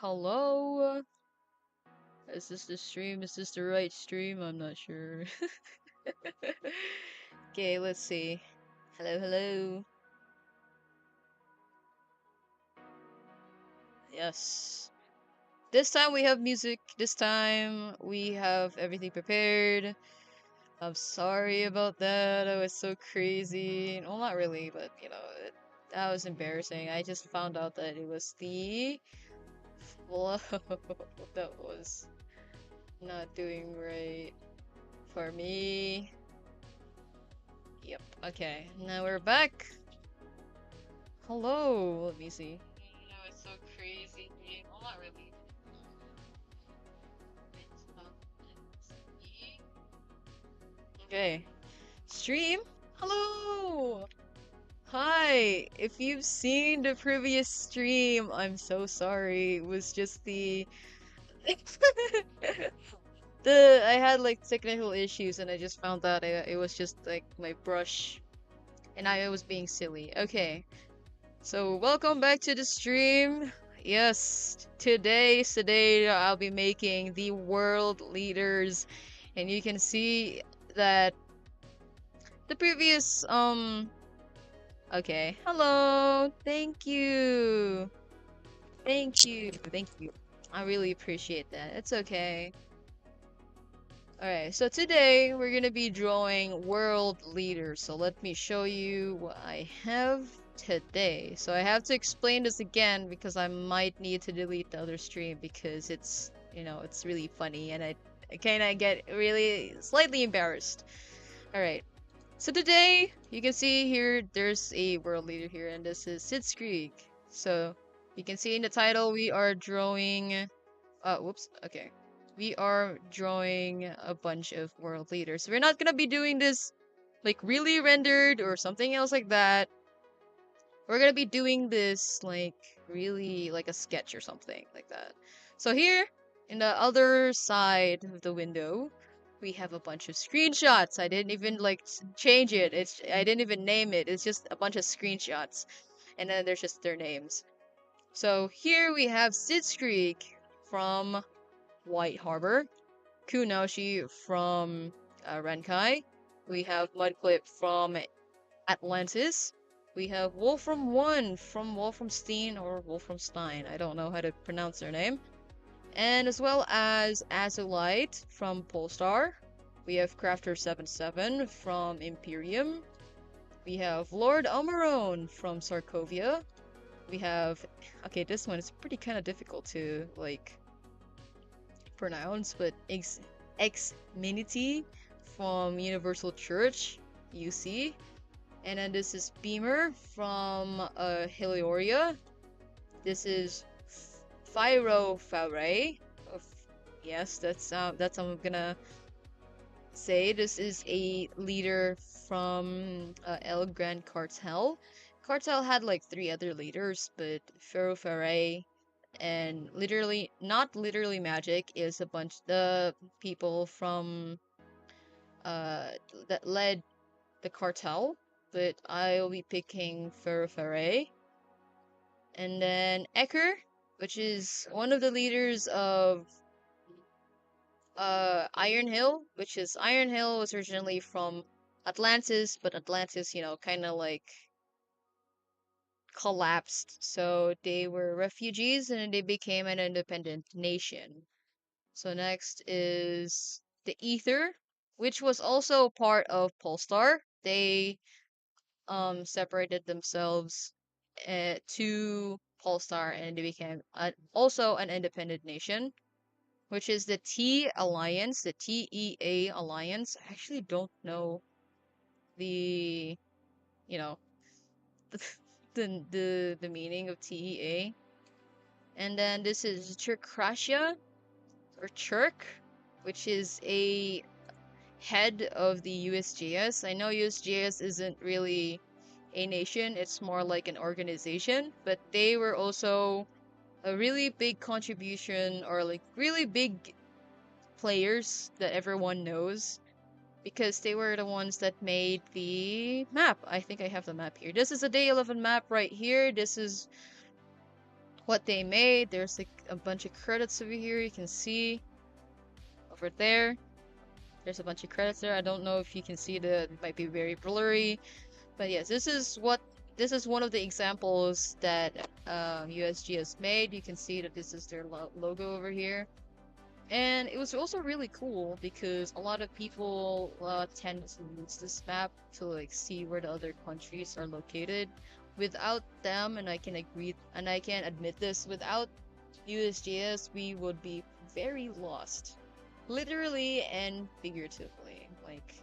Hello? Is this the stream? Is this the right stream? I'm not sure. Okay, let's see. Hello, hello. Yes. This time we have music. This time we have everything prepared. I'm sorry about that. I was so crazy. Well, not really, but that was embarrassing. I just found out that it was the flow that was not doing right for me. Yep. Okay. Now we're back. Hello. Let me see. It's so crazy. Well, not really. Okay. Stream. Hello. Hi. If you've seen the previous stream, I'm so sorry. It was just the I had like technical issues and I just found out it was just like my brush and I was being silly. Okay. So welcome back to the stream. Yes, today I'll be making the world leaders, and you can see that the previous okay. Hello. Thank you. I really appreciate that. It's okay. Alright, so today we're gonna be drawing world leaders. So let me show you what I have today. So I have to explain this again because I might need to delete the other stream because it's really funny and I kinda get really slightly embarrassed. Alright, so today you can see here there's a world leader here and this is Sid's Creek. So you can see in the title we are drawing whoops. Okay. We are drawing a bunch of world leaders. We're not gonna be doing this like really rendered or something else like that. We're gonna be doing this like really like a sketch or something like that. So here in the other side of the window, we have a bunch of screenshots. I didn't even like change it. I didn't even name it. It's just a bunch of screenshots. And then there's just their names. So here we have Sid's Creek from White Harbor, Kunoshi from Renkai. We have Mudclip from Atlantis. We have Wolfram 1 from Wolframstein or Wolframstein. I don't know how to pronounce their name. And as well as Azulite from Polestar. We have Crafter77 from Imperium. We have Lord Omarone from Sarkovia. We have... Okay, this one is pretty kind of difficult to, like, pronounce, but Xminity from Universal Church, UC. And then this is Beamer from Helioria. This is Fyro Faray. Yes, that's how I'm gonna say. This is a leader from El Gran Cartel. Cartel had like 3 other leaders, but Faro Faray and literally not literally magic is a bunch the people from uh that led the cartel, but I'll be picking Faro. And then Ecker, which is one of the leaders of Iron Hill, which is Iron Hill was originally from Atlantis, but Atlantis, kind of like collapsed. So they were refugees and they became an independent nation. So next is the Ether, which was also part of Polestar. They separated themselves to Polestar and they became also an independent nation, which is the T Alliance, the TEA Alliance. I actually don't know the, you know, the meaning of TEA. And then this is Turkratia or Turk, which is a head of the USGS. I know USGS isn't really a nation, it's more like an organization, but they were also a really big contribution or like really big players that everyone knows because they were the ones that made the map. I think I have the map here. This is a day 11 map right here. This is what they made. There's like a bunch of credits over here. You can see over there. There's a bunch of credits there. I don't know if you can see it might be very blurry, but yes, this is one of the examples that USG has made. You can see that this is their logo over here. And it was also really cool because a lot of people tend to use this map to like see where the other countries are located. Without them, and I can agree, and I can admit this, without USGS, we would be very lost. Literally and figuratively. Like,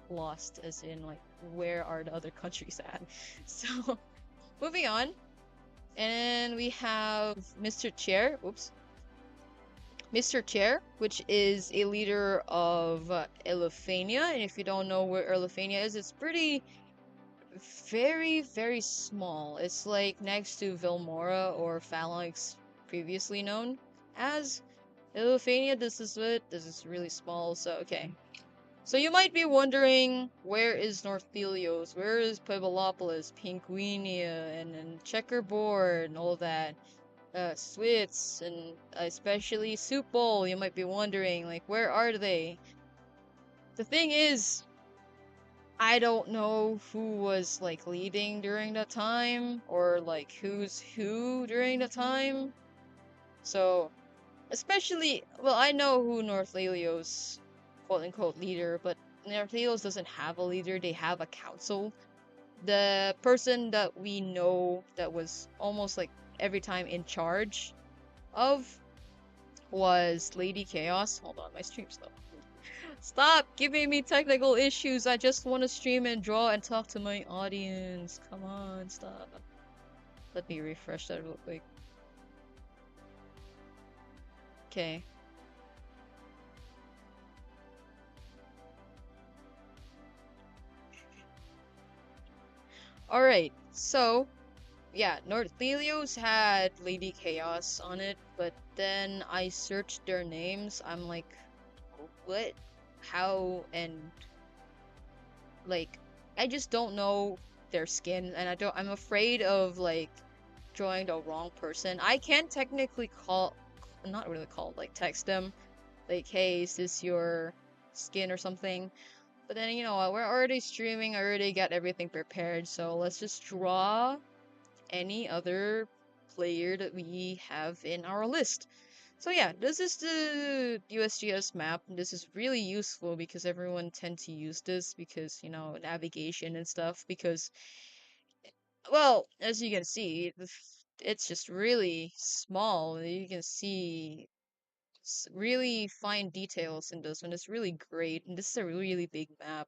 lost as in, like, where are the other countries at? So, moving on. And we have Mr. Chair. Oops. Mr. Chair, which is a leader of Elephania. And if you don't know where Elephania is, it's pretty very, very small. It's like next to Vilmora or Phalanx, previously known as Elephania. This is it. This is really small, so okay. So you might be wondering, where is North Helios? Where is Pueblopolis, Pinguinia, and Checkerboard, and all that? Switz, and especially Soup Bowl. You might be wondering, like, where are they? The thing is, I don't know who was like leading during that time, or like who's who during the time. So, especially, well, I know who North Lelio's quote unquote leader, but North Lelios doesn't have a leader, they have a council. The person that we know that was almost like every time in charge of was Lady Chaos. Hold on, my stream's slow. Stop giving me technical issues. I just want to stream and draw and talk to my audience. Come on, stop. Let me refresh that real quick. Okay. Alright, so, yeah, North Helios had Lady Chaos on it, but then I searched their names. I'm like, what? How? And like, I just don't know their skin, and I'm afraid of like drawing the wrong person. I can technically call, not really call, like text them, like, hey, is this your skin or something? But then, you know what, we're already streaming, I already got everything prepared, so let's just draw any other player that we have in our list. So yeah, this is the USGS map. This is really useful because everyone tend to use this because, you know, navigation and stuff, because, well, as you can see, it's just really small. You can see really fine details in this one. It's really great, and this is a really big map.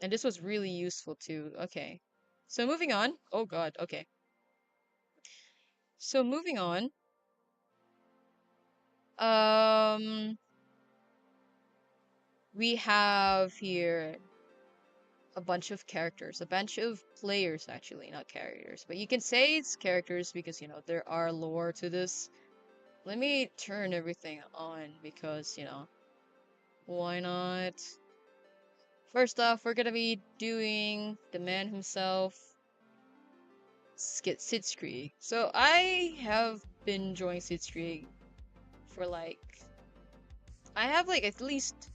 And this was really useful too. Okay. So moving on. Oh god, okay. So moving on. Um we have here a bunch of characters, a bunch of players actually, not characters. But you can say it's characters because, you know, there are lore to this. Let me turn everything on because, you know, why not? First off, we're gonna be doing the man himself, Sitzkrieg. So I have been enjoying Sitzkrieg for like, I have like at least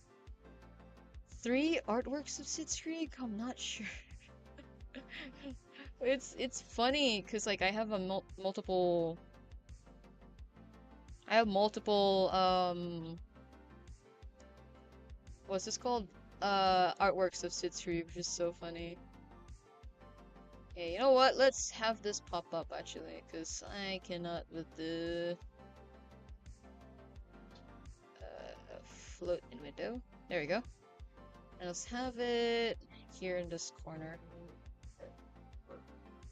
3 artworks of Sitzkrieg. I'm not sure. It's funny because like I have a multiple, I have multiple what's this called? Artworks of Sitzkrieg, which is so funny. Hey, you know what? Let's have this pop up actually, because I cannot with the float in window. There we go. And let's have it here in this corner.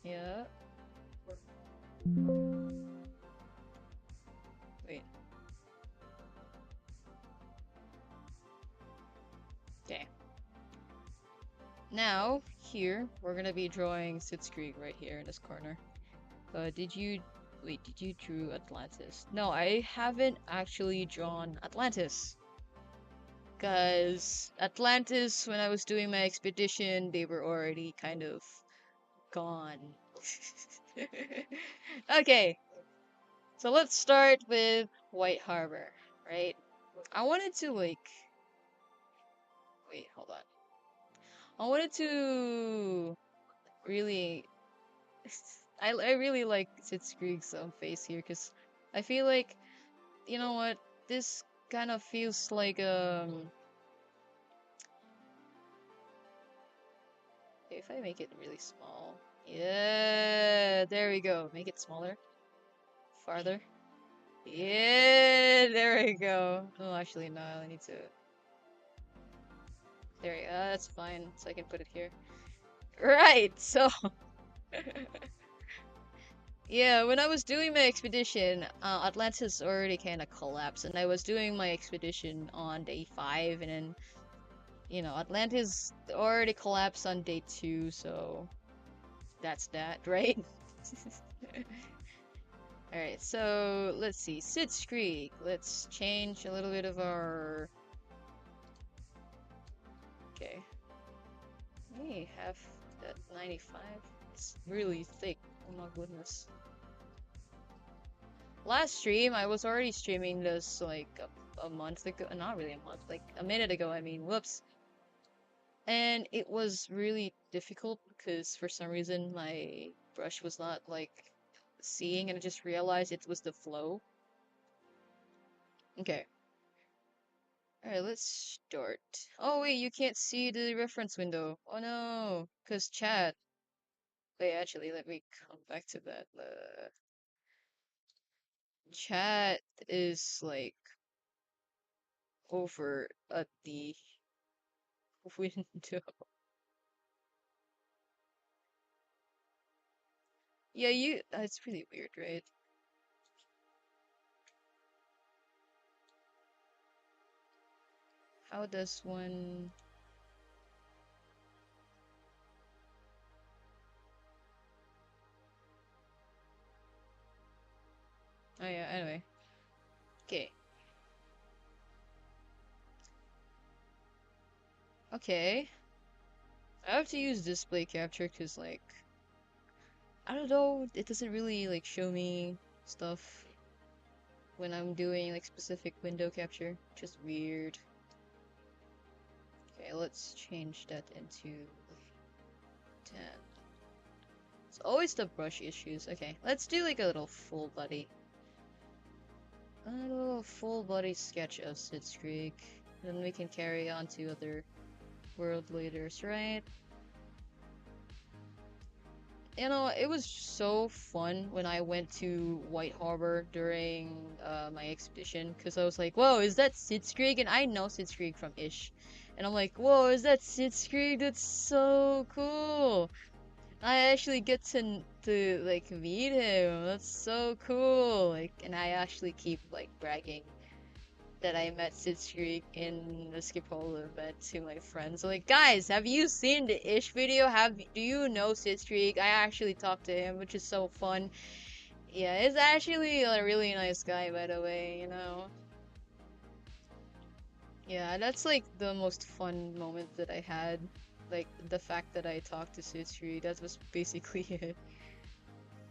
Yeah. Wait. Okay. Now, here, we're gonna be drawing Sitzkrieg right here in this corner. Did you... Wait, did you draw Atlantis? No, I haven't actually drawn Atlantis. Because Atlantis, when I was doing my expedition, they were already kind of gone. Okay. So let's start with White Harbor, right? I wanted to like wait, hold on. I wanted to really I really like Sitzkrieg's face here because I feel like you know what this kind of feels like if I make it really small. Yeah, there we go. Make it smaller. Farther. Yeah, there we go. Oh, actually, no, I need to. There we go. That's fine. So I can put it here. Right, so. Yeah, when I was doing my expedition, Atlantis already kind of collapsed, and I was doing my expedition on day 5, and then, Atlantis already collapsed on day 2, so that's that, right? Alright, so let's see. Sid's Creek. Let's change a little bit of our. Okay. We have that 95. It's really thick. Oh my goodness. Last stream, I was already streaming this like a month ago. Not really a month, like a minute ago, I mean. Whoops. And it was really difficult because for some reason my brush was not like seeing, and I just realized it was the flow. Okay. Alright, let's start. Oh wait, you can't see the reference window. Oh no, because chat. Wait, actually, let me come back to that. Chat is like over at the window. Yeah, it's really weird, right? How does one... Oh yeah, anyway. Okay. Okay. I have to use display capture because, like, I don't know, it doesn't really, like, show me stuff when I'm doing, like, specific window capture. Just weird. Okay, let's change that into 10. It's always the brush issues. Okay, let's do, like, a little full body. A little full body sketch of Sid's Creek. Then we can carry on to other world leaders, right? It was so fun when I went to White Harbor during my expedition, because I was like, whoa, is that Sid's Creek? And I know Sid's Creek from Ish. And I'm like, whoa, is that Sid's Creek? That's so cool. I actually get to like meet him. That's so cool. Like, and I actually keep like bragging that I met Sid's Creek in the Skipolo event to my friends. Like, guys, have you seen the Ish video? Do you know Sid's Creek? I actually talked to him, which is so fun. Yeah, he's actually a really nice guy, by the way. Yeah, that's like the most fun moment that I had. Like, the fact that I talked to Sid's Creek, that was basically it.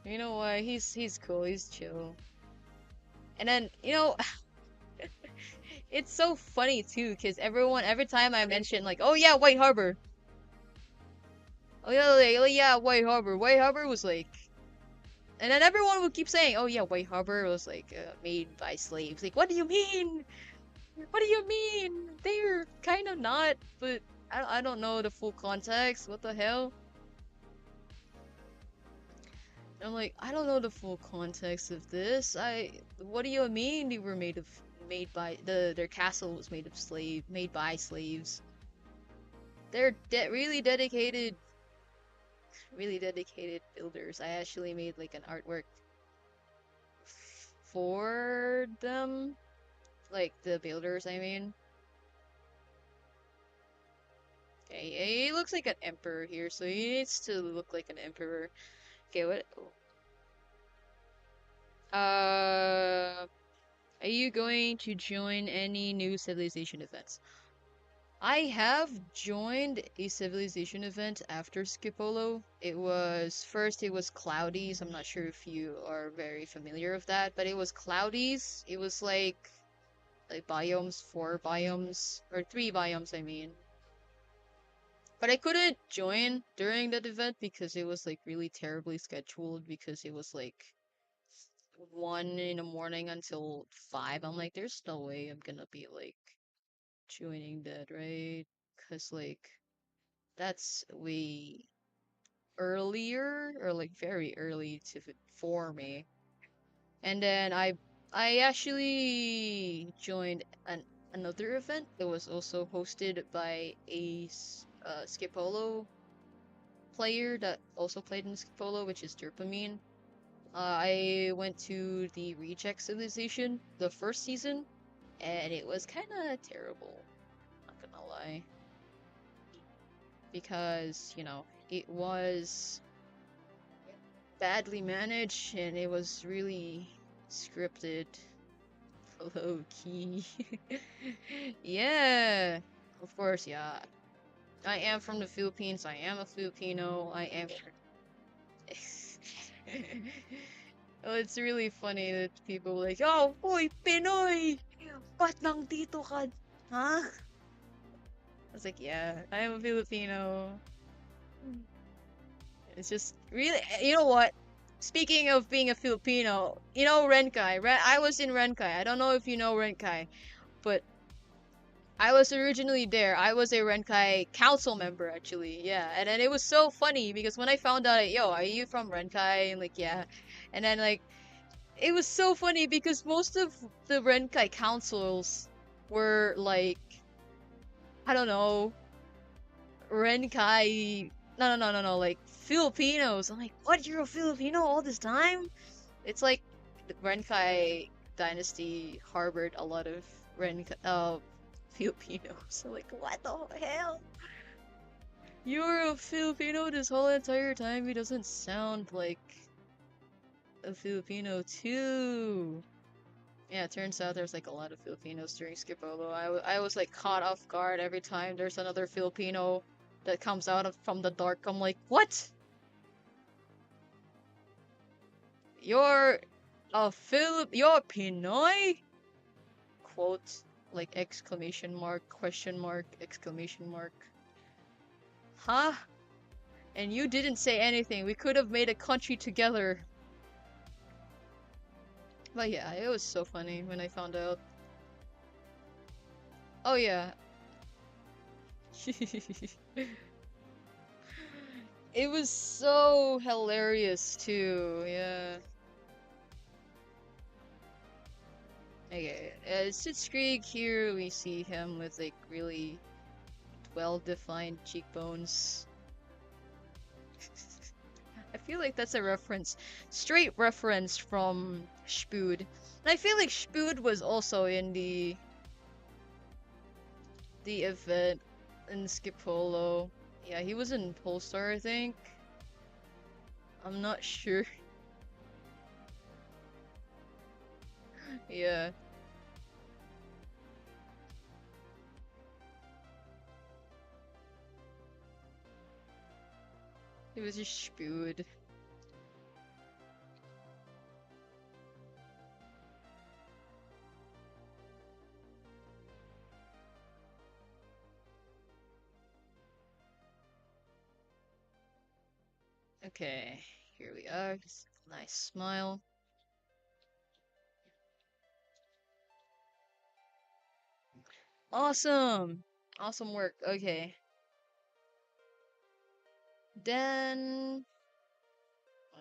You know what? He's cool, he's chill. And then, it's so funny too, because every time I mention like, oh yeah, White Harbor. Oh yeah, like, oh yeah, White Harbor was like, and then everyone would keep saying, oh yeah, White Harbor was like made by slaves. Like, what do you mean? What do you mean? They're kind of not, but I don't know the full context. What the hell? I'm like, I don't know the full context of this. What do you mean they were made by their castle was made by slaves? They're really dedicated builders. I actually made like an artwork for them, like the builders, I mean. Okay, he looks like an emperor here, so he needs to look like an emperor. Okay, what? Are you going to join any new civilization events? I have joined a civilization event after Skipolo. It was Cloudies. I'm not sure if you are very familiar with that, but it was Cloudies. It was like biomes, four biomes, or three biomes, I mean. But I couldn't join during that event because it was like really terribly scheduled because it was like 1 in the morning until 5. I'm like, there's no way I'm gonna be like joining that, right? Cause like that's way earlier or like very early for me. And then I actually joined another event that was also hosted by a Skipolo player that also played in Skipolo, which is Dopamine. I went to the Reject Civilization the first season, and it was kind of terrible. Not gonna lie, because it was badly managed and it was really scripted, low key. Yeah, of course, yeah. I am from the Philippines. I am a Filipino. I am. Well, it's really funny that people like, oh, boy, Pinoy! Ba't nandito ka? Huh? I was like, yeah, I am a Filipino. It's just really, you know what? Speaking of being a Filipino, you know Renkai, right? I was in Renkai. I don't know if you know Renkai, but I was originally there. I was a Renkai council member, actually. Yeah, and then it was so funny because when I found out, yo, are you from Renkai? And like, yeah, and then like it was so funny because most of the Renkai councils were like, I don't know, Renkai. No, no, no, no, no, like Filipinos. I'm like, what? You're a Filipino all this time? It's like the Renkai dynasty harbored a lot of Renkai, Filipinos. So like, what the hell? You're a Filipino this whole entire time. He doesn't sound like a Filipino too. Yeah, it turns out there's like a lot of Filipinos during Skipolo. I was like caught off guard every time there's another Filipino that comes out from the dark. I'm like, what? You're you're Pinoy? Quote, like exclamation mark, question mark, exclamation mark. Huh? And you didn't say anything. We could have made a country together. But yeah, it was so funny when I found out. Oh yeah. It was so hilarious too, yeah. Okay, Sitzkrieg here we see him with like really well-defined cheekbones. I feel like that's a reference, straight reference from Spood. And I feel like Spood was also in the event in Skipolo. Yeah, he was in Polestar, I think. I'm not sure. Yeah, it was just Spood. Okay, here we are. Just a nice smile. Awesome! Awesome work. Okay. Then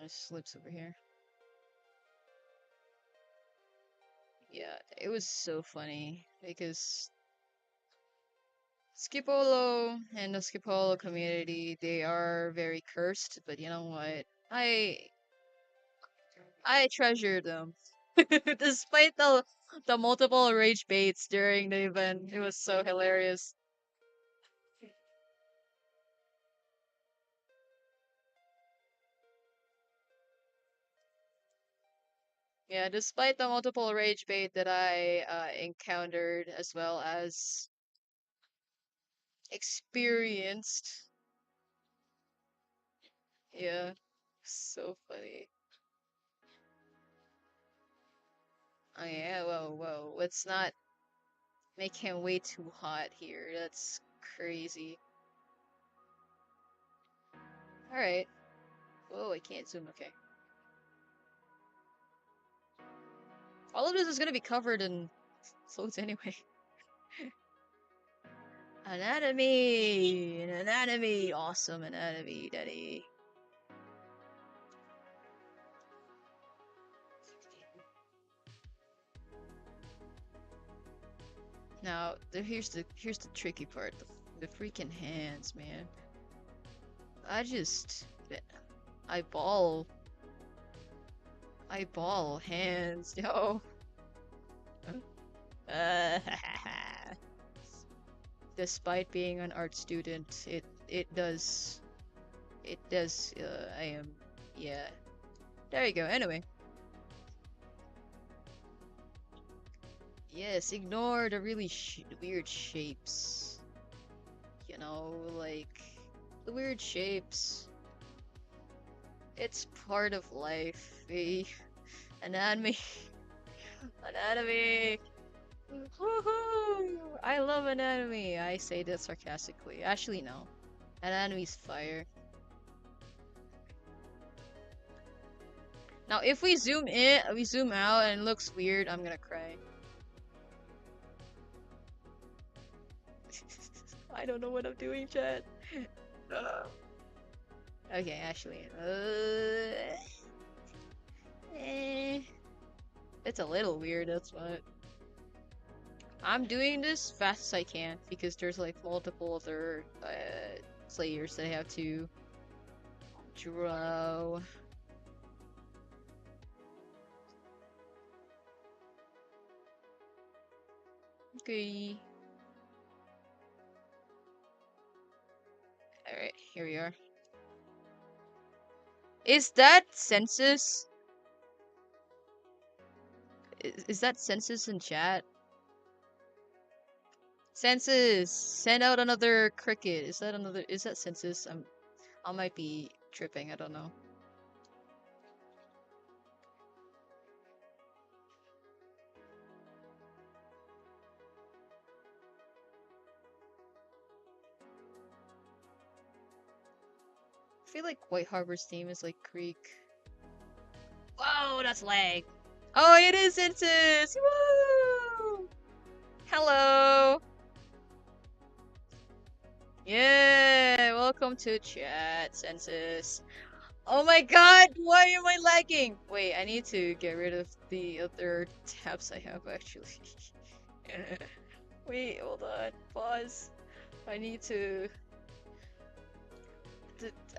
my slips over here. Yeah, it was so funny because Skipolo and the Skipolo community, they are very cursed, but you know what? I treasure them. Despite the multiple rage baits during the event, it was so hilarious. Yeah, despite the multiple rage bait that I encountered, as well as experienced. Yeah. So funny. Oh yeah, whoa, whoa. Let's not make him way too hot here. That's crazy. Alright. Whoa, I can't zoom. Okay. All of this is gonna be covered in clothes anyway. Anatomy! Anatomy! Awesome anatomy, daddy. Now, here's the tricky part. The freaking hands, man. I just eyeball eyeball hands, yo. Uh, Despite being an art student, it does I am yeah. There you go. Anyway, yes, ignore the really weird shapes. You know, like the weird shapes. It's part of life. Anatomy. Anatomy. Woohoo! I love anatomy. I say that sarcastically. Actually, no. Anatomy's fire. Now, if we zoom in, we zoom out, and it looks weird, I'm gonna cry. I don't know what I'm doing, chat. Okay, actually, it's a little weird. That's what I'm doing this fast as I can because there's like multiple other players that I have to draw. Okay. Alright, here we are. Is that census? Is that census in chat? Census! Send out another cricket. Is that census? I might be tripping, I don't know. I feel like White Harbor's theme is like Greek. Whoa, that's lag! Oh, it is census! Woo! Hello! Yeah, welcome to chat, census. Oh my god, why am I lagging? Wait, I need to get rid of the other tabs I have actually. Wait, hold on, pause. I need to...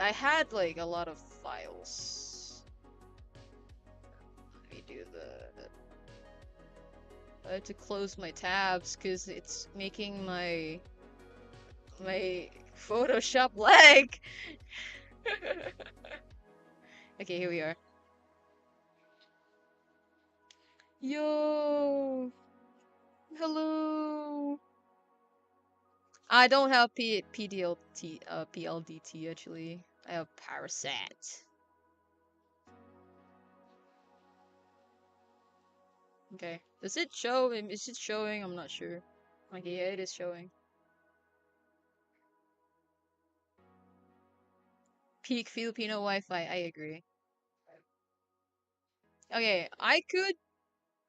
I had like a lot of files. Let me do I have to close my tabs because it's making my Photoshop lag. Okay, here we are. Yo, hello. I don't have PLDT actually. I have Parasat. Okay. Does it show? Is it showing? I'm not sure. Okay, yeah, it is showing. Peak Filipino Wi-Fi, I agree. Okay, I could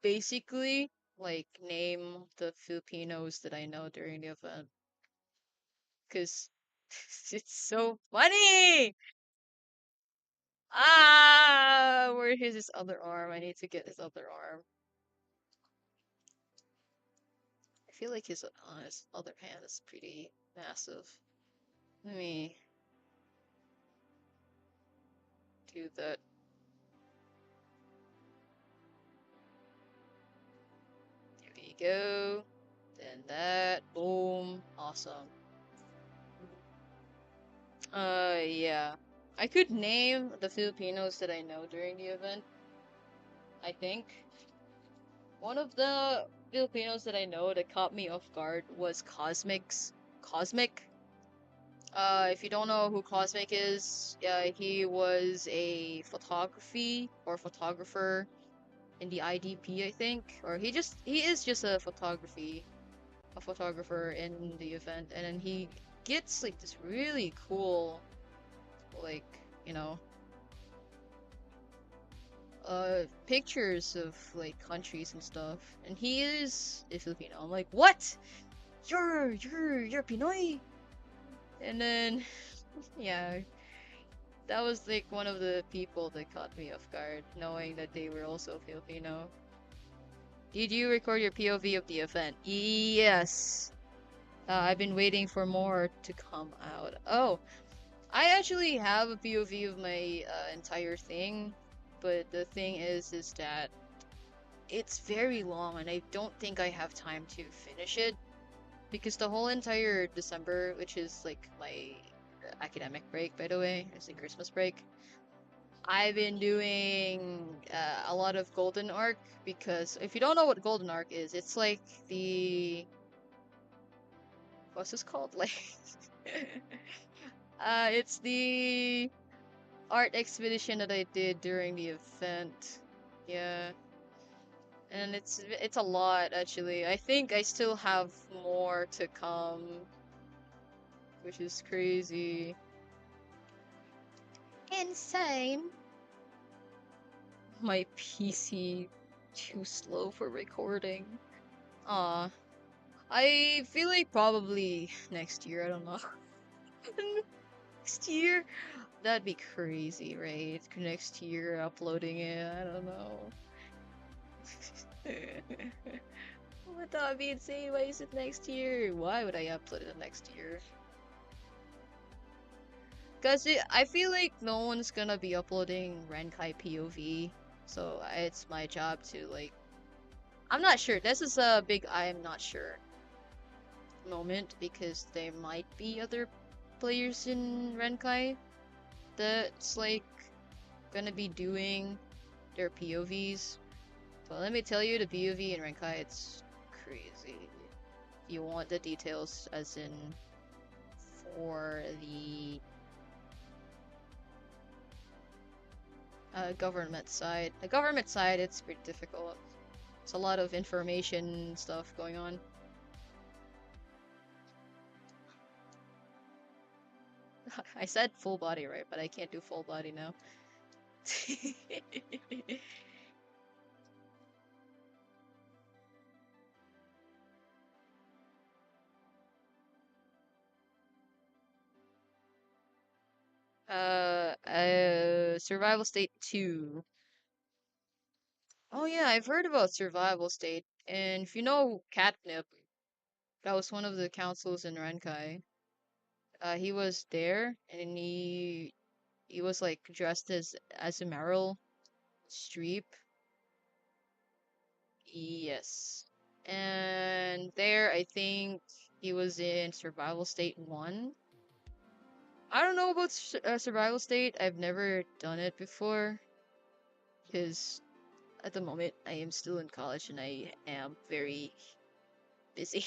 basically like name the Filipinos that I know during the event because it's so funny. Ah, where is his other arm? I need to get his other arm. I feel like his other hand is pretty massive. Let me do that. There we go. Then that. Boom. Awesome. Yeah. I could name the Filipinos that I know during the event. I think. One of the Filipinos that I know that caught me off guard was Cosmic. If you don't know who Cosmic is, he was a photographer in the IDP, I think, or he is just a photographer in the event, and then he gets like this really cool, like, you know, pictures of like countries and stuff, and he is a Filipino. I'm like, what? You're Pinoy? And then, yeah, that was like one of the people that caught me off guard, knowing that they were also Filipino. Did you record your POV of the event? Yes. I've been waiting for more to come out. Oh, I actually have a POV of my entire thing, but the thing is that it's very long, and I don't think I have time to finish it because the whole entire December, which is like my academic break, by the way, it's the Christmas break. I've been doing a lot of Golden Arc because if you don't know what Golden Arc is, it's like the what's this called? Like it's the art expedition that I did during the event. Yeah. And it's a lot actually. I think I still have more to come, which is crazy. Insane. My PC too slow for recording. Aw. I feel like probably next year, I don't know. Next year? That'd be crazy, right? Next year uploading it, I don't know. Would that be insane? Why is it next year? Why would I upload it next year? Because I feel like no one's gonna be uploading Renkai POV, so it's my job to like. I'm not sure. This is a big I'm not sure moment because there might be other players in Renkai that's like gonna be doing their POVs. But let me tell you, the POV in Renkai, it's crazy. You want the details, as in for the government side. The government side, it's pretty difficult. It's a lot of information stuff going on. I said full body, right? But I can't do full body now. Survival State 2. Oh yeah, I've heard about Survival State. And if you know Catnip, that was one of the councils in Renkai. He was there, and he was like dressed as a Meryl Streep. Yes. And there, I think he was in Survival State 1. I don't know about Survival State. I've never done it before because at the moment I am still in college and I am very busy.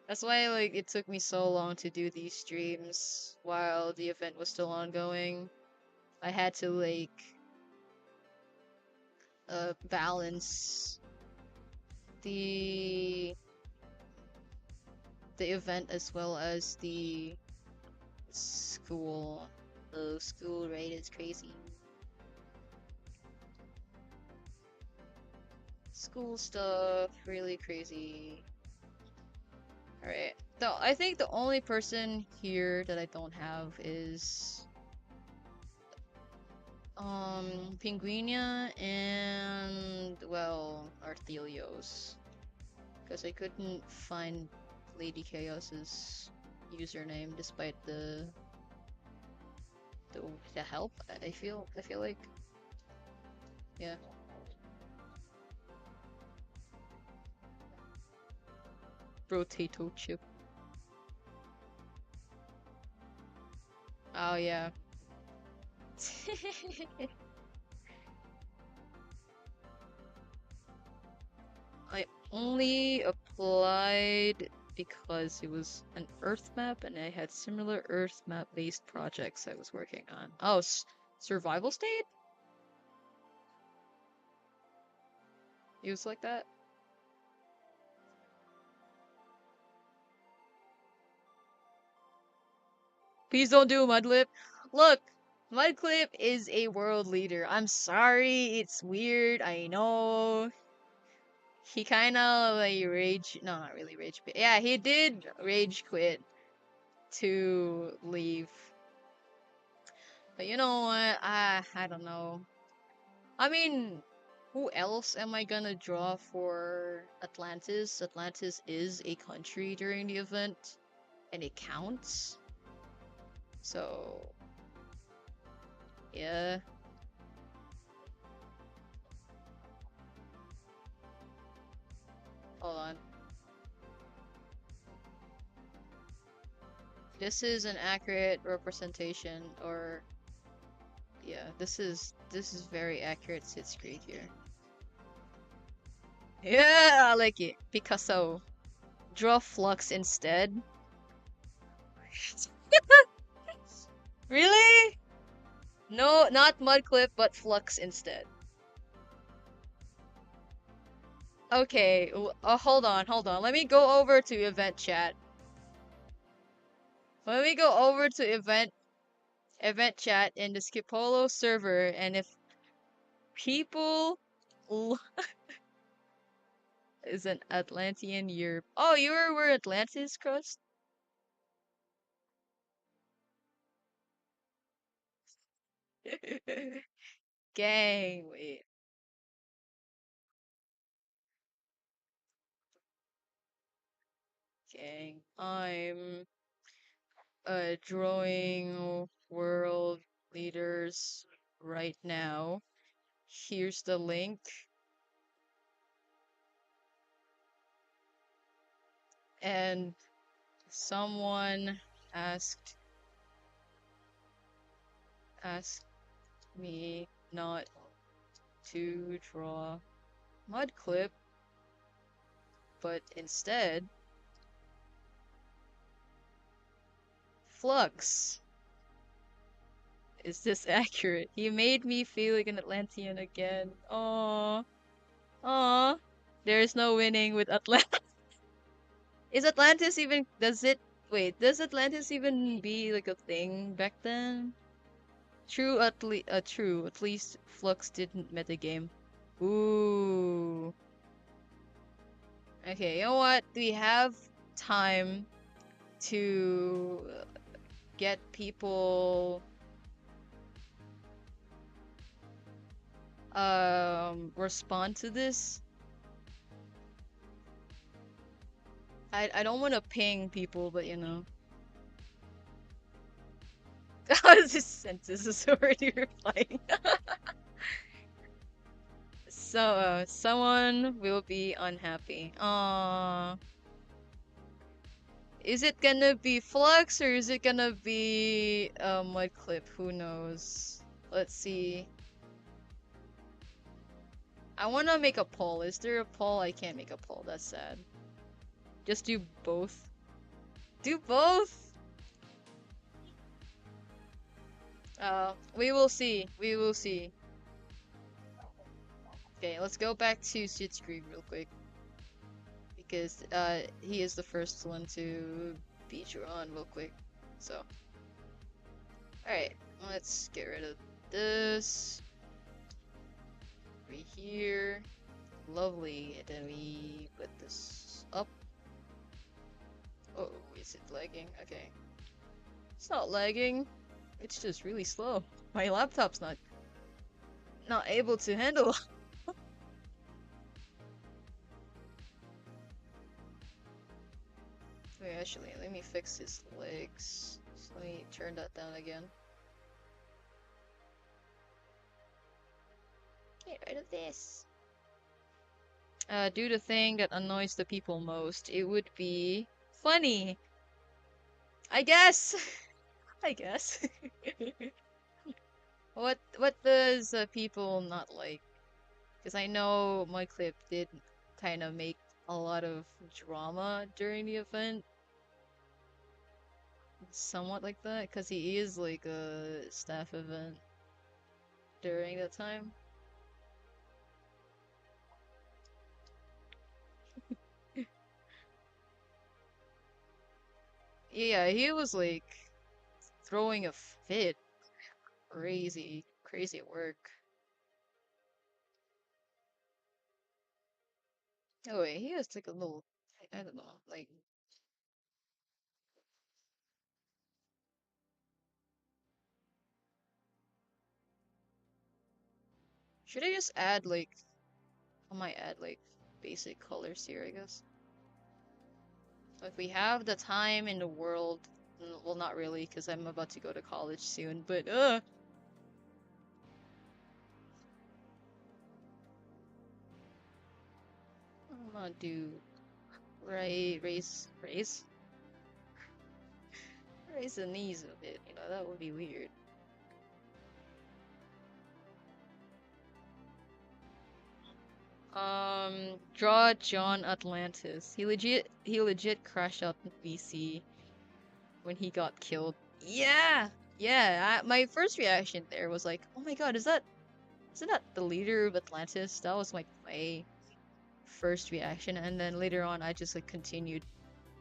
That's why like it took me so long to do these streams while the event was still ongoing. I had to like balance the the event as well as the school. Oh, school, right? It's crazy. School stuff, really crazy. Alright. So I think the only person here that I don't have is Pinguinia and well Arthelios. Because I couldn't find Lady Chaos's username despite the the help. I feel like yeah. Potato chip. Oh yeah. I only applied because it was an Earth map and I had similar Earth map based projects I was working on. Oh, survival state? It was like that? Please don't do Mudlip. Look, Mudclip is a world leader. I'm sorry, it's weird, I know. He kind of like rage, no, not really rage quit. Yeah, he did rage quit to leave. But you know what? I don't know. I mean, who else am I gonna draw for Atlantis? Atlantis is a country during the event, and it counts. So, yeah. Hold on. This is an accurate representation, or yeah, this is very accurate Schitt's Creek here. Yeah, I like it. Picasso. Draw Flux instead. Really? No, not Mudclip, but Flux instead. Okay, hold on, hold on. Let me go over to event chat. Let me go over to event chat in the Skipolo server, and if people is an Atlantean Europe. Oh, you were where Atlantis crust? Gang, wait, gang. I'm drawing world leaders right now. Here's the link. And someone asked asked me not to draw Mudclip, but instead Flux. Is this accurate? He made me feel like an Atlantean again. Aww. Aww. There's no winning with Atlantis. Is Atlantis even, does it, wait, does Atlantis even be like a thing back then? True, at least Flux didn't metagame. Ooh. Okay, you know what? We have time to get people respond to this. I don't want to ping people, but you know. This sentence is already replying. So, someone will be unhappy. Is it gonna be Flux or is it gonna be Mudclip? Who knows? Let's see. I wanna make a poll. Is there a poll? I can't make a poll. That's sad. Just do both. Do both! We will see. We will see. Okay, let's go back to Schitt's Creek real quick. Because, he is the first one to be drawn real quick. So. Alright, let's get rid of this. Right here. Lovely. And then we put this up. Oh, is it lagging? Okay. It's not lagging. It's just really slow. My laptop's not able to handle. Wait, actually, let me fix his legs. So let me turn that down again. Get rid of this. Do the thing that annoys the people most. It would be funny. I guess. I guess. What does people not like? Because I know my clip did kind of make a lot of drama during the event, somewhat like that, because he is like a staff event during that time. Yeah, he was like throwing a fit, crazy, crazy at work. Oh wait, he has like a little, I don't know, like, should I just add like, I might add like basic colors here, I guess. So if we have the time in the world, well, not really, because I'm about to go to college soon, but I'm gonna do raise the knees a bit, that would be weird. Draw John Atlantis. He legit crashed out in BC when he got killed. Yeah, yeah. My first reaction there was like, oh my god, isn't that the leader of Atlantis? That was like my first reaction, and then later on, I just like continued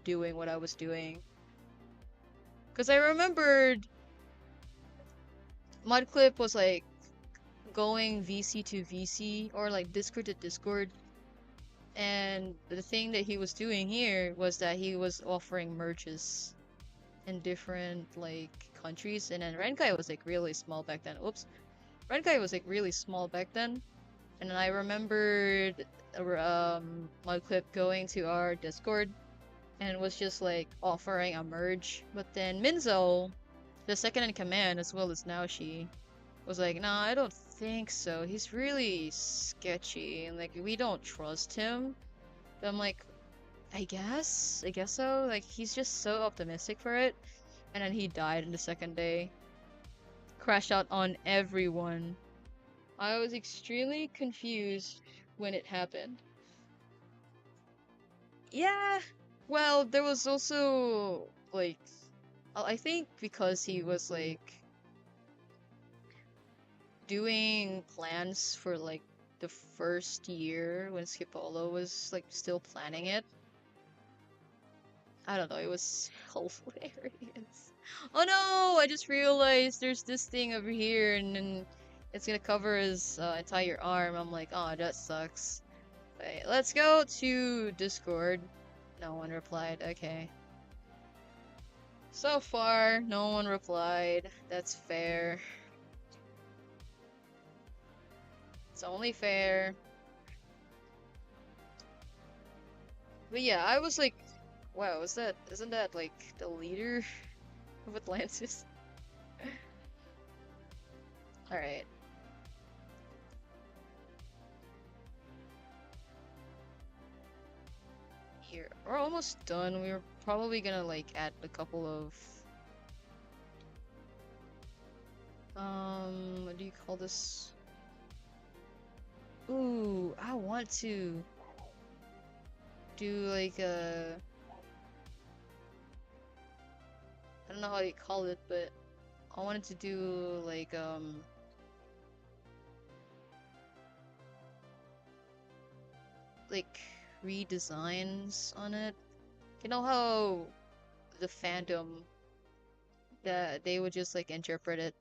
doing what I was doing because I remembered Mudclip was like going VC to VC or like Discord to Discord. And the thing that he was doing here was that he was offering merges in different like countries, and then Renkai was like really small back then. Oops, Renkai was like really small back then, and then I remembered Mudclip going to our Discord and was just like offering a merge, but then Minzo, the second in command as well as Naoshi, was like, nah, I don't think so. He's really sketchy, and like we don't trust him. But I'm like, I guess so. Like, he's just so optimistic for it. And then he died in the second day. Crashed out on everyone. I was extremely confused when it happened. Yeah. Well, there was also, like, I think because he was, like, doing plans for, like, the first year when Skipolo was, like, still planning it. I don't know, it was hilarious. Oh no, I just realized there's this thing over here and then it's gonna cover his entire arm. I'm like, oh, that sucks. Wait, let's go to Discord. No one replied, okay. So far, no one replied. That's fair. It's only fair. But yeah, I was like, wow, isn't that like the leader of Atlantis? Alright. Here. We're almost done. We're probably gonna like add a couple of what do you call this? Ooh, I want to do like a I don't know how you call it, but I wanted to do like redesigns on it. You know how the fandom that they would just like interpret it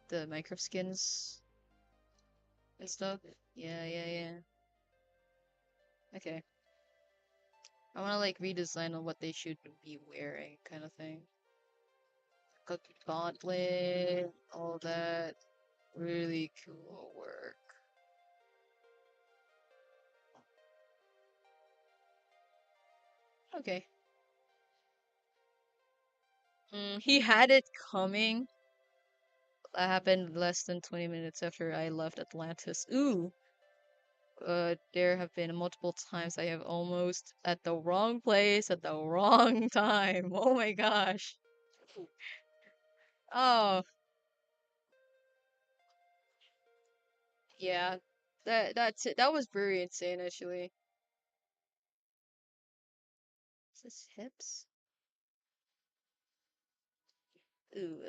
the micro skins and stuff. Yeah, yeah, yeah. Okay. I want to like redesign on what they should be wearing, kind of thing. Like gauntlet, all that. Really cool work. Okay. He had it coming. That happened less than 20 minutes after I left Atlantis. Ooh. There have been multiple times I have almost at the wrong place at the wrong time. Oh my gosh. Oh, yeah. That's it. That was very insane actually. Is this hips? Ooh,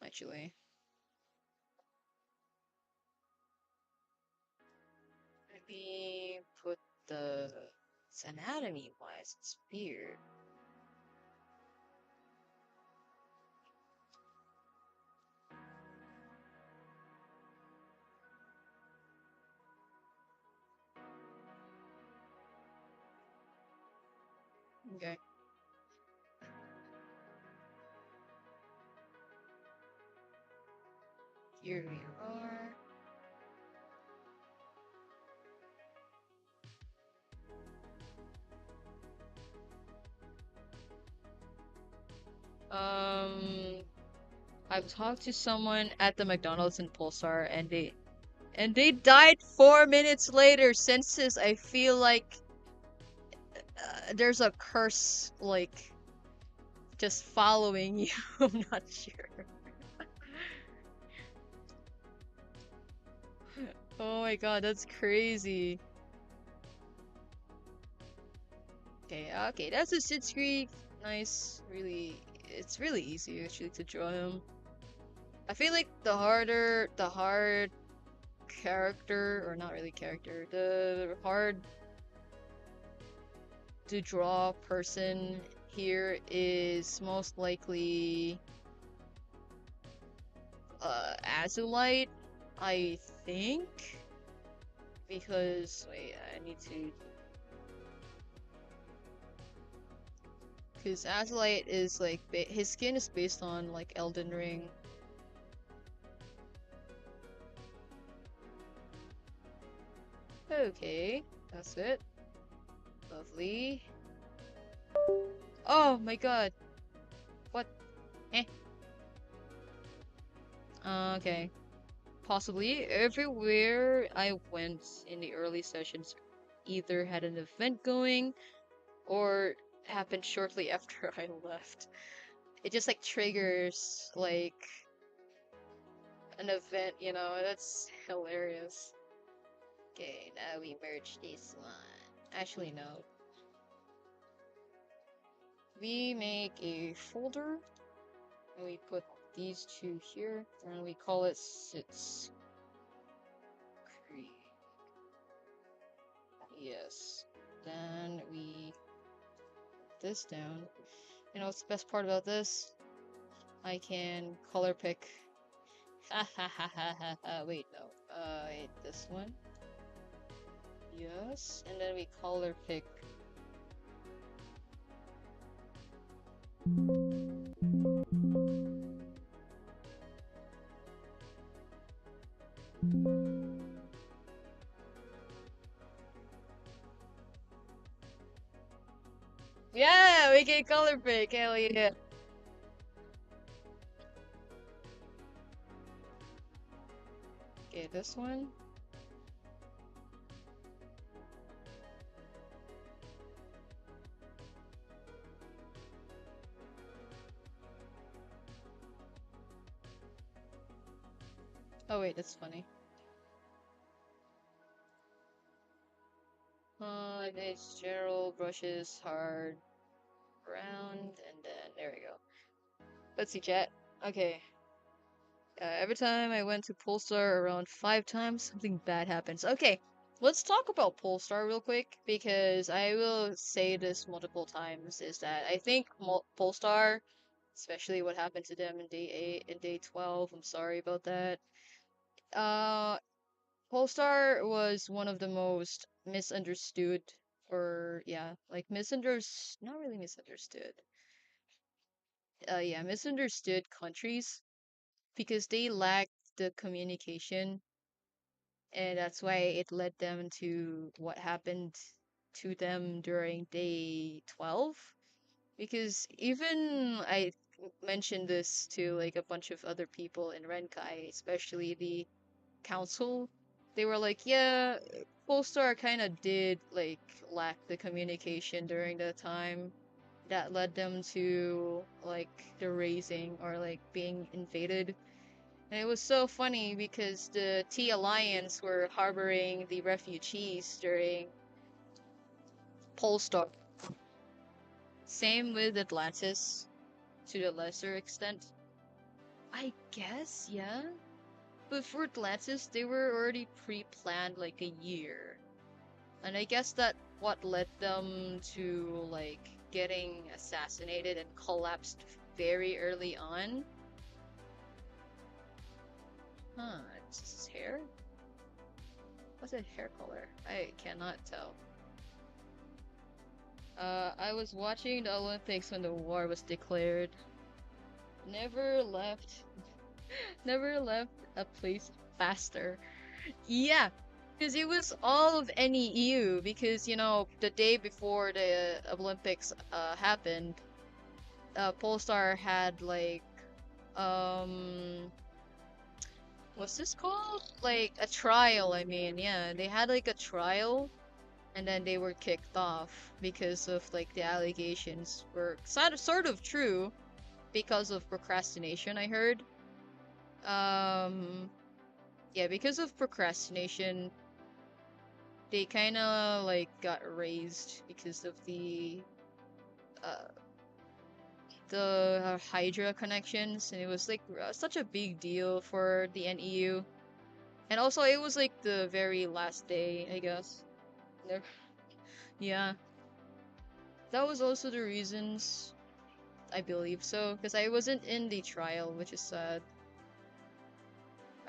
actually, maybe put the it's anatomy wise, it's weird. Okay, here we are. Um, I've talked to someone at the McDonald's in Pulsar, and they died 4 minutes later. Census, I feel like there's a curse like just following you. I'm not sure. Oh my god, that's crazy. Okay, okay, that's a Sid Creek. Nice, really, it's really easy actually to draw him. I feel like the hard character, or not really character, the hard to draw person here is most likely Azulite, I think, because wait, I need to, because Azulite is like his skin is based on like Elden Ring. Okay, that's it. Lovely. Oh my god. What? Eh. Okay. Possibly everywhere I went in the early sessions either had an event going or happened shortly after I left. It just like triggers like an event, you know, that's hilarious. Okay, now we merge this one. Actually, no. We make a folder and we put these two here and we call it sits. Yes. Then we put this down. You know what's the best part about this? I can color pick. Ha ha ha ha ha ha. Wait, no. Wait, this one. Yes. And then we color pick. Yeah, we can color pick. Hell yeah. Okay, this one. Oh wait, that's funny. It's general brushes, hard, round, and then there we go. Let's see, chat. Okay. Every time I went to Polestar around 5 times, something bad happens. Okay, let's talk about Polestar real quick because I will say this multiple times. Is that I think Polestar, especially what happened to them in day 8 and day 12. I'm sorry about that. Uh, Polestar was one of the most misunderstood, or yeah, like misunderstood, not really misunderstood. Yeah, misunderstood countries because they lacked the communication, and that's why it led them to what happened to them during day 12. Because even I mentioned this to like a bunch of other people in Renkai, especially the council. They were like, yeah, Polestar kind of did like lack the communication during the time that led them to like the raising or like being invaded. And it was so funny because the T Alliance were harboring the refugees during Polestar. Same with Atlantis to the lesser extent. I guess, yeah. But for Atlantis, they were already pre-planned like a year. And I guess that what led them to like getting assassinated and collapsed very early on. Huh, it's his hair? What's his hair color? I cannot tell. I was watching the Olympics when the war was declared. Never left, never left a place faster. Yeah, because it was all of NEU. Because the day before the Olympics happened, Polestar had like um what's this called? Like a trial. I mean, yeah, they had like a trial, and then they were kicked off because of like the allegations were sort of true because of procrastination. I heard. Um, yeah, because of procrastination, they kind of like got raised because of uh the Hydra connections, and it was like such a big deal for the NEU. And also, it was like the very last day, I guess. There- Yeah, that was also the reasons, I believe so, because I wasn't in the trial, which is sad.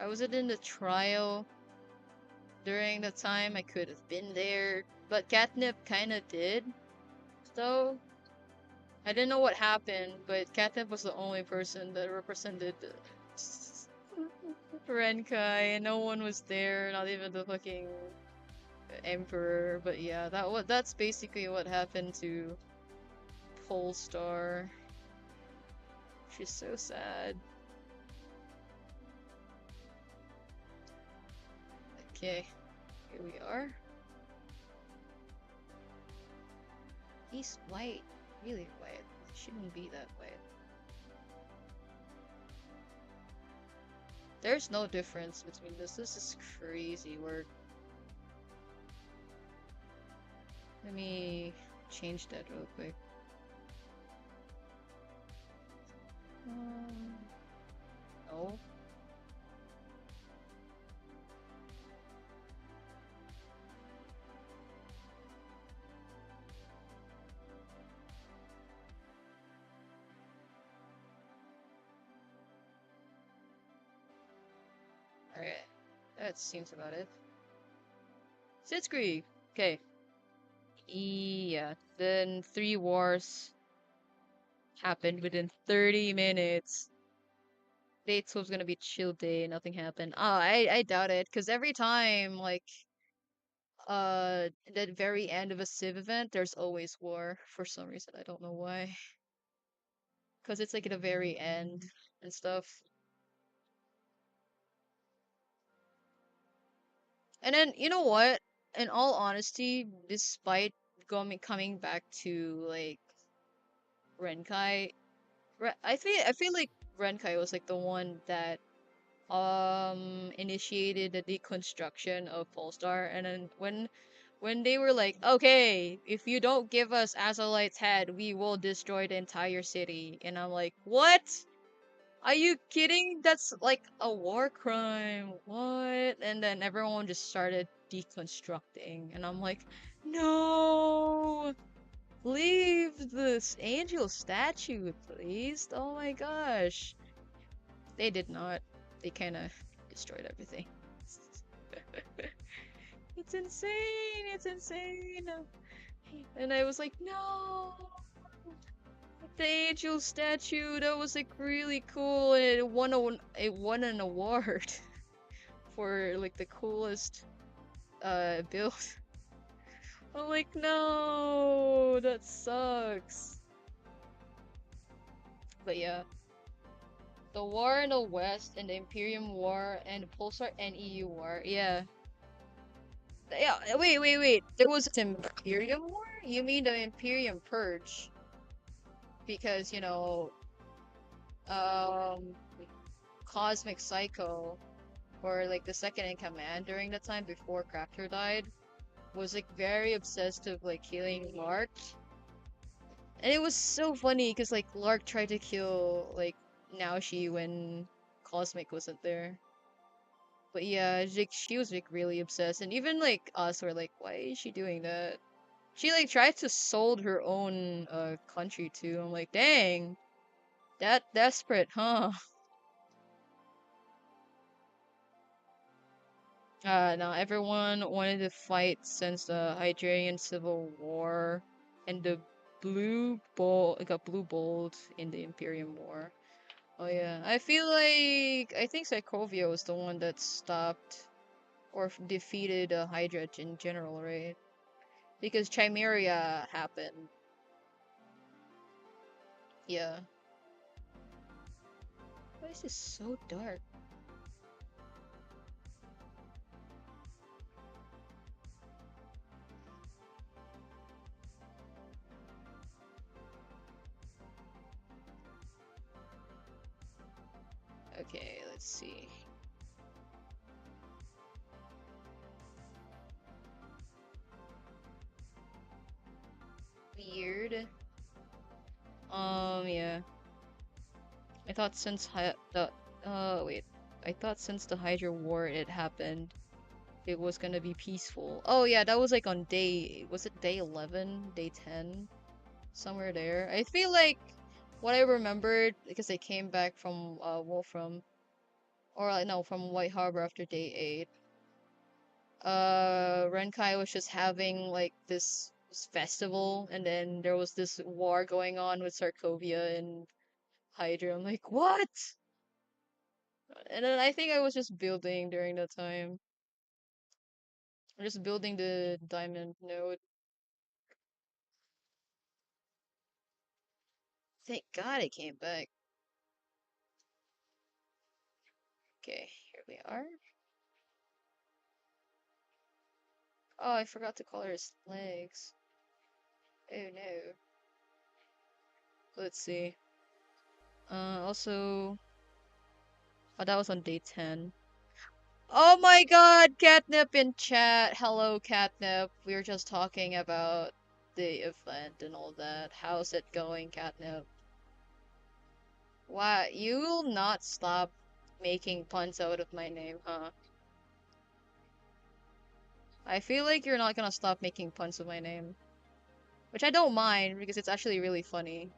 I wasn't in the trial during the time I could have been there, but Catnip kind of did. So I didn't know what happened, but Catnip was the only person that represented Renkai, and no one was there, not even the fucking Emperor. But yeah, that's basically what happened to Polestar. She's so sad. Okay, here we are. He's white, really white. Shouldn't be that white. There's no difference between this. This is crazy work. Let me change that real quick. No. Alright. That seems about it. Sitzkrieg! Okay. Yeah. Then 3 wars happened within 30 minutes. Dates was gonna be chill day, nothing happened. I doubt it, because every time, like, the very end of a Civ event, there's always war for some reason. I don't know why. Because it's like at the very end and stuff. And then, you know what? In all honesty, despite coming back to like Renkai, I feel like Renkai was like the one that initiated the deconstruction of Polestar. And then when they were like, okay, if you don't give us Azalite's head, we will destroy the entire city. And I'm like, what? Are you kidding? That's like a war crime. What? And then everyone just started deconstructing. And I'm like, no! Leave this angel statue, please. Oh my gosh. They did not. They kind of destroyed everything. It's insane! It's insane! And I was like, no! The angel statue, that was like really cool, and it won an award for like the coolest build. I'm like, no, that sucks. But yeah, the war in the West and the Imperium War and the Pulsar NEU War. Yeah, yeah. Wait. There was an Imperium War? You mean the Imperium Purge? Because um, Cosmic Psycho, or like the second in command during the time before Crafter died, was like very obsessed with like killing Mark, And it was so funny because like Lark tried to kill like Naoshi when Cosmic wasn't there. But yeah, like she was like really obsessed, and even like us were like, why is she doing that? She like tried to sold her own country too. I'm like, dang, that desperate, huh? Now everyone wanted to fight since the Hydreian Civil War and the got blue bolt in the Imperium War. Oh yeah, I feel like I think Sokovia was the one that stopped or defeated Hydra in general, right? Because Chimeria happened. Yeah. Why is this so dark? Okay, let's see. Weird. Yeah. I thought since the wait. I thought since the Hydra War it happened, it was gonna be peaceful. Oh yeah, that was like on was it day 11, day 10? Somewhere there. I feel like what I remembered because I came back from Wolfram or no, from White Harbor after day 8. Renkai was just having like this festival, and then there was this war going on with Sarkovia and Hydra. I'm like, what? And then I think I was just building during that time. I'm just building the diamond node. Thank God I came back. Okay, here we are. Oh, I forgot to color his legs. Oh no. Let's see. Also, oh, that was on day 10. Oh my God, Catnip in chat. Hello, Catnip. We were just talking about the event and all that. How's it going, Catnip? Why, you will not stop making puns out of my name, huh? I feel like you're not gonna stop making puns with my name. Which I don't mind, because it's actually really funny.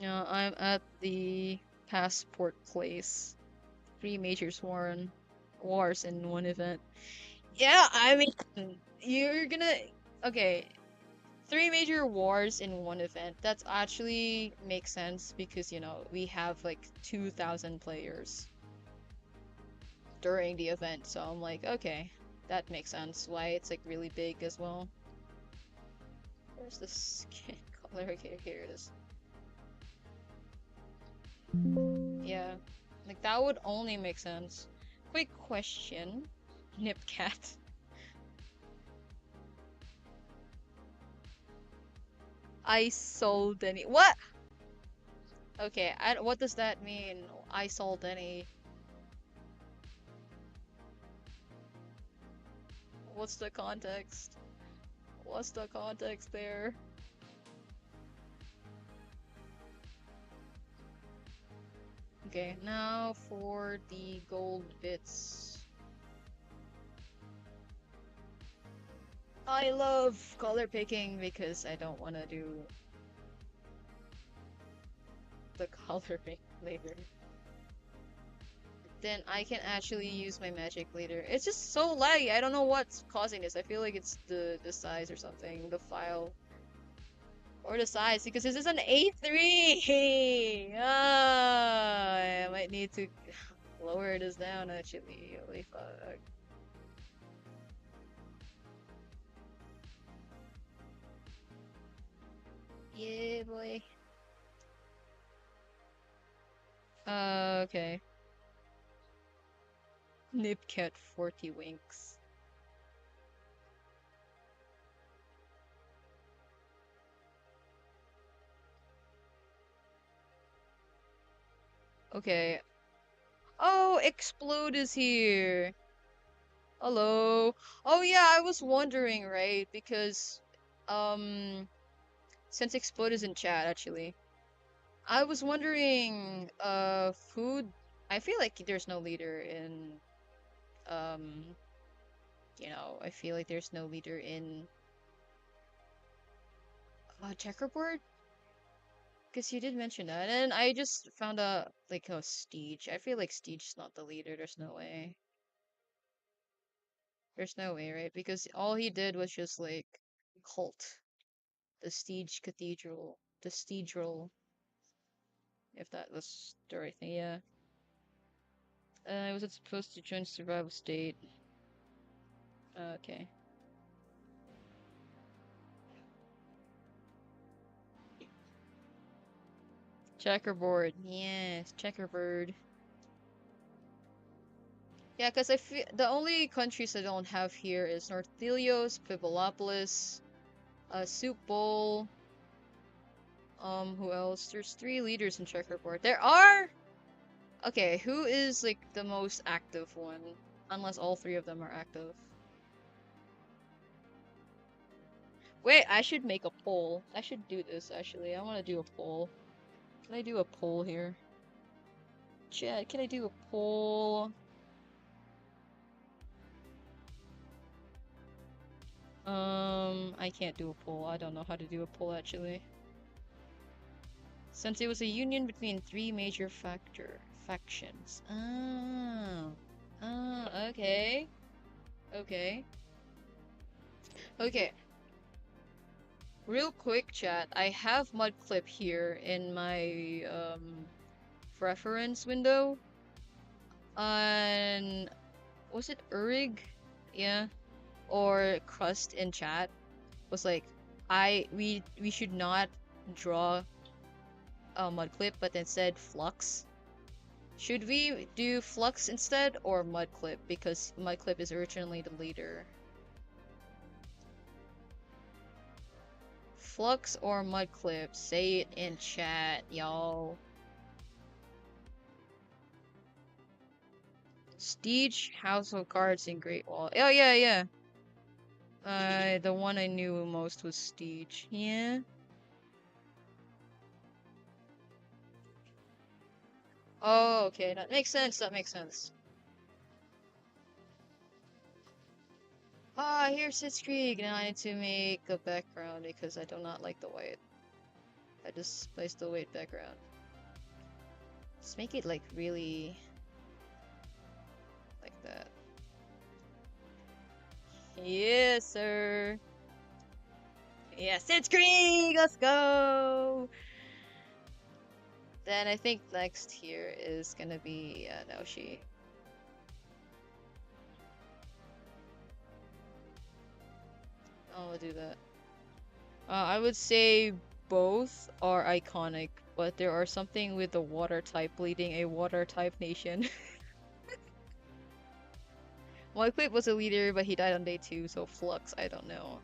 Yeah, I'm at the passport place. Three majors wars in one event. Yeah, I mean, you're gonna... Okay, three major wars in one event. That's actually makes sense because, you know, we have like 2,000 players during the event. So I'm like, okay, that makes sense why it's like really big as well. Where's the skin color? Okay, here it is. Yeah, like that would only make sense. Quick question, Nipcat. I sold any. What? Okay, what does that mean? I sold any. What's the context? What's the context there? Okay, now for the gold bits. I love color picking because I don't want to do the coloring later. Then I can actually use my magic later. It's just so laggy. I don't know what's causing this. I feel like it's the size or something, the file. Or the size, because this is an A3! Ah, I might need to lower this down actually. Holy fuck. Yeah, boy. Okay. Nipcat 40 winks. Okay. Oh, Explode is here! Hello. Oh yeah, I was wondering, right? Because um since Explode is in chat actually. I was wondering food I feel like there's no leader in um I feel like there's no leader in checkerboard because you did mention that and I just found out like Steege. I feel like Steege is not the leader. There's no way. There's no way, right? Because all he did was just like cult the Steege Cathedral, the Steedral, if that was the right thing, yeah. Was it supposed to join survival state? Okay. Checkerboard, yes, checkerboard. Yeah, because I feel the only countries I don't have here is North Thelios, Pivolopolis, Soup Bowl. Who else? There's three leaders in checkerboard. There are. Okay, who is like the most active one? Unless all three of them are active. Wait, I should make a poll. I should do this actually. I want to do a poll. Can I do a poll here? Chat, can I do a poll? I can't do a poll. I don't know how to do a poll actually. Since it was a union between three major factions. Oh. Oh, okay. Okay. Okay. Real quick, chat. I have Mudclip here in my preference window. And was it Urig? Yeah. Or Crust in chat was like, we should not draw a Mudclip, but instead Flux. Should we do Flux instead or Mudclip? Because Mudclip is originally the leader. Flux or Mudclip? Say it in chat, y'all. Steege, House of Cards, and Great Wall. Oh yeah, yeah. The one I knew most was Steege. Yeah. Oh, okay. That makes sense. That makes sense. Ah, here's Sitzkrieg. Now I need to make a background because I do not like the white. I just placed the white background. Let's make it like really like that. Yes, sir. Yes, Sitzkrieg. Let's go. Then I think next here is gonna be Naoshi. I'll do that. I would say both are iconic, but there are something with the water type leading a water type nation. Mudclip was a leader, but he died on day 2, so Flux, I don't know.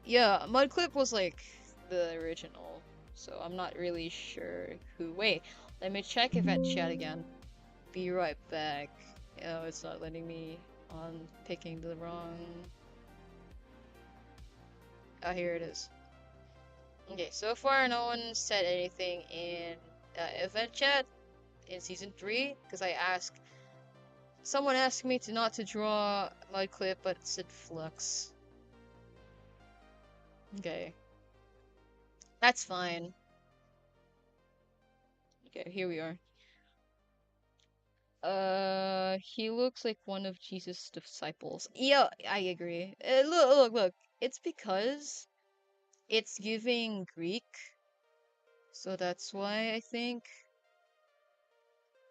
Yeah, Mudclip was like the original, so I'm not really sure who. Wait, let me check if at chat again. Be right back. Oh, it's not letting me on picking the wrong. Oh, here it is. Okay, so far no one said anything in event chat in season 3 because I asked someone asked me to not to draw Mudclip but it said Flux. Okay. That's fine. Okay, here we are. He looks like one of Jesus' disciples. Yeah, I agree. Look. It's because it's giving Greek, so that's why I think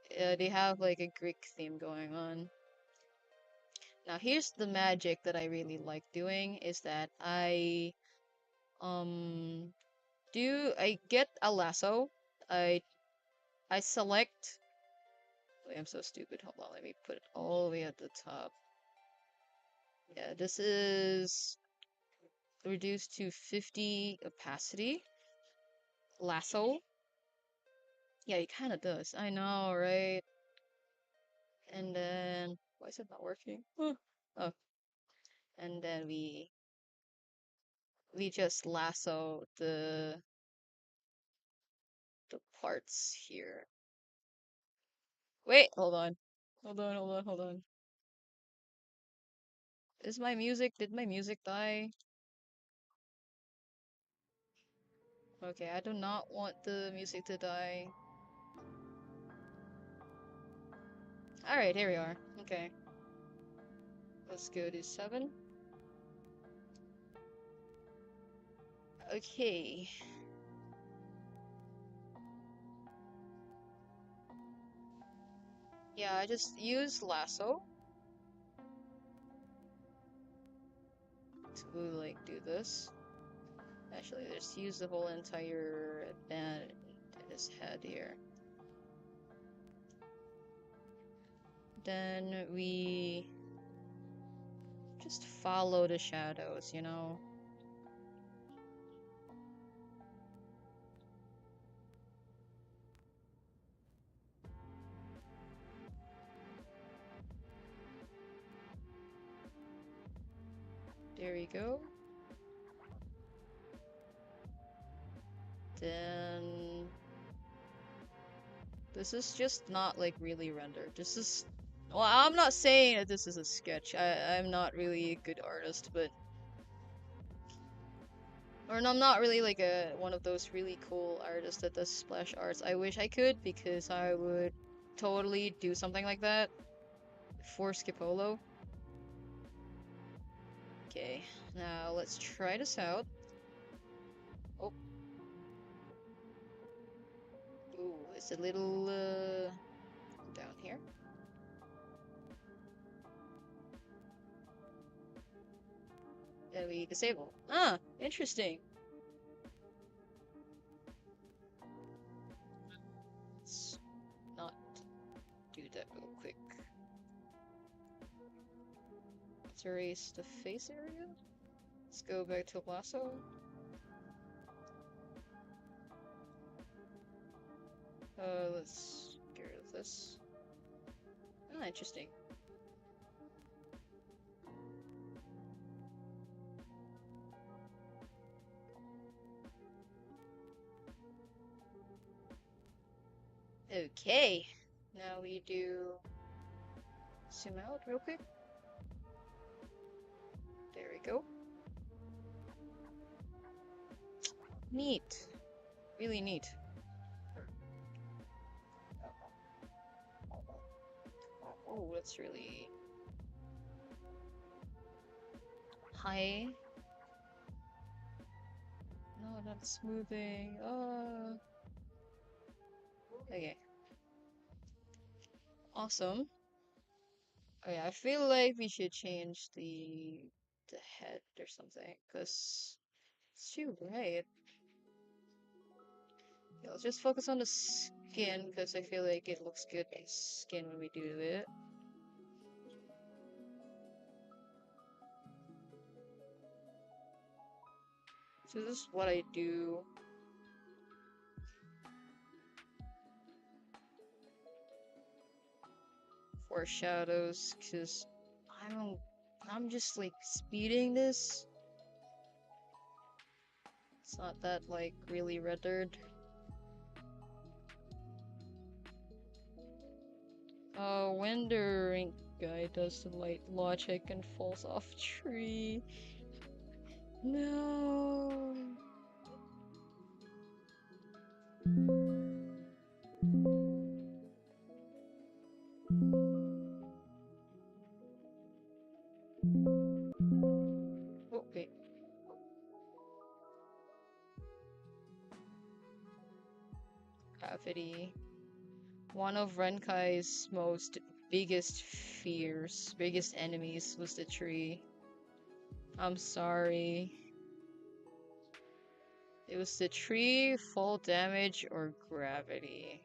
they have like a Greek theme going on. Now here's the magic that I really like doing is that um I get a lasso. I I select wait, I'm so stupid. Hold on, let me put it all the way at the top. Yeah, this is reduced to 50 opacity. Lasso. Yeah, it kind of does. I know, right? And then why is it not working? Huh. Oh. then we just lasso the parts here. Wait, hold on. Hold on. Did my music die? Okay, I do not want the music to die. Alright, here we are. Okay. Let's go to 7. Okay. Yeah, I just use lasso to like do this. Actually, just use the whole entire band in his head here. Then we just follow the shadows, you know? There we go. Then this is just not like really rendered. This is, well, I'm not saying that this is a sketch. I'm not really a good artist, but or no, I'm not really like a one of those really cool artists that does splash arts. I wish I could because I would totally do something like that for Skipolo. Okay, now let's try this out. Oh, ooh, it's a little down here. Then we disable. Ah, interesting. Let's not do that real quick. Let's erase the face area. Let's go back to lasso. Let's get rid of this. Ah, interesting. Okay, now we do zoom out real quick. There we go. Neat. Really neat. Oh, that's really high. No, not smoothing. Okay. Awesome. Okay, I feel like we should change the head or something, because it's too bright. Yeah, let's just focus on the skin, because I feel like it looks good in skin when we do it. So this is what I do. For shadows, because I'm just like speeding this. It's not that like really rendered. Oh, when the ink guy does the light logic and falls off tree. No. Oh, wait. Gravity. One of Renkai's most biggest fears, biggest enemies was the tree. I'm sorry. It was the tree, fall damage, or gravity.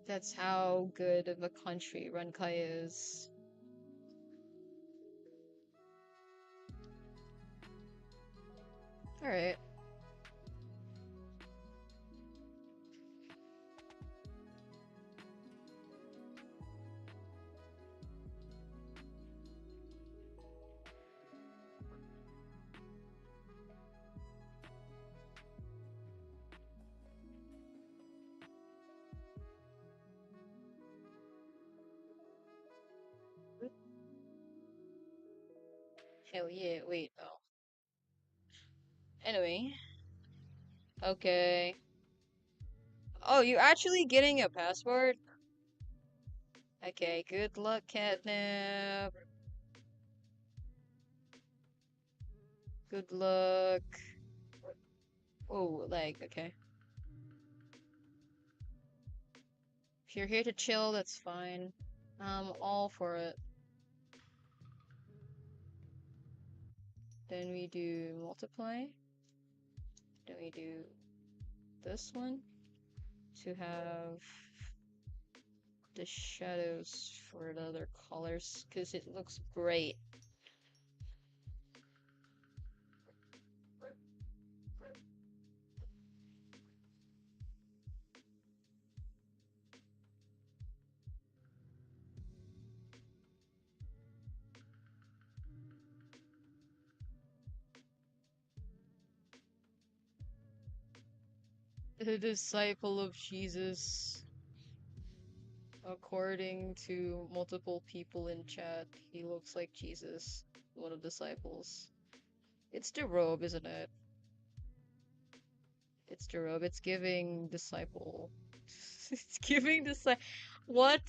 That's how good of a country Renkai is. Alright. Hell yeah, wait, oh. Anyway, okay. Oh, you actually getting a passport? Okay, good luck, Catnip. Good luck. Oh, like, okay. If you're here to chill, that's fine. I'm all for it. Then we do multiply. Then we do this one to have the shadows for the other colors because it looks great. The disciple of Jesus. According to multiple people in chat, he looks like Jesus, one of the disciples. It's the robe, isn't it? It's the robe. It's giving disciple. It's giving disciple. What?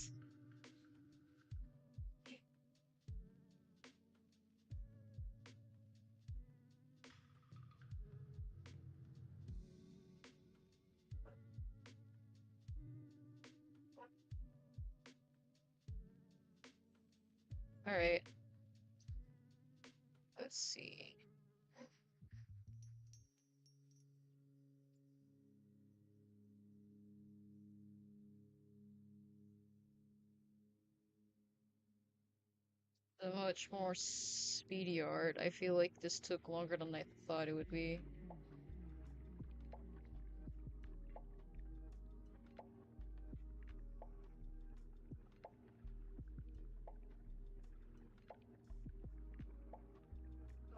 Alright, let's see. A much more speedy art. I feel like this took longer than I thought it would be.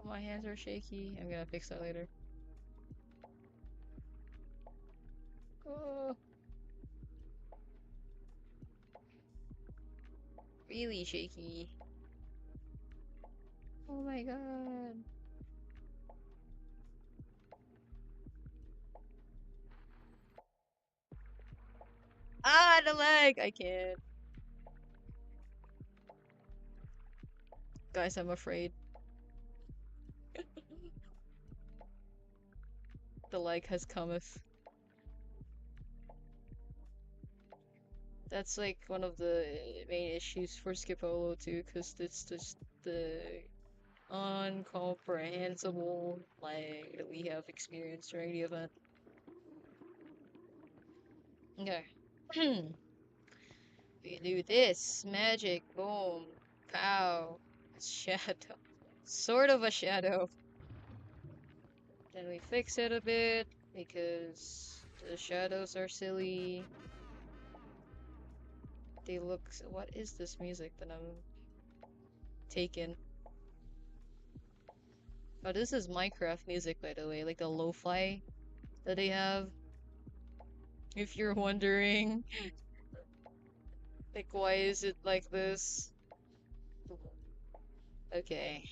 Oh, my hands are shaky. I'm gonna fix that later. Oh, really shaky. Oh my god. Ah, the leg! I can't. Guys, I'm afraid. The leg has cometh. That's like one of the main issues for Skipolo too, because it's just the uncomprehensible lag that we have experienced during the event. Okay. We do this. Magic. Boom. Pow. Shadow. Sort of a shadow. Then we fix it a bit because the shadows are silly. They look. What is this music that I'm taking? Oh, this is Minecraft music, by the way, like the lo-fi that they have. If you're wondering, like, why is it like this? Okay.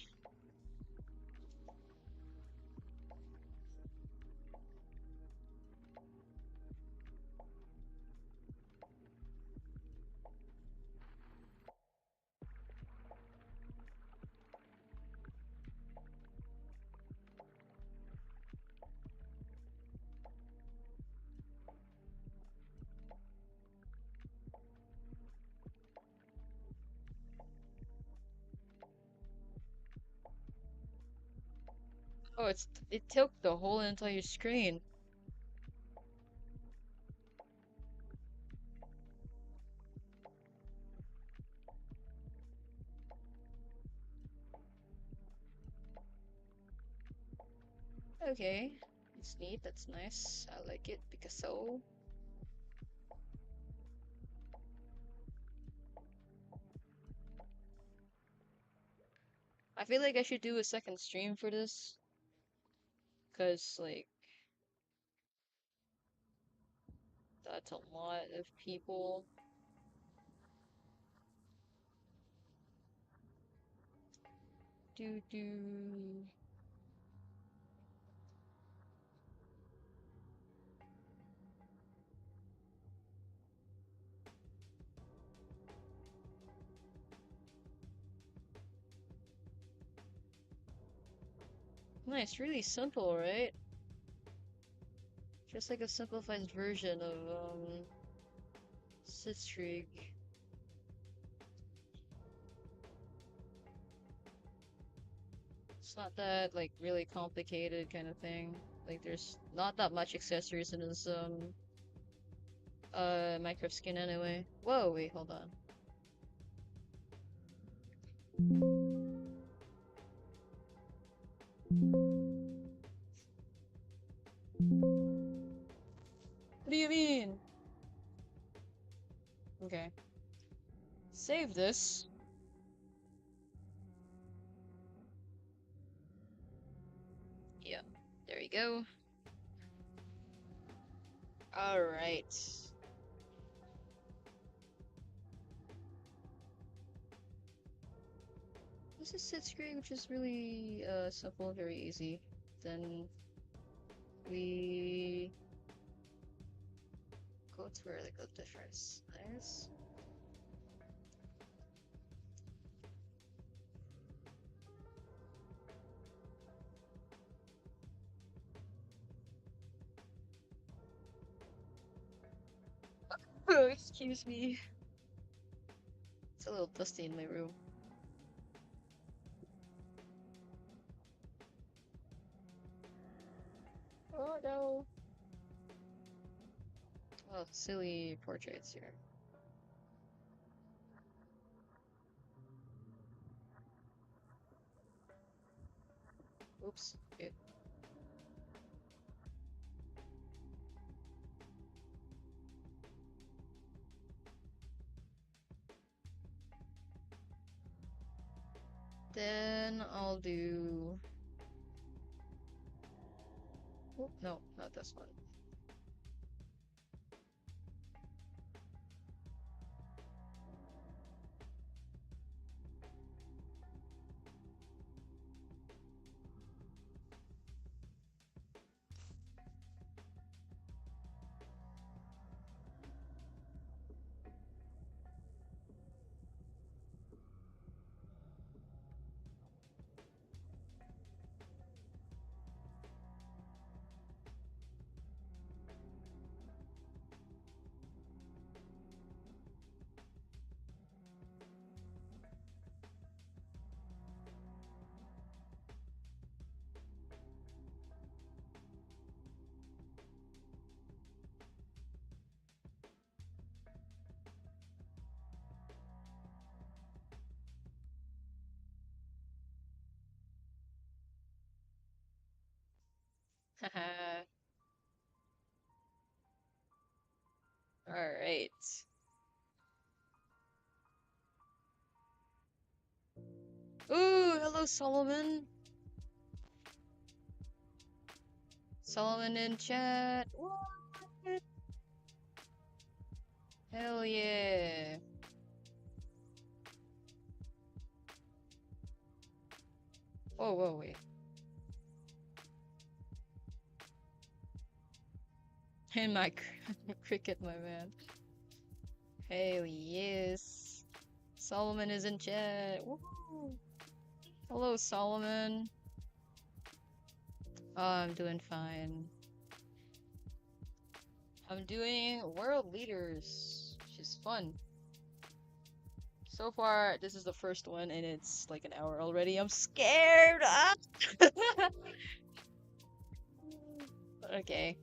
Oh, it took the whole entire screen. Okay. It's neat, that's nice. I like it, Picasso. I feel like I should do a second stream for this. Cause, like, that's a lot of people. do do. Nice, really simple, right? Just like a simplified version of Sitzrig. It's not that like really complicated kind of thing. Like there's not that much accessories in this Minecraft skin anyway. Whoa, wait, hold on. What do you mean? Okay. Save this. Yeah. There you go. Alright. This is set screen, which is really simple, very easy. Then we go to where they go difference. Nice. Oh, excuse me. It's a little dusty in my room. Oh no. Oh, silly portraits here. Oops. Okay. Then I'll do. Oh, no, not this one. Haha. Alright. Ooh, hello, Solomon. Solomon in chat. What? Hell yeah. Oh, whoa, wait. In my cricket, my man. Hell yes. Solomon is in chat. Woo. Hello, Solomon. Oh, I'm doing fine. I'm doing World Leaders, which is fun. So far, this is the first one, and it's like an hour already. I'm scared! Ah! Okay.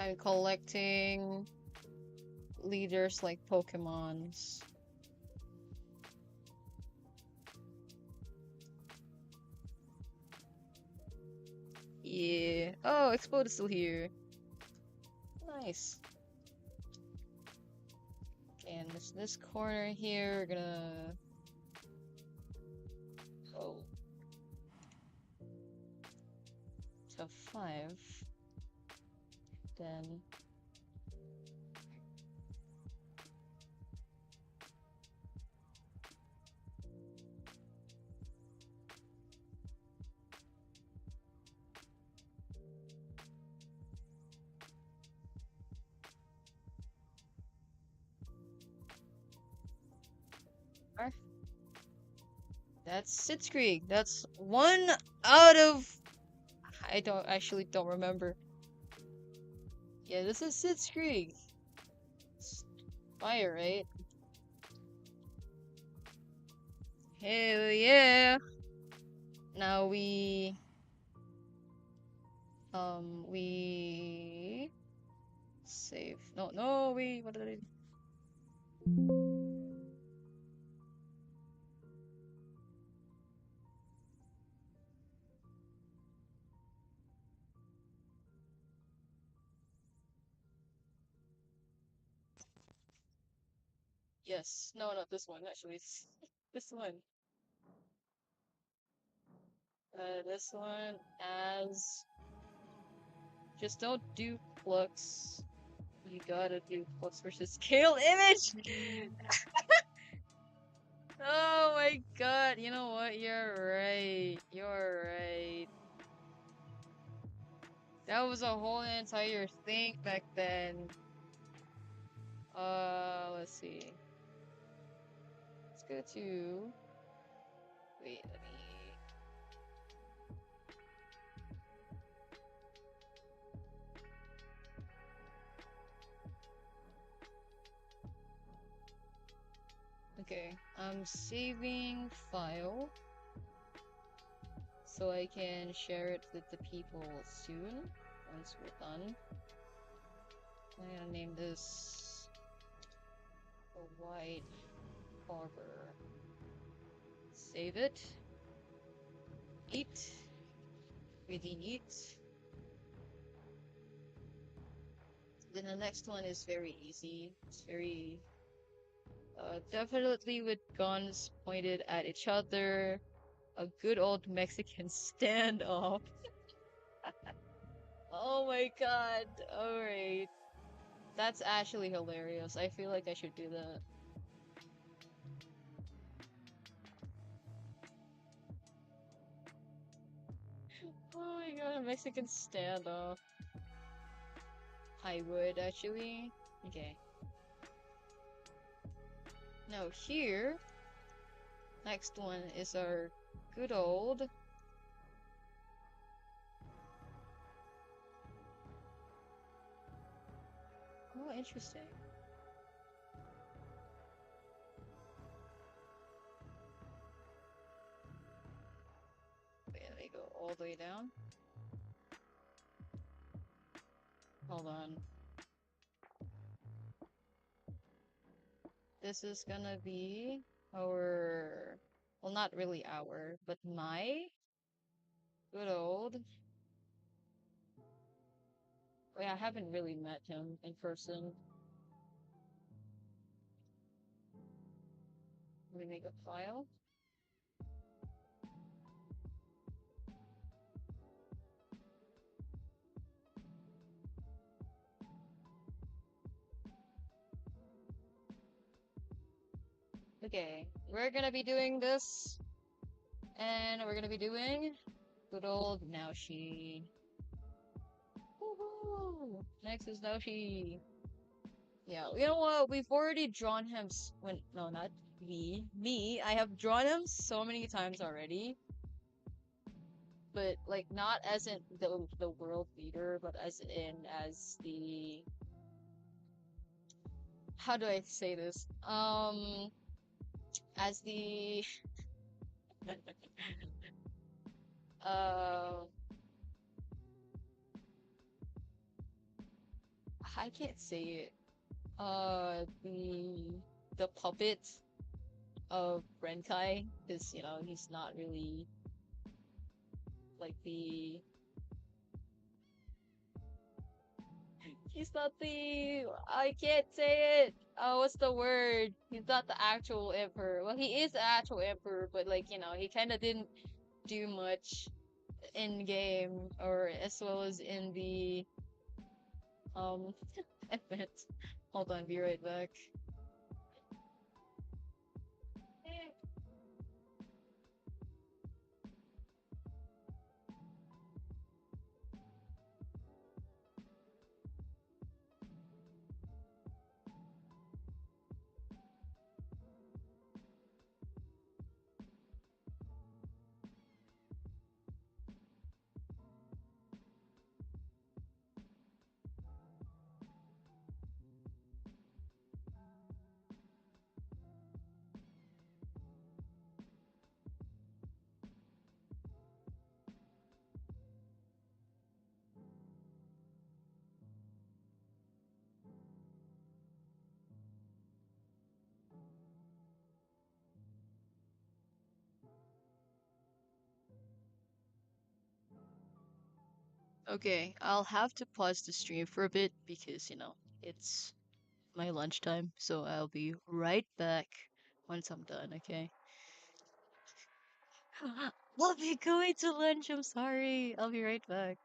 I'm collecting leaders like Pokemons. Yeah. Oh, Explode is still here. Nice. Okay, and this corner here, we're gonna. Oh. So 5. Then R. That's Sitzkrieg. That's 1 out of. I don't remember. Yeah, this is Sitzkrieg. Fire, right? Hell yeah! Now we save. No, no, what did I do? Yes, no, not this one, actually. It's this one. This one as just don't do flux. You gotta do flux versus scale image. Oh my god, you know what? You're right. You're right. That was a whole entire thing back then. Let's see. Let's go to. Wait, let me. Okay, I'm saving file so I can share it with the people soon once we're done. I'm gonna name this a White Harbor. Save it. Eat. Really neat. Then the next one is very easy. It's very definitely with guns pointed at each other. A good old Mexican standoff. Oh my god. Alright. That's actually hilarious. I feel like I should do that. Oh my god, a Mexican standoff. I would actually. Okay. Now here, next one is our good old. Oh, interesting. Wait, let me go all the way down. Hold on. This is gonna be our, well, not really our, but my good old. Wait, I haven't really met him in person. Let me make a file. Okay, we're gonna be doing this, and we're gonna be doing good old Naoshi. Woohoo! Next is Naoshi. Yeah, you know what? We've already drawn him when no, not we. Me, I have drawn him so many times already. But like not as in the world leader, but as the how do I say this? As the uh I can't say it. The puppet of Renkai, because you know he's not really like the he's not the I can't say it. Oh, what's the word? He's not the actual emperor. Well, he is the actual emperor, but like you know he kind of didn't do much in game or as well as in the um event. Hold on, be right back. Okay, I'll have to pause the stream for a bit because, it's my lunchtime, so I'll be right back once I'm done, okay? I'll be going to lunch, I'm sorry. I'll be right back.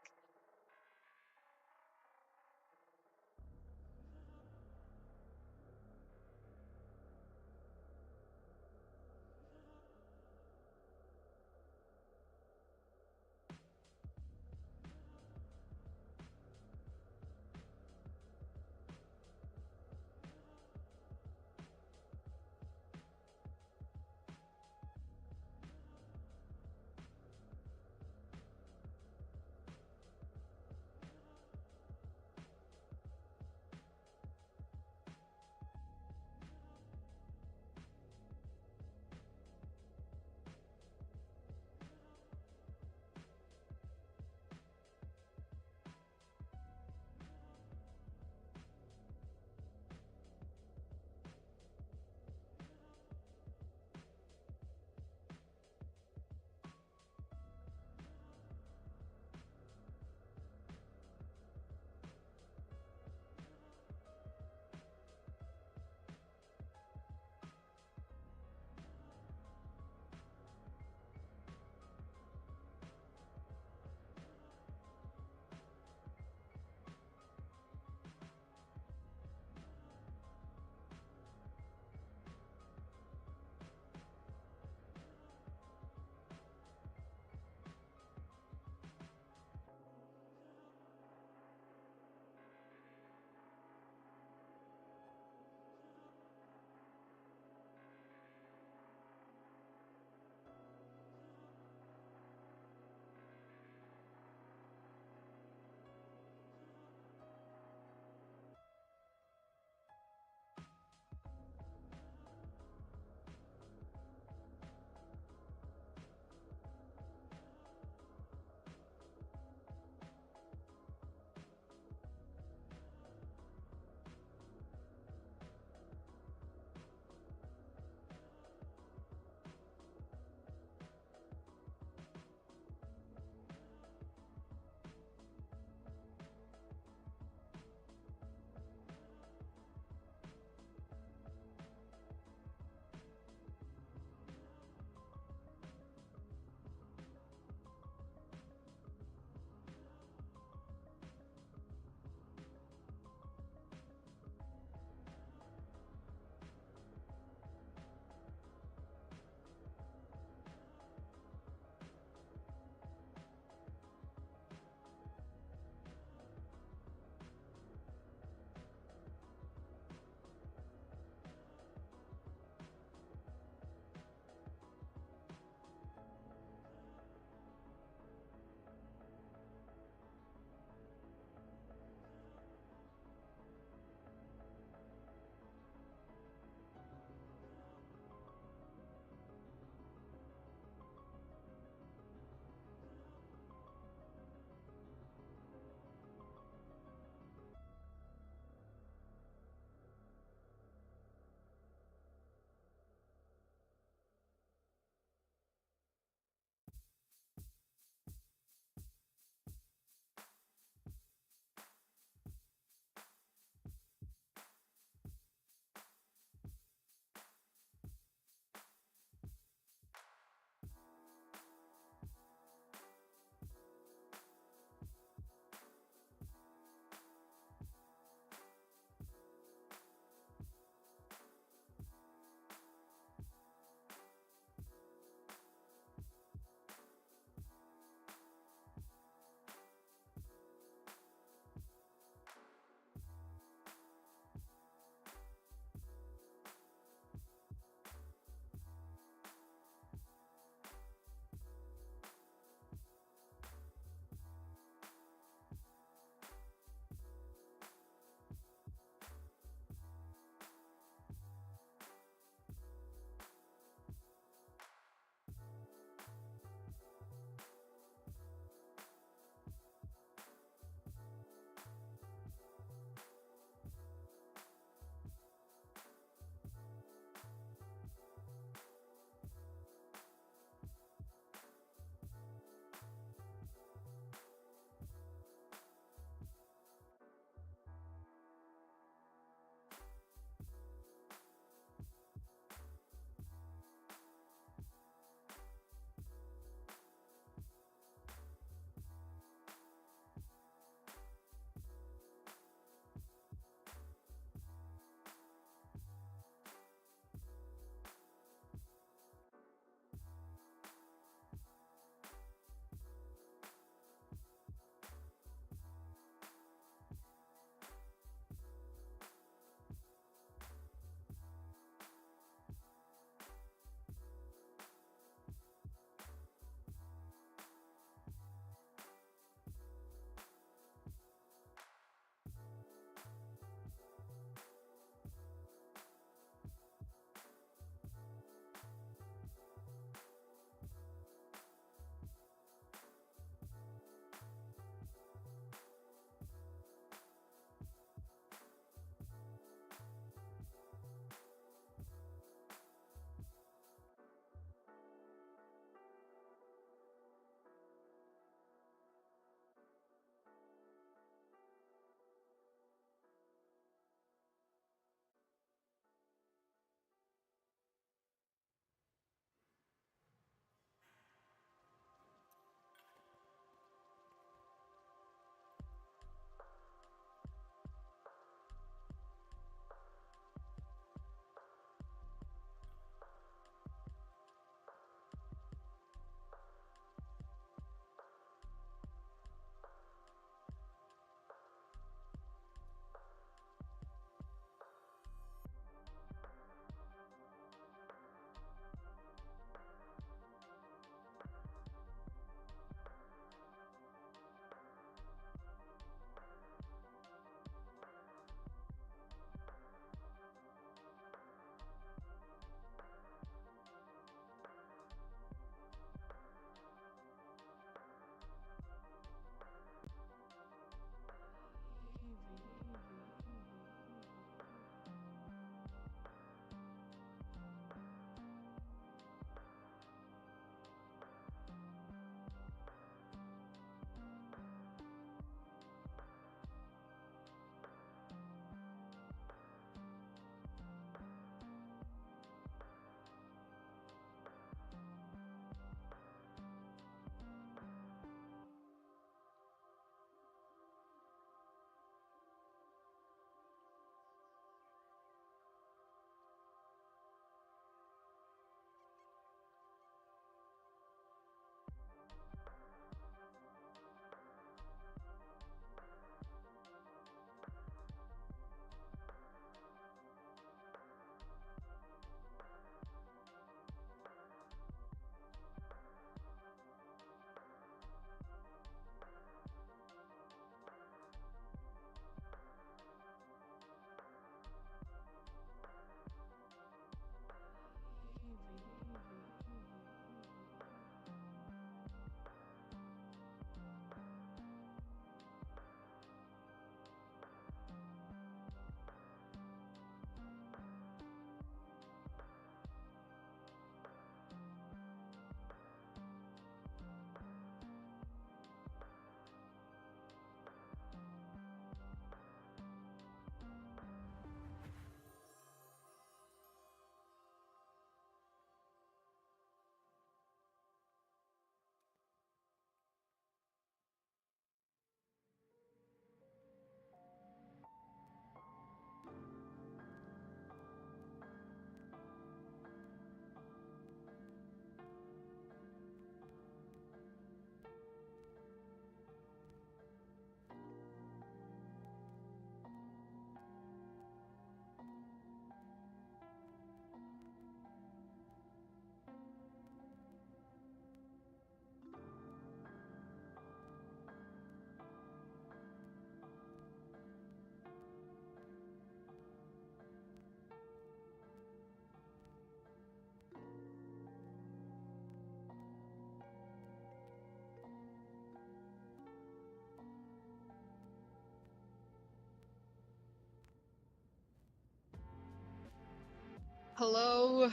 Hello,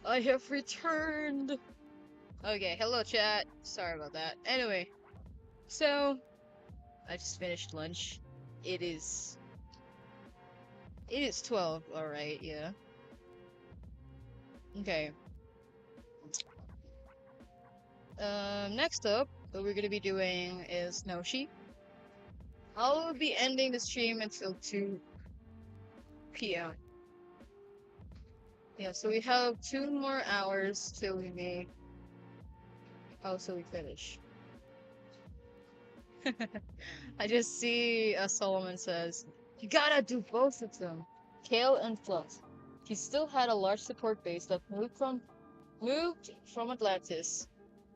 I have returned. Okay, hello chat. Sorry about that. Anyway, so I just finished lunch. It is it is 12, alright, yeah. Okay. Next up, what we're gonna be doing is Noshi. I'll be ending the stream until 2 p.m. Yeah, so we have 2 more hours till we make. Oh, so we finish. I just see Solomon says, you gotta do both of them. Kale and Fluff. He still had a large support base that moved from Atlantis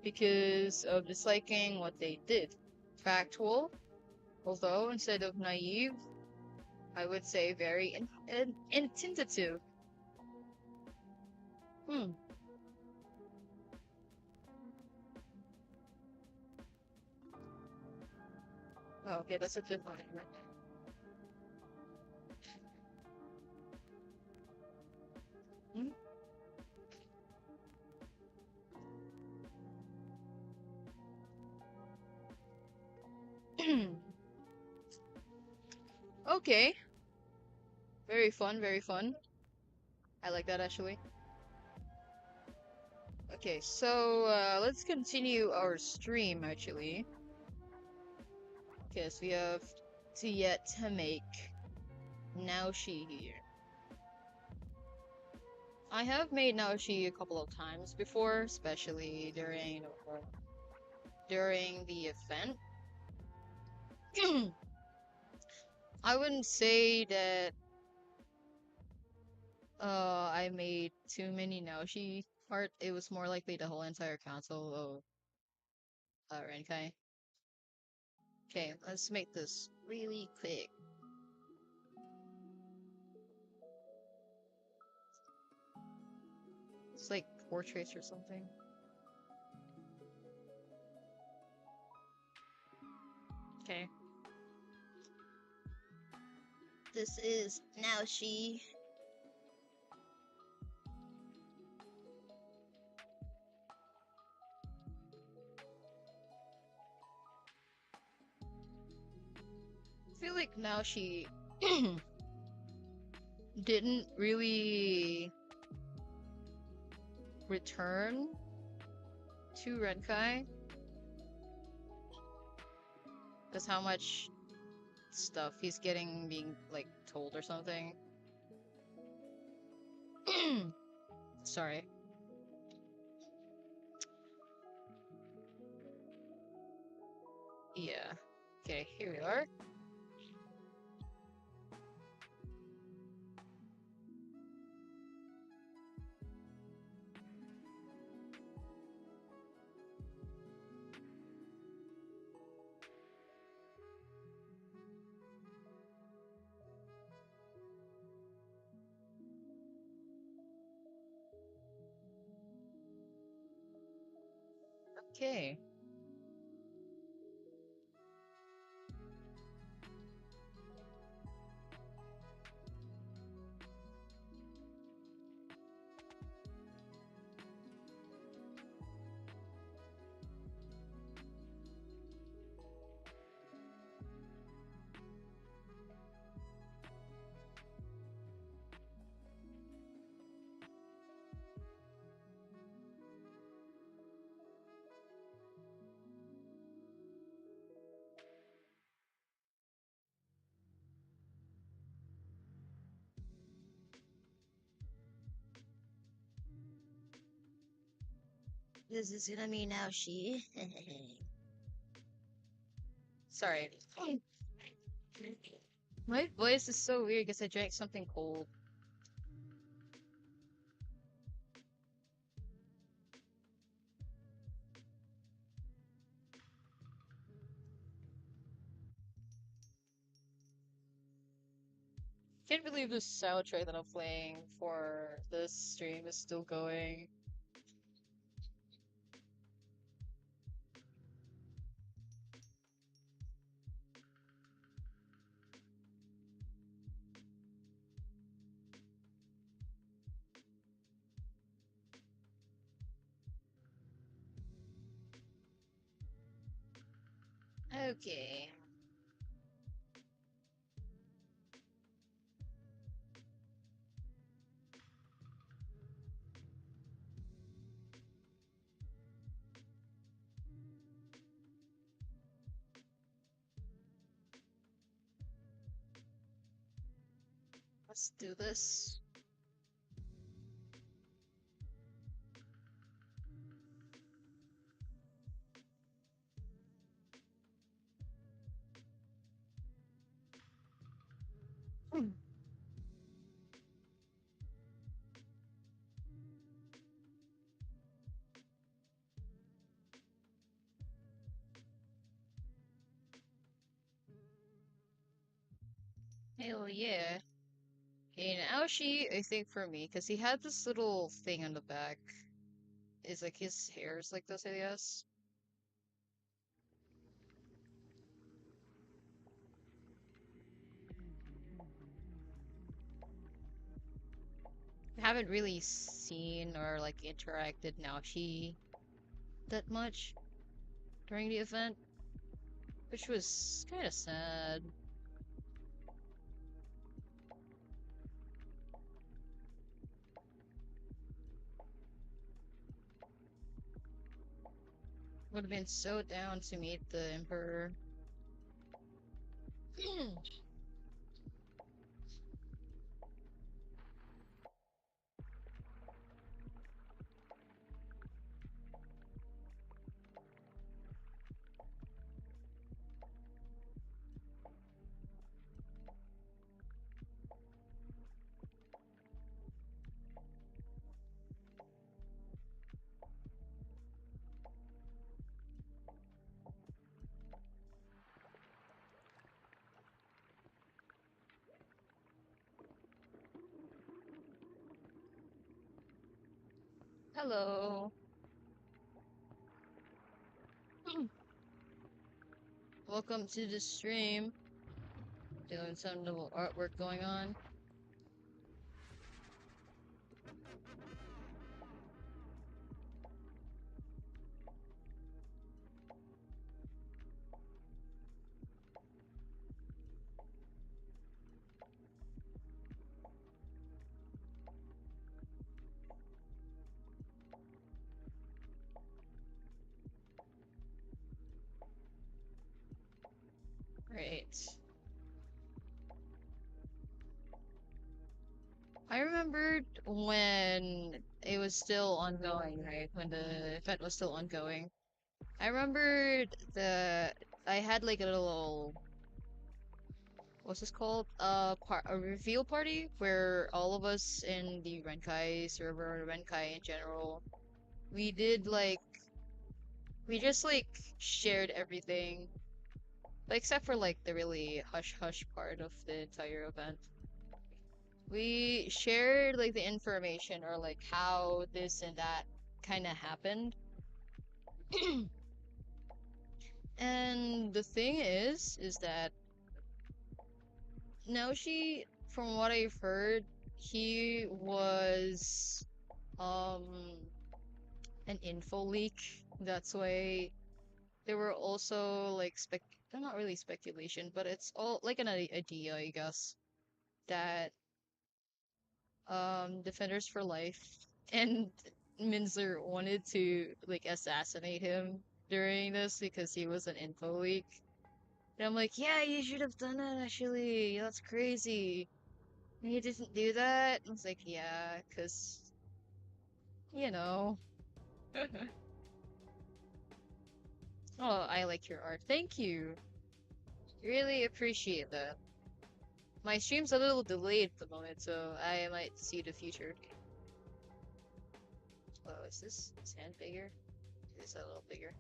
because of disliking what they did. Factual, although instead of naive, I would say very intentative. Hmm. Oh, okay, that's a good one. Hmm. Okay. Very fun, very fun. I like that actually. Okay, so let's continue our stream actually. Because we have to yet to make Naoshi here. I have made Naoshi a couple of times before, especially during the event. I wouldn't say that I made too many Naoshi part. It was more likely the whole entire council of Renkai. Okay, let's make this really quick. It's like portraits or something. Okay. This is Naoshi. I feel like Naoshi didn't really return to Renkai. Because how much stuff he's getting being like told or something. Sorry. Yeah. Okay, here we are. Okay. This is gonna be Naoshi. Sorry. My voice is so weird because I drank something cold. Can't believe this soundtrack that I'm playing for this stream is still going. Okay. Let's do this. Hmm. Hell yeah. Okay, now she, I think for me, because he had this little thing on the back. Is like his hair is like this, I guess. I haven't really seen or like interacted Naoshi that much during the event, which was kind of sad. Would have been so down to meet the Emperor. Hello. Welcome to the stream. Doing some little artwork going on. Great. I remembered when it was still ongoing, right? When the event was still ongoing. I remembered the I had like a little what's this called? A reveal party where all of us in the Renkai server, Renkai in general, we did like we just like shared everything, like, except for like the really hush hush part of the entire event. We shared like the information or like how this and that kind of happened. And the thing is that Naoshi, from what I've heard, he was um an info leak. That's why there were also like not really speculation, but it's all like an idea, I guess, that Defenders for Life and Minzer wanted to like assassinate him during this because he was an info leak. And I'm like, yeah, you should have done that actually. That's crazy. And he didn't do that. I was like, yeah, because, you know. Oh, I like your art. Thank you. Really appreciate that. My stream's a little delayed at the moment, so I might see the future. Oh, is this hand bigger? Is that a little bigger?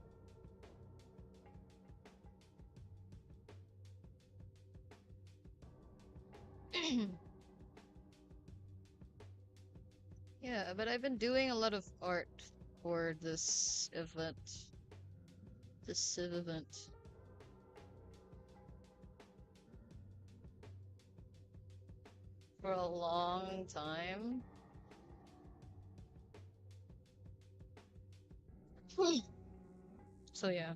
Yeah, but I've been doing a lot of art for this Civ event. For a long time. So yeah.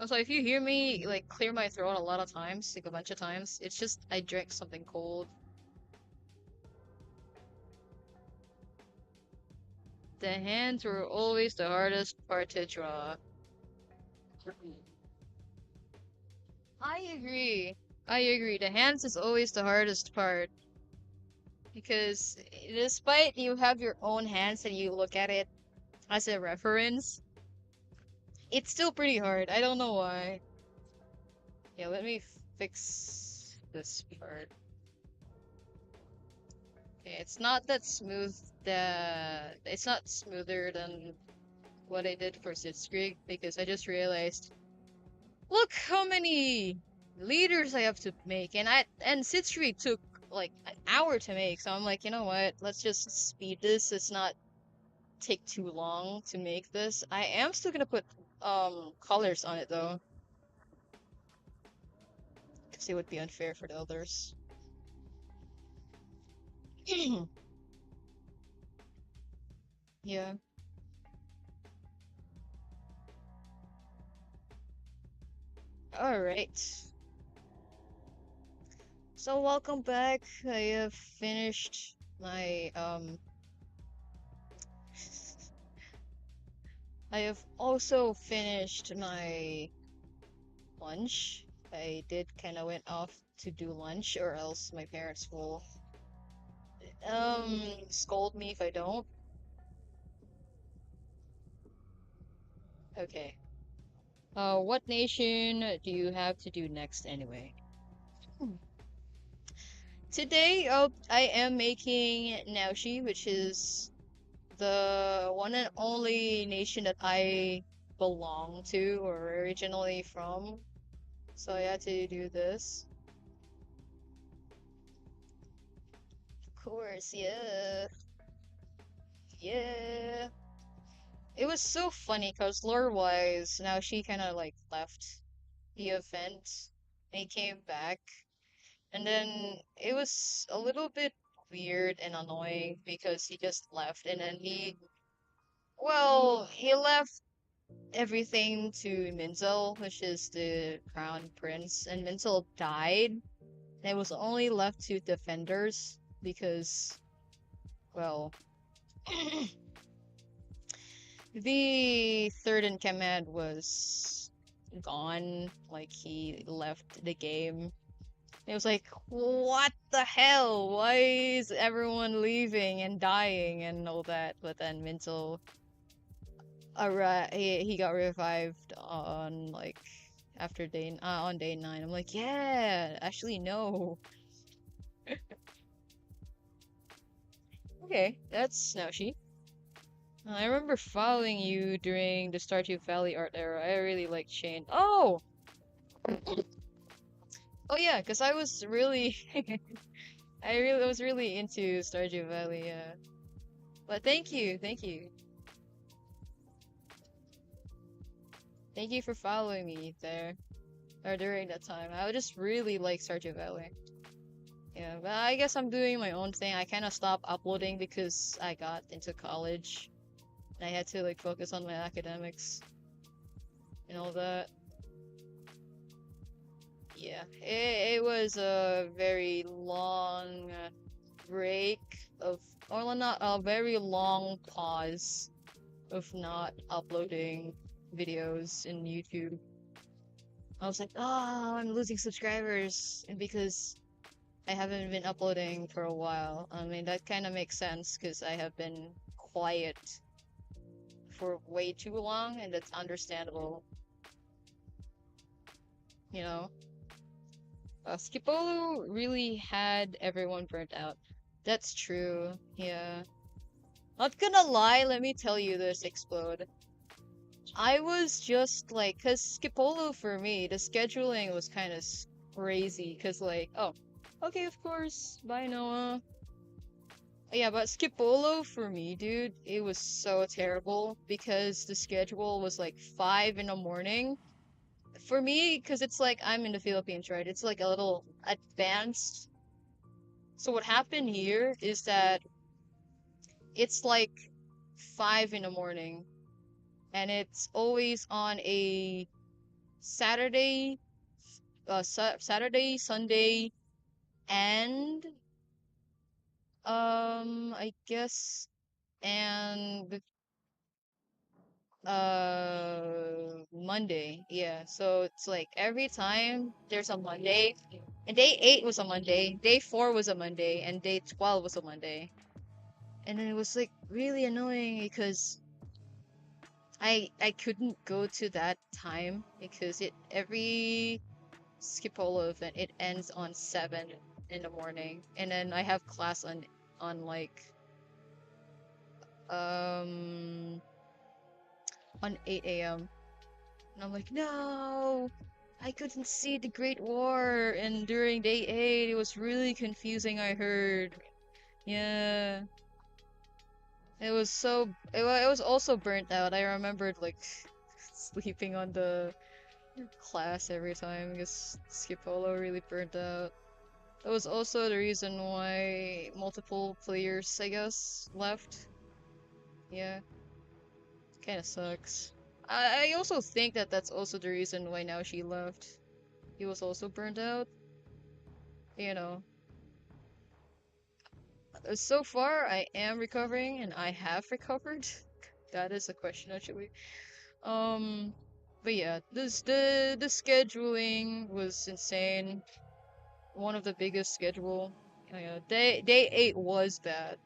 Also, if you hear me like clear my throat a lot of times, like a bunch of times, it's just I drank something cold. The hands were always the hardest part to draw. I agree. I agree. The hands is always the hardest part because despite you have your own hands and you look at it as a reference, it's still pretty hard. I don't know why. Yeah, let me fix this part. Okay, it's not that smooth. It's not smoother than what I did for Sitzkrieg because I just realized, look how many leaders I have to make, and Sitzkrieg took like an hour to make. So I'm like, you know what? Let's just speed this. It's not take too long to make this. I am still gonna put colors on it though, because it would be unfair for the others. Yeah. All right. So welcome back. I have finished my I have also finished my lunch. I did kind of went off to do lunch or else my parents will scold me if I don't. Okay. What nation do you have to do next anyway? Hmm. Today, I am making Naoshi, which is the one and only nation that I belong to or originally from. So I had to do this. Of course, yeah. Yeah. It was so funny because lore-wise, now she kind of like left the event and he came back. And then it was a little bit weird and annoying because he just left and then he left everything to Minzel, which is the crown prince, and Minzel died. And it was only left to defenders because, well, the third in command was gone. Like he left the game. It was like, what the hell? Why is everyone leaving and dying and all that? But then Minzel, he got revived on like after on day 9. I'm like, yeah, actually no. Okay, that's Naoshi. I remember following you during the Stardew Valley art era. I really liked Shane. Oh! Oh yeah, because I was really I was really into Stardew Valley, yeah. But thank you, thank you. Thank you for following me there. Or during that time. I just really like Stardew Valley. Yeah, but I guess I'm doing my own thing. I kind of stopped uploading because I got into college. And I had to like focus on my academics and all that. Yeah, it was a very long break of, or not, a very long pause of not uploading videos in YouTube. I was like, oh, I'm losing subscribers, and because I haven't been uploading for a while. I mean, that kind of makes sense because I have been quiet for way too long, and that's understandable, you know? Skipolo really had everyone burnt out. That's true, yeah. Not gonna lie, let me tell you this, Explode. I was just like, cause Skipolo for me, the scheduling was kind of crazy, cause like, oh, okay, of course, bye Noah. Yeah, but Skipolo for me, dude, it was so terrible because the schedule was like 5 in the morning. For me, because it's like I'm in the Philippines, right? It's like a little advanced. So what happened here is that it's like 5 in the morning and it's always on a Saturday, Saturday, Sunday, and I guess and Monday. Yeah. So it's like every time there's a Monday, and day 8 was a Monday, day 4 was a Monday, and day 12 was a Monday. And then it was like really annoying because I couldn't go to that time because it every Skipolo event it ends on 7 in the morning, and then I have class on like um on 8 a.m. And I'm like, no, I couldn't see the Great War. And during day 8, it was really confusing, I heard. Yeah. It was also burnt out. I remembered, like, sleeping on the class every time because Skipolo really burnt out. That was also the reason why multiple players, I guess, left. Yeah, kind of sucks. I also think that that's also the reason why now she left. He was also burnt out. You know, so far I am recovering and I have recovered. That is a question actually. Um, but yeah, the scheduling was insane. One of the biggest schedule. Yeah, day 8 was bad.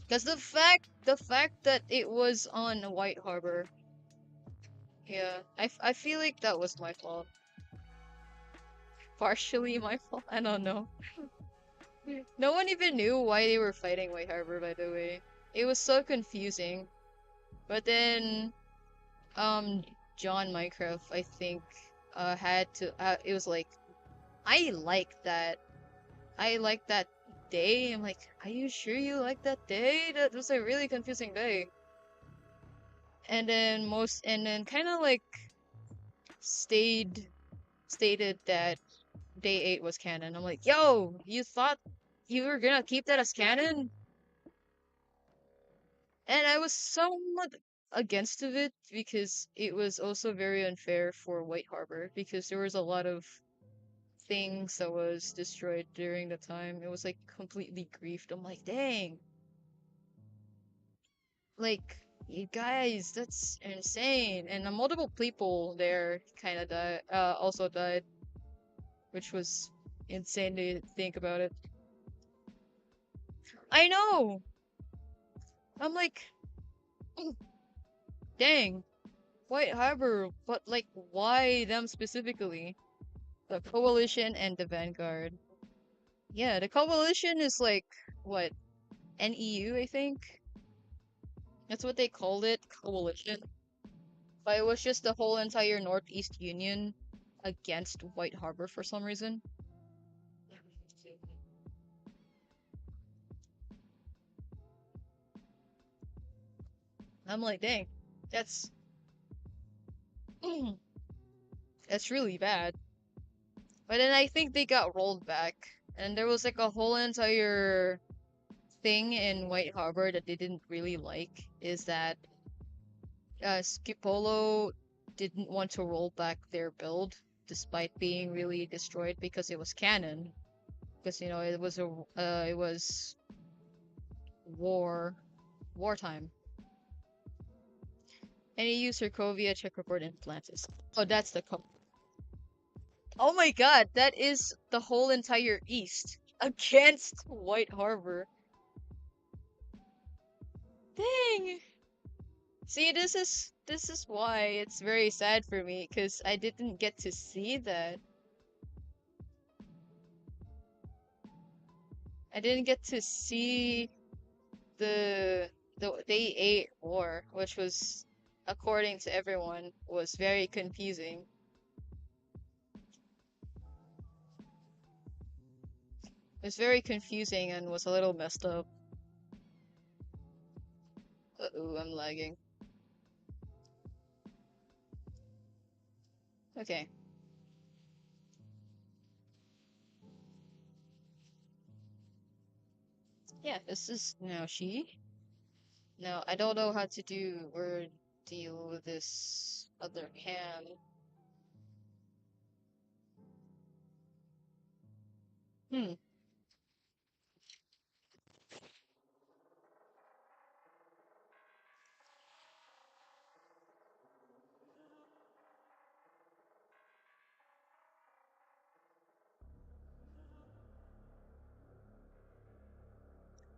Cause the fact that it was on White Harbor. Yeah, I feel like that was my fault. Partially my fault. I don't know. No one even knew why they were fighting White Harbor, by the way. It was so confusing. But then, um, John Minecraft, I think, had to, it was like, I like that. I like that day. I'm like, are you sure you like that day? That was a really confusing day. And then kind of like stayed, stated that day 8 was canon. I'm like, yo, you thought you were gonna keep that as canon? And I was somewhat against of it because it was also very unfair for White Harbor because there was a lot of things that was destroyed during the time. It was like completely griefed. I'm like, dang, like you guys, that's insane. And multiple people there kind of died, also died, which was insane to think about it. I know. I'm like, dang, White Harbor, but like, why them specifically? The Coalition and the Vanguard. Yeah, the Coalition is like, what, NEU, I think? That's what they called it, Coalition. But it was just the whole entire Northeast Union against White Harbor for some reason. I'm like, dang, that's that's really bad. But then I think they got rolled back, and there was like a whole entire thing in White Harbor that they didn't really like is that Skipolo didn't want to roll back their build despite being really destroyed because it was canon. Because it was war wartime. And he used Sokovia, Czech Republic, and Atlantis. Oh, that's the Oh my god, that is the whole entire East against White Harbor. Dang. See, this is why it's very sad for me because I didn't get to see that. I didn't get to see the day 8 war, which was, according to everyone, was very confusing. It was very confusing and was a little messed up. Uh-oh, I'm lagging. Okay. Yeah, this is now she. Now, I don't know how to do or deal with this. other hand. Hmm.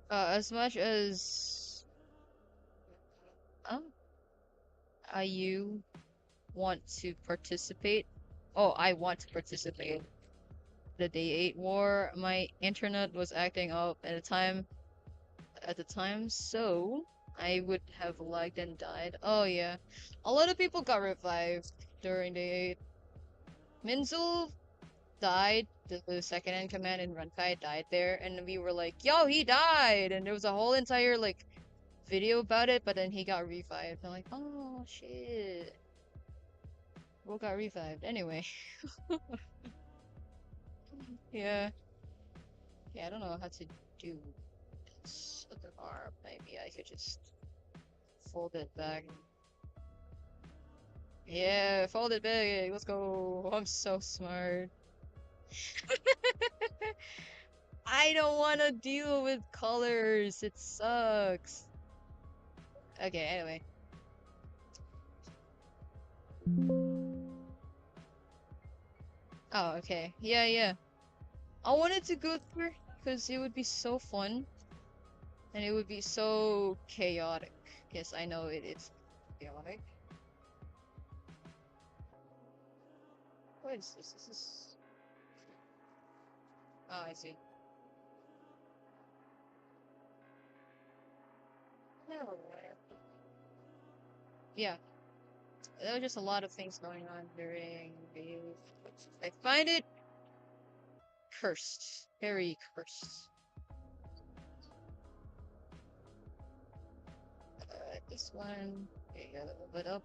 As much as um, you want to participate. Oh, I want to participate. The Day 8 war, my internet was acting up at the time, so I would have lagged and died. Oh yeah. A lot of people got revived during Day 8. Minzul died, the second in command in Runkai died there, and we were like, yo, he died! And there was a whole entire like video about it, but then he got revived. I'm like, oh shit. Who got revived? Anyway. Yeah. Yeah, I don't know how to do this other arm. Maybe I could just fold it back. Yeah, fold it back. Let's go. I'm so smart. I don't want to deal with colors. It sucks. Okay, anyway. Oh, okay. Yeah, yeah. I wanted to go through because it would be so fun and it would be so chaotic. Yes, I know it's chaotic. What is this? This is. Oh, I see. No. Yeah, there was just a lot of things going on during the. I find it cursed. Very cursed. This one. Okay, got a little bit up.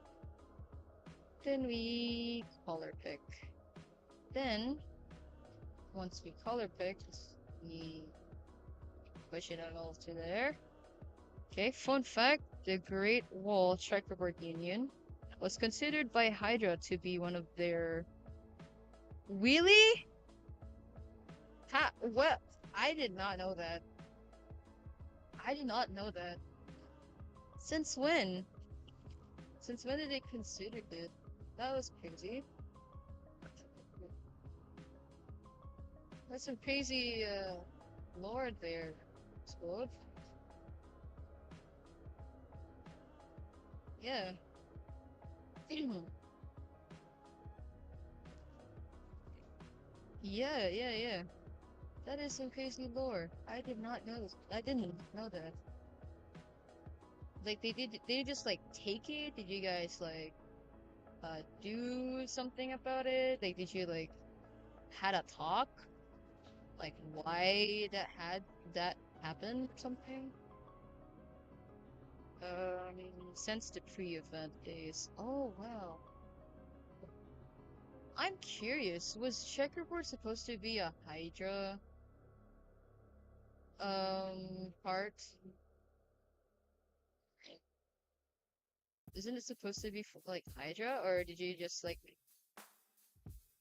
Then we color pick. Then, once we color pick, we push it all to there. Okay, fun fact, the Great Wall Checkerboard Union was considered by Hydra to be one of their... Really? Ha, what? I did not know that. I did not know that. Since when? Since when did they consider it? That was crazy. That's some crazy, lore there. Explode? Yeah. Yeah, yeah, yeah. That is some crazy lore. I did not know. I didn't know that. Like they just like take it? Did you guys like do something about it? Like did you like had a talk? Like why that happen or something? Since the pre-event days. Oh wow. I'm curious, was checkerboard supposed to be a Hydra part? Isn't it supposed to be like Hydra, or did you just like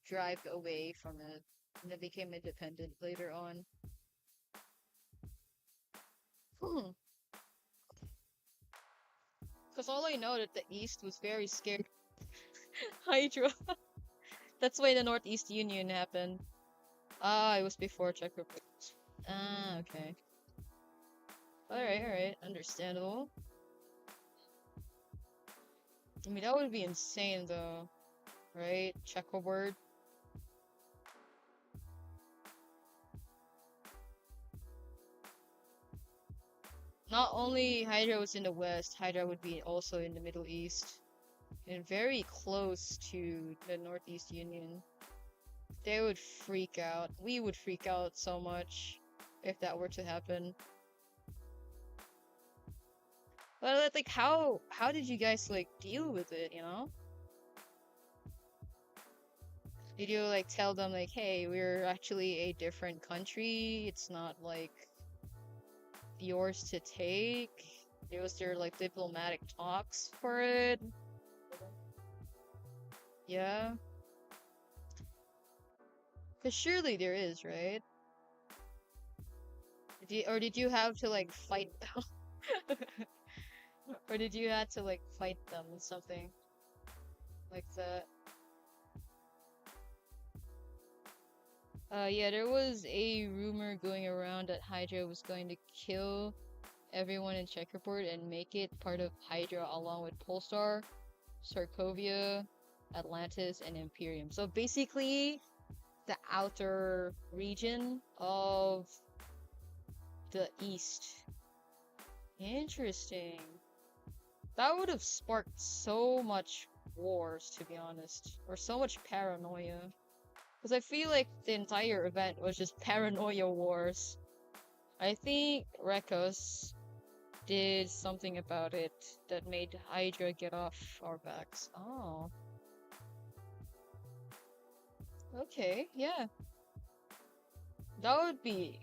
drive away from it and it became independent later on? Hmm. Because all I know that the East was very scared of Hydra. That's why the Northeast Union happened. Ah, it was before checkerboard. Ah, okay. Alright, alright. Understandable. I mean, that would be insane though, right? Checkerboard. Not only Hydra was in the West, Hydra would be also in the Middle East. And very close to the Northeast Union. They would freak out. We would freak out so much if that were to happen. But like how did you guys like deal with it, you know? Did you like tell them like, hey, we're actually a different country, it's not like yours to take? Was there like diplomatic talks for it? Yeah, because surely there is, right? Did you have to like fight them? Or did you have to like fight them or something like that? Yeah, there was a rumor going around that Hydra was going to kill everyone in Checkerboard and make it part of Hydra along with Polestar, Sarkovia, Atlantis, and Imperium. So basically, the outer region of the East. Interesting. That would have sparked so much wars, to be honest, or so much paranoia. Because I feel like the entire event was just paranoia wars. I think Rekos did something about it that made Hydra get off our backs. Oh, okay, yeah. That would be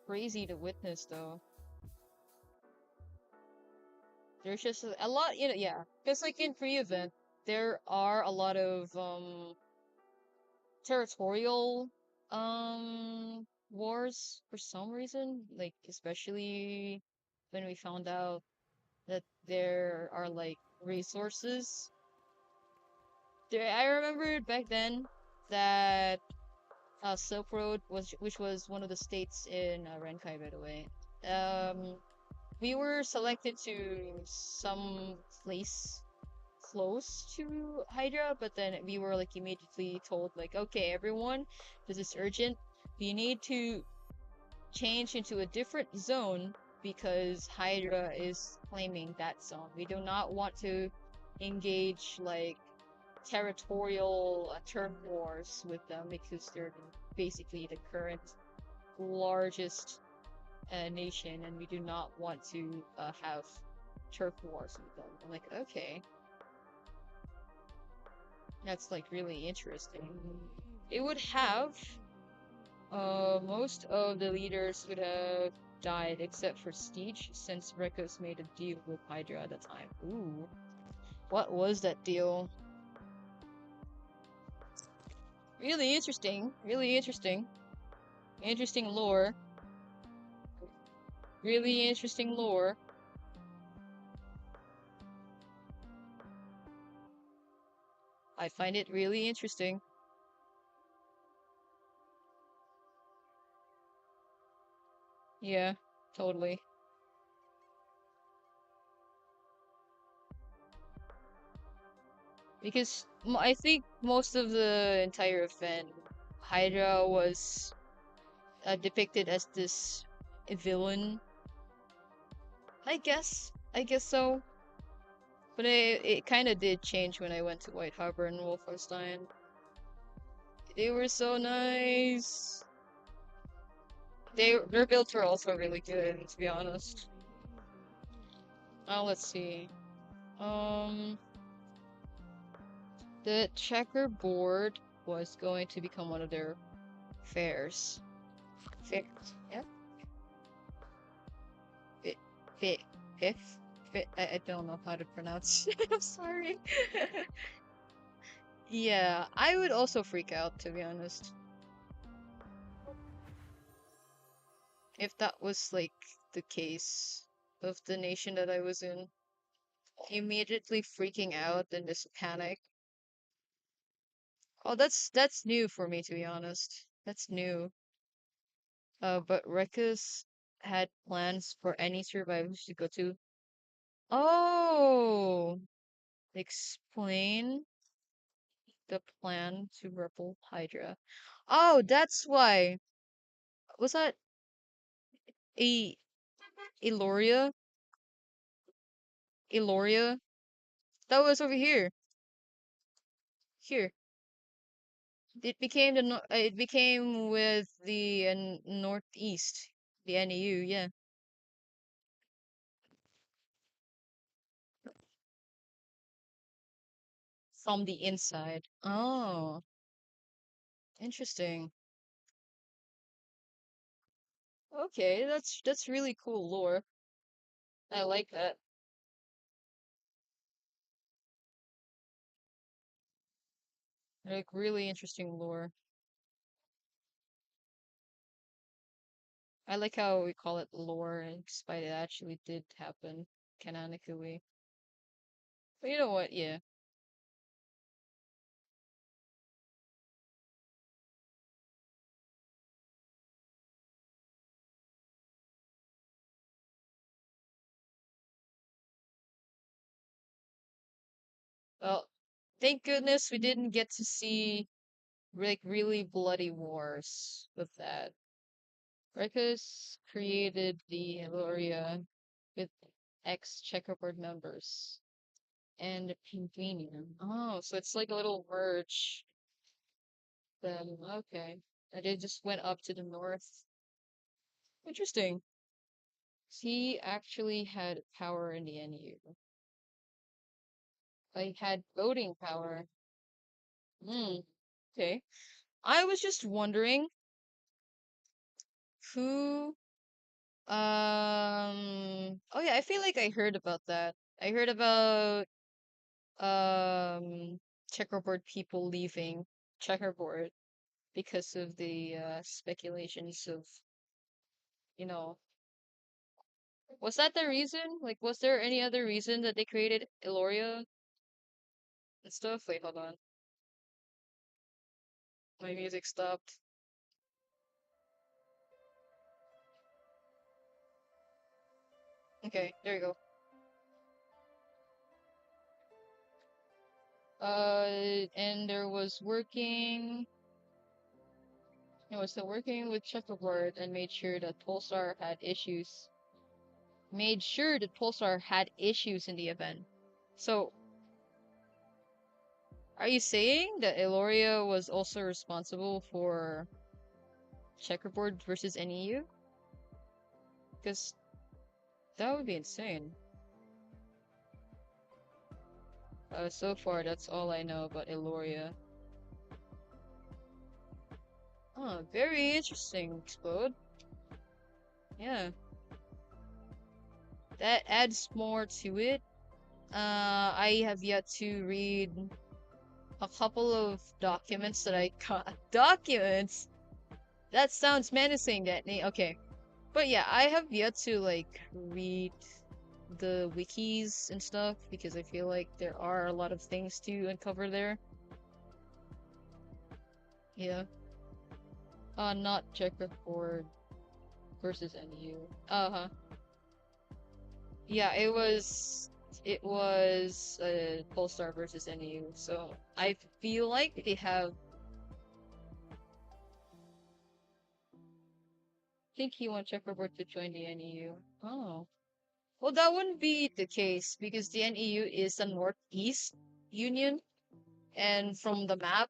crazy to witness, though. There's just a lot, yeah. Because, like, in pre-event, there are a lot of, territorial, wars for some reason. Like, especially when we found out that there are, like, resources. I remember back then that Silk Road which was one of the states in Renkai, by the way. Um, we were selected to some place close to Hydra, but then we were like immediately told like, okay, everyone, this is urgent. We need to change into a different zone because Hydra is claiming that zone. We do not want to engage like territorial turf wars with them because they're basically the current largest nation, and we do not want to have turf wars with them. I'm like, okay, that's like really interesting. It would have most of the leaders would have died except for Steech, since Rekos made a deal with Hydra at the time. Ooh, what was that deal? Really interesting. Really interesting. Interesting lore. Really interesting lore. I find it really interesting. Yeah, totally. Because I think most of the entire event, Hydra was depicted as this villain. I guess. I guess so. But it kind of did change when I went to White Harbor and Wolfenstein. They were so nice. Their builds were also really good, to be honest. Let's see. Um, the checkerboard was going to become one of their fairs. Fairs, yeah. Fit, fit, fifth, fit. I don't know how to pronounce. I'm sorry. Yeah, I would also freak out, to be honest, if that was like the case of the nation that I was in. Immediately freaking out and just panic. Oh, that's new for me, to be honest. That's new. But Rekus had plans for any survivors to go to. Oh, explain the plan to repel Hydra. Oh, that's why. Was that a Eloria? Eloria? That was over here. Here. It became with the northeast, the NEU, yeah, from the inside. Oh, interesting. Okay, that's really cool lore. I like that. Like really interesting lore. I like how we call it lore, and despite it actually did happen canonically. But you know what? Yeah. Well, thank goodness we didn't get to see like really bloody wars with that. Rekus created the Eloria with ex-checkerboard members and Pingvinium. Oh, so it's like a little merge. Then okay, and it just went up to the north. Interesting. He actually had power in the NU. Like had voting power. Hmm. Okay. I was just wondering who. Oh yeah, I feel like I heard about that. I heard about um checkerboard people leaving checkerboard because of the speculations of, you know, was that the reason? Like, was there any other reason that they created Eloria and stuff? Wait, hold on. My music stopped. Okay, there you go. And there was working. It was still working with checkerboard and made sure that Polestar had issues. Made sure that Pulsar had issues in the event. So, are you saying that Eloria was also responsible for checkerboard versus NEU? Because that would be insane. So far, that's all I know about Eloria. Oh, very interesting, Explode. Yeah, that adds more to it. I have yet to read a couple of documents that I got. Documents? That sounds menacing, that name. Okay. But yeah, I have yet to like read the wikis and stuff because I feel like there are a lot of things to uncover there. Yeah. Not checkerboard versus NU. Uh-huh. Yeah, it was Polestar versus NU. So I feel like they have. I think he want checkerboard to join the NEU. Oh. Well, that wouldn't be the case because the NEU is the Northeast Union, and from the map,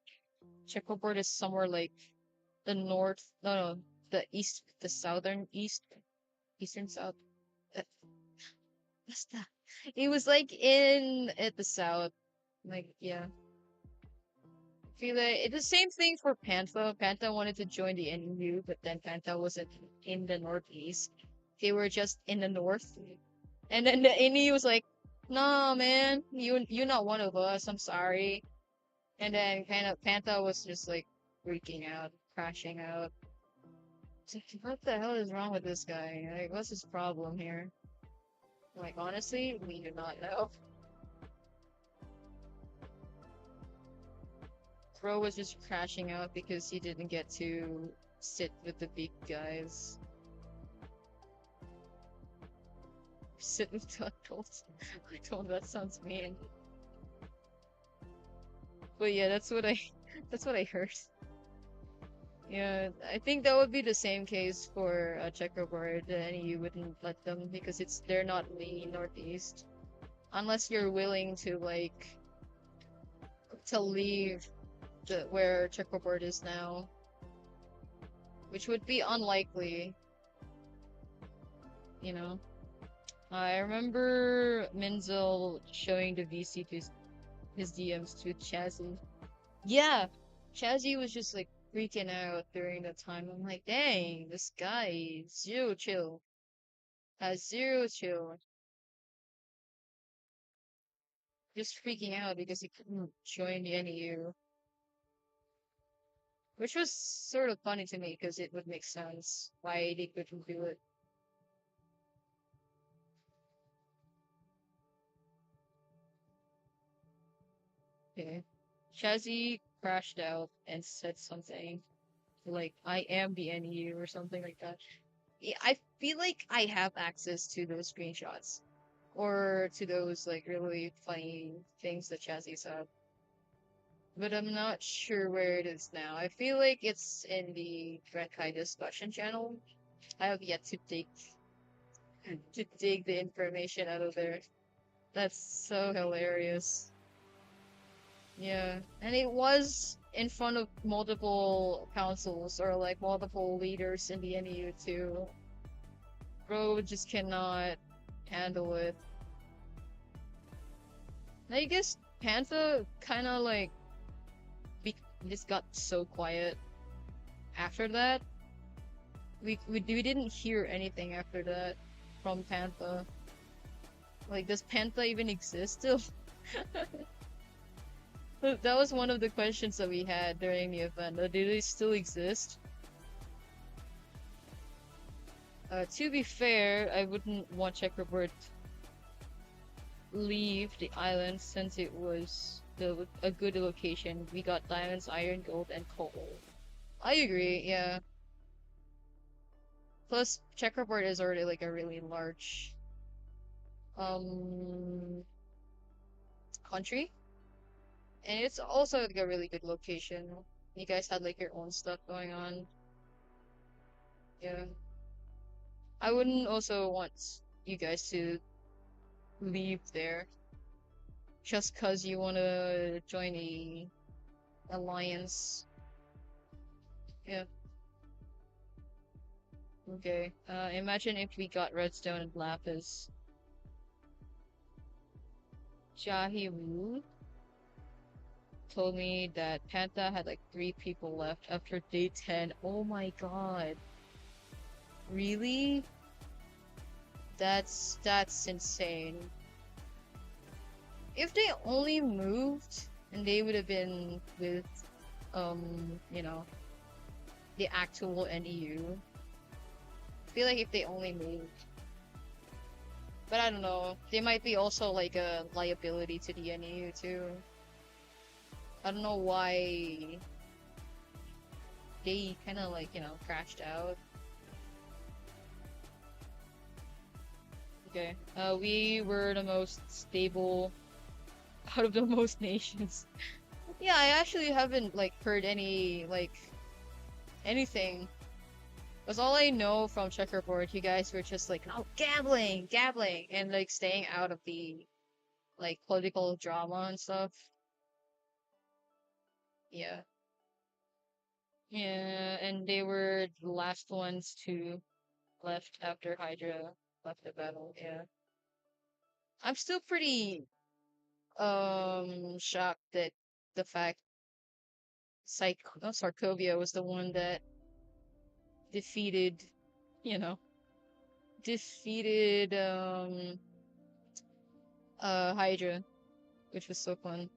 checkerboard is somewhere like the north, no, no, the east, the southern east, eastern south. Uh, What's that? It was like in at the south, like yeah. Feel like it's the same thing for Pantha. Pantha wanted to join the NU, but then Pantha wasn't in the northeast. They were just in the north, and then the NU was like, "Nah, man, you're not one of us. I'm sorry." And then kind of Pantha was just like freaking out, crashing out. What the hell is wrong with this guy? Like, what's his problem here? Like, honestly, we do not know. Bro was just crashing out because he didn't get to sit with the big guys. Sit with the adults. I told that sounds mean. But yeah, that's what I that's what I heard. Yeah, I think that would be the same case for a checkerboard, and you wouldn't let them because they're not in the Northeast. Unless you're willing to like to leave where checkerboard is now, which would be unlikely, you know. I remember Menzel showing the VC to his DMs to Chazzy. Yeah, Chazzy was just like freaking out during that time. I'm like, dang, this guy zero chill, has zero chill, just freaking out because he couldn't join the NEU. which was sort of funny to me because it would make sense why they couldn't do it. Okay. Shazzy crashed out and said something like, I am the NU or something like that. Yeah, I feel like I have access to those screenshots or to those like really funny things that Chazzy said, but I'm not sure where it is now. I feel like it's in the Drenkai discussion channel. I have yet to dig the information out of there. That's so hilarious. Yeah, and it was in front of multiple councils or like multiple leaders in the NEU too. Bro just cannot handle it. I guess Panther kind of like be just got so quiet after that. We didn't hear anything after that from Panther. Like, does Panther even exist still? That was one of the questions that we had during the event. Do they still exist? To be fair, I wouldn't want Checkerboard leave the island since it was a good location. We got diamonds, iron, gold, and coal. I agree, yeah. Plus, Checkerboard is already like a really large um country, and it's also like a really good location. You guys had like your own stuff going on. Yeah. I wouldn't also want you guys to leave there just cause you wanna join a alliance. Yeah. Okay. Imagine if we got redstone and lapis. Jahi Wu told me that Panta had like 3 people left after day 10. Oh my god. Really? That's insane. If they only moved and they would have been with you know, the actual NEU. I feel like if they only moved. But I don't know. They might be also like a liability to the NEU too. I don't know why they kind of like, crashed out. Okay. We were the most stable out of the most nations. Yeah, I actually haven't like heard any like anything. Because all I know from Checkerboard, you guys were just like, oh, gambling, gambling, and like staying out of the like political drama and stuff. Yeah. Yeah, and they were the last ones to left after Hydra left the battle. Yeah. I'm still pretty shocked that the fact Sarkovia was the one that defeated, you know, defeated Hydra, which was so fun.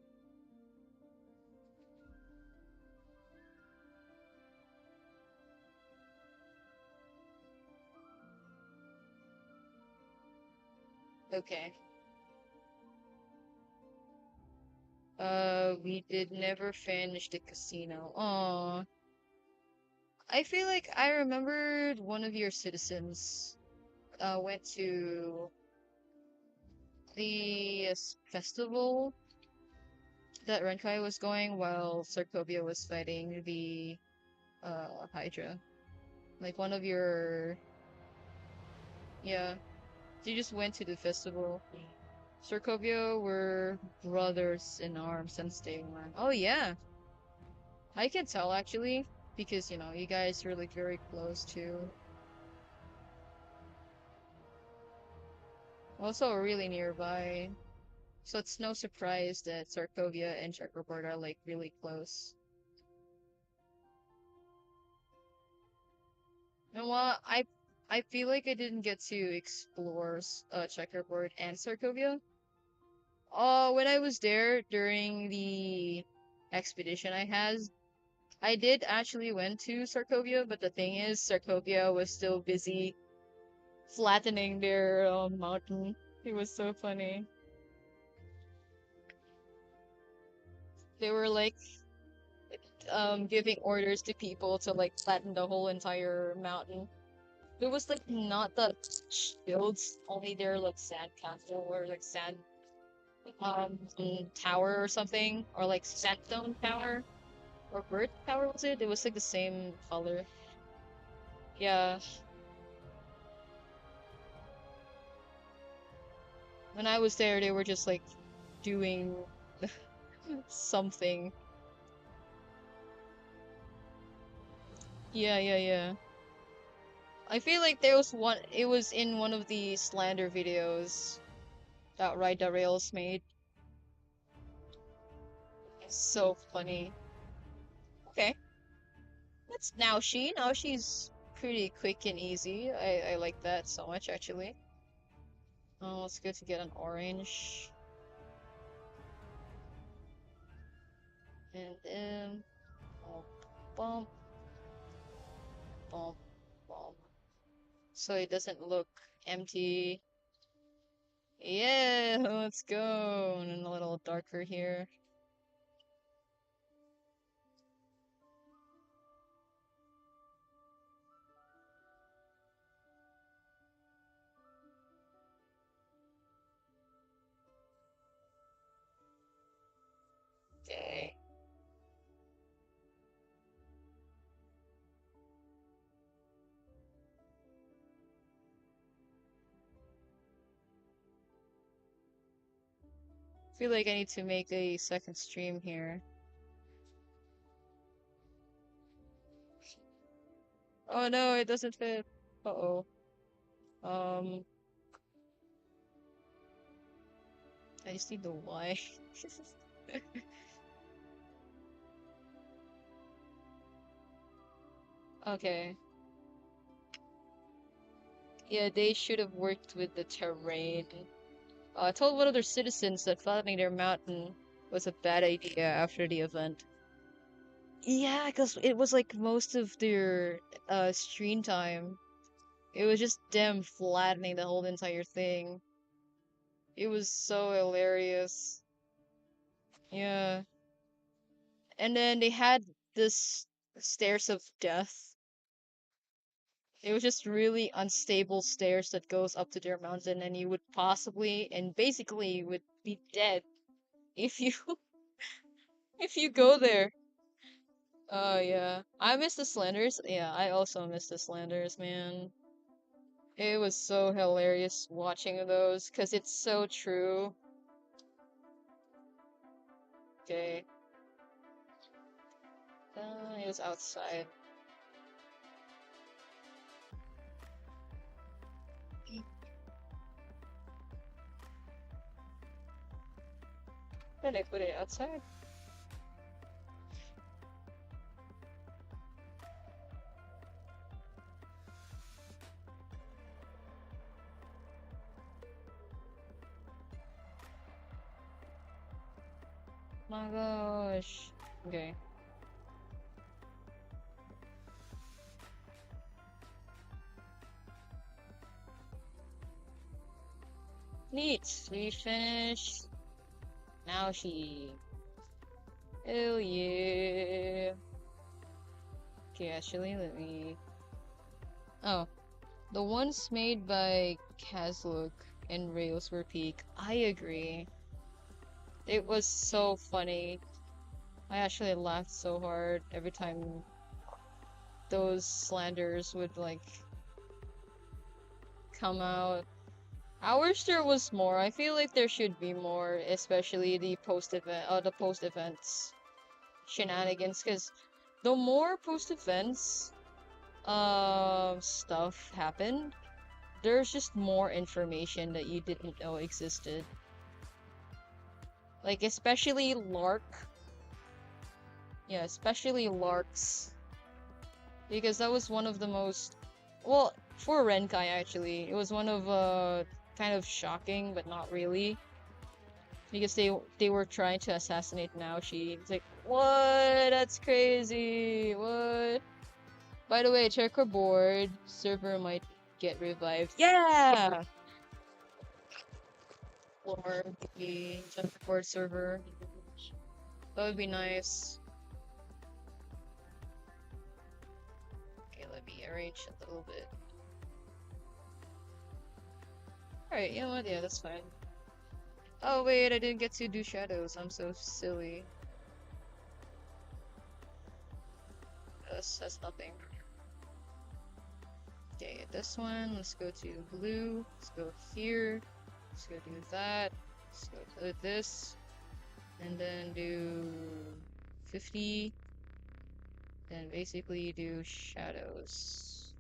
Okay. We did never finish the casino. Aw. I feel like I remembered one of your citizens went to the festival that Renkai was going while Sarkovia was fighting the Hydra. Like one of your yeah, they just went to the festival. Sarkovia were brothers in arms since day one. Oh yeah, I can tell actually because you guys were like very close too. Also really nearby. So it's no surprise that Sarkovia and Checkerboard are like really close. And while I feel like I didn't get to explore Checkerboard and Sarkovia. When I was there during the expedition I I did actually went to Sarkovia, but the thing is, Sarkovia was still busy flattening their mountain. It was so funny. They were like giving orders to people to like flatten the whole entire mountain. There was like not the shields, only their like sand castle or like sand tower or something, or like sandstone tower or bird tower was it? It was like the same color. Yeah, when I was there, they were just like doing something. Yeah, yeah, yeah. I feel like there was one. It was in one of the slander videos that Ride the Rails made. It's so funny. Okay, that's Naoshi. Naoshi's pretty quick and easy. I like that so much actually. Oh, it's good to get an orange. And then bump, bump, bump, bump. So it doesn't look empty. Yeah, let's go. And a little darker here. Okay. Feel like I need to make a second stream here. Oh no, it doesn't fit. Uh-oh. Um, I just need the Y. Okay. Yeah, they should have worked with the terrain. I told one of their citizens that flattening their mountain was a bad idea after the event. Yeah, because it was like most of their screen time. It was just them flattening the whole entire thing. It was so hilarious. Yeah. And then they had this stairs of death. It was just really unstable stairs that goes up to their mountain, and you would possibly and basically would be dead if you if you go there. Oh yeah. I miss the Slenders. Yeah, I also miss the Slenders, man. It was so hilarious watching those because it's so true. Okay. It was outside. Did I put it outside? My gosh. Okay. Neat. We finished. Now she. Hell yeah. Okay, actually, let me. Oh, the ones made by Kazlook and Rails were peak. I agree. It was so funny. I actually laughed so hard every time those slanders would like come out. Ours there was more. I feel like there should be more, especially the post events shenanigans, because the more post events stuff happened, there's just more information that you didn't know existed. Like especially Lark. Yeah, especially Larks. Because that was one of the most well, for Renkai actually, it was one of kind of shocking but not really. because they were trying to assassinate Naoshi. It's like, what? That's crazy. What? By the way, checkerboard server might get revived. Yeah, or the checkerboard server. That would be nice. Okay, let me arrange it a little bit. Alright, you know what? Yeah, that's fine. Oh wait, I didn't get to do shadows. I'm so silly. That's nothing. Okay, this one. Let's go to blue. Let's go here. Let's go do that. Let's go to this. And then do 50. Then basically do shadows.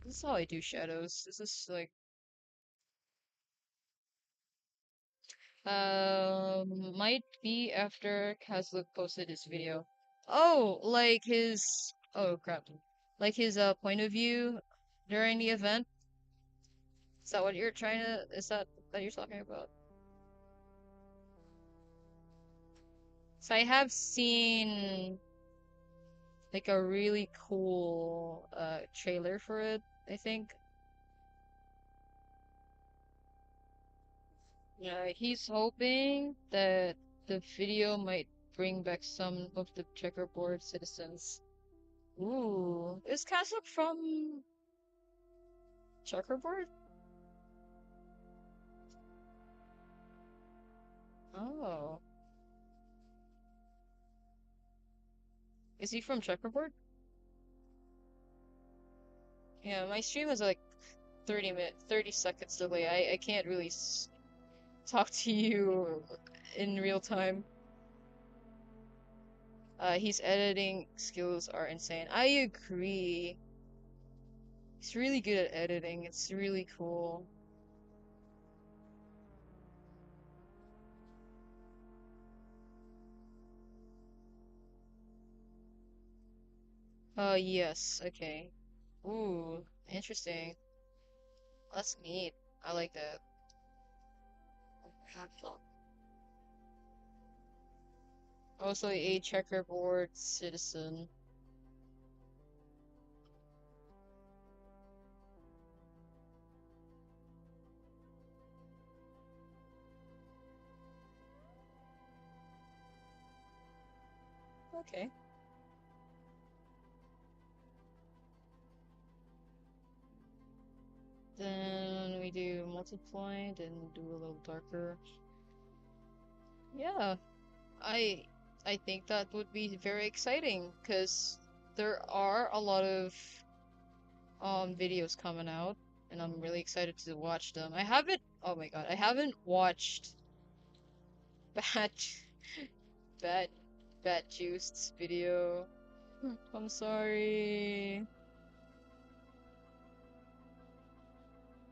This is how I do shadows. This is like might be after Kazlook posted his video. Oh, like his oh crap. Like his point of view during the event. Is that what you're trying to is that you're talking about? So I have seen like a really cool trailer for it, I think. Yeah, he's hoping that the video might bring back some of the checkerboard citizens. Ooh, is Castle from checkerboard? Oh, is he from checkerboard? Yeah, my stream is like 30 seconds delay. I can't really talk to you in real time. His editing skills are insane. I agree. He's really good at editing. It's really cool. Yes, okay. Ooh, interesting. That's neat. I like that. Also a checkerboard citizen. Okay. Then we do multiply, then do a little darker. Yeah, I I think that would be very exciting because there are a lot of videos coming out and I'm really excited to watch them. I haven't oh my god, I haven't watched Bat Bat Bat Juiced's video. I'm sorry.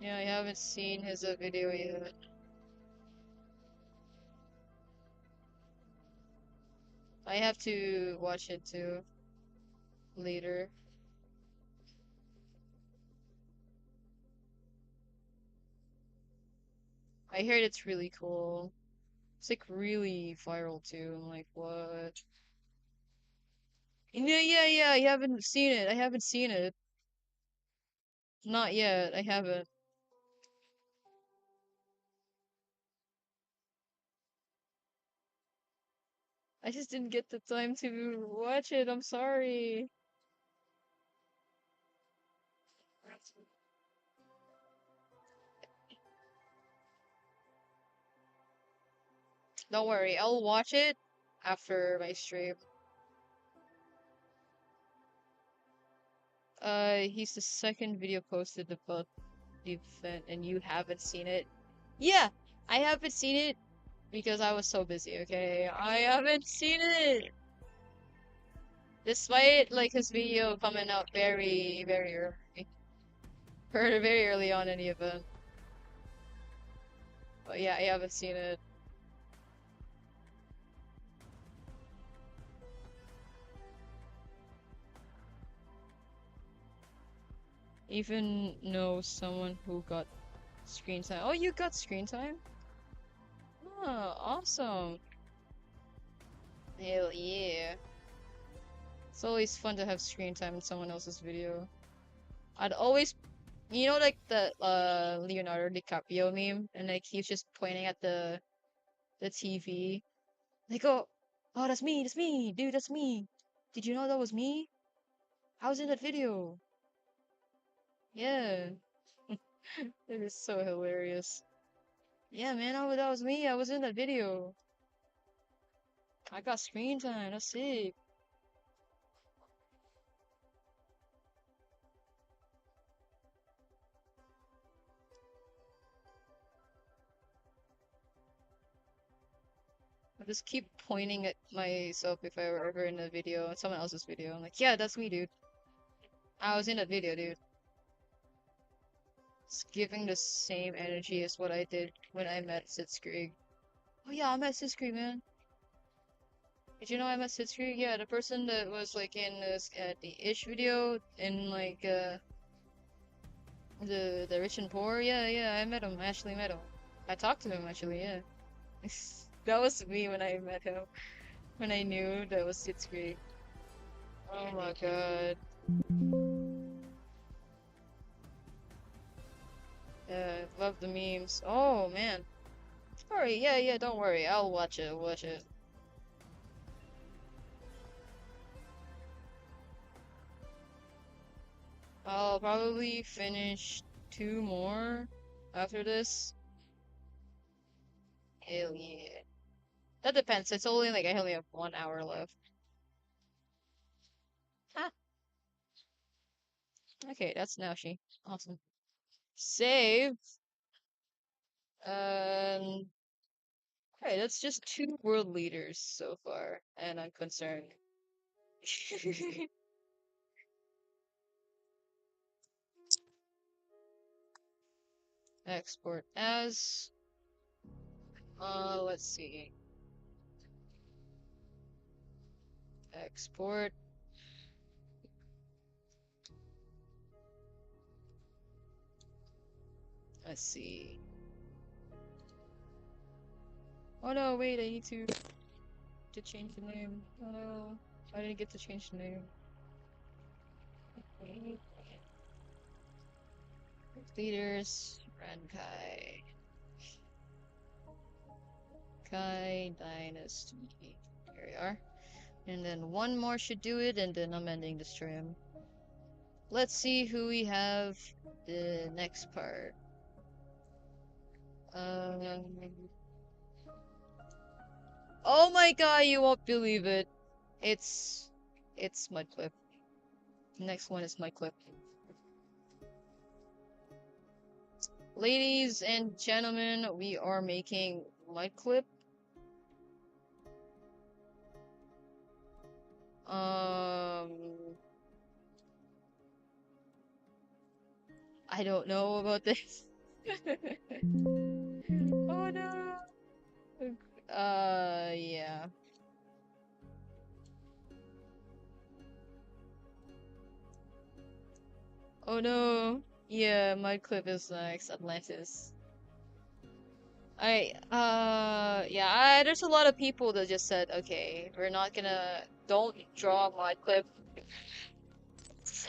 Yeah, I haven't seen his video yet. I have to watch it too later. I heard it's really cool. It's like really viral too. I'm like, what? Yeah, yeah, yeah. I haven't seen it. I haven't seen it. Not yet. I haven't. I just didn't get the time to watch it. I'm sorry. Don't worry. I'll watch it after my stream. He's the second video posted about the event, and you haven't seen it. Yeah, I haven't seen it because I was so busy. Okay, I haven't seen it. Despite like his video coming out very early, very early on in the event. But yeah, I haven't seen it. Even know someone who got screen time. Oh, you got screen time? Awesome. Hell yeah. It's always fun to have screen time in someone else's video. I'd always, like the Leonardo DiCaprio meme, and like he's just pointing at the TV. Like, oh, that's me, dude, that's me. Did you know that was me? I was in that video. Yeah, it is so hilarious. Yeah, man, that was me. I was in that video. I got screen time. That's sick. I just keep pointing at myself if I were ever in a video, someone else's video. I'm like, yeah, that's me, dude. I was in that video, dude. It's giving the same energy as what I did when I met Sitzkrieg. Oh yeah, I met Sitzkrieg, man. Did you know I met Sitzkrieg? Yeah, the person that was like in this the Ish video in like the rich and poor. Yeah, yeah, I met him. I actually met him. I talked to him actually. Yeah, that was me when I met him. When I knew that was Sitzkrieg. Oh my god. Yeah, love the memes. Oh man. Sorry. Yeah, yeah. Don't worry. I'll watch it. Watch it. I'll probably finish two more after this. Hell yeah. That depends. It's only like I only have 1 hour left. Ah, okay, that's Naoshi. Awesome. Save. Um, okay, that's just two world leaders so far, and I'm concerned. Export as. Let's see. Export. Let's see. Oh no, wait, I need to change the name. Oh no, I didn't get to change the name. Leaders, Rankai. Kai Dynasty. Here we are. And then one more should do it, and then I'm ending the stream. Let's see who we have the next part. Um, oh my god, you won't believe it. It's it's my clip. The next one is my clip. Ladies and gentlemen, we are making my clip. Um, I don't know about this. Oh no. Yeah. Oh no. Yeah, my clip is next, Atlantis. Yeah, there's a lot of people that just said, okay, we're not gonna, don't draw my clip,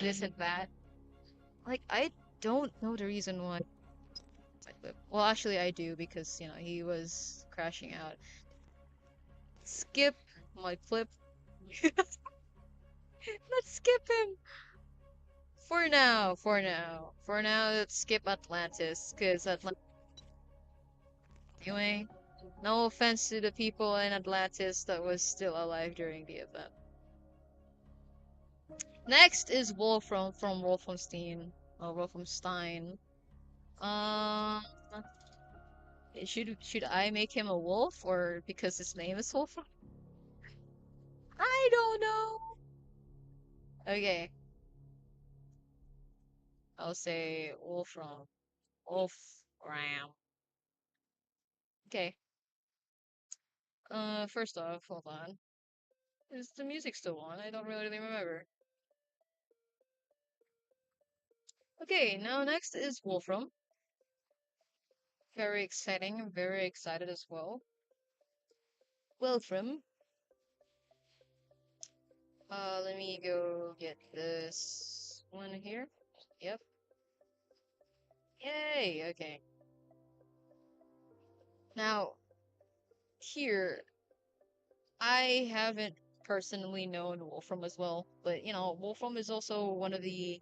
this and that. Like, I don't know the reason why my clip. Well, actually, I do because, he was crashing out. Skip my clip. Let's skip him for now. For now, let's skip Atlantis because Atlantis. Anyway, no offense to the people in Atlantis that was still alive during the event. Next is Wolfram from Wolfenstein or Wolfenstein. Um, should I make him a wolf or because his name is Wolfram? I don't know. Okay, I'll say Wolfram. Wolfram. Okay. First off, hold on. Is the music still on? I don't really remember. Okay, now next is Wolfram. Very exciting. I'm very excited as well. Wolfram. Let me go get this one here. Yep. Yay, okay. Now, here, I haven't personally known Wolfram as well, but Wolfram is also one of the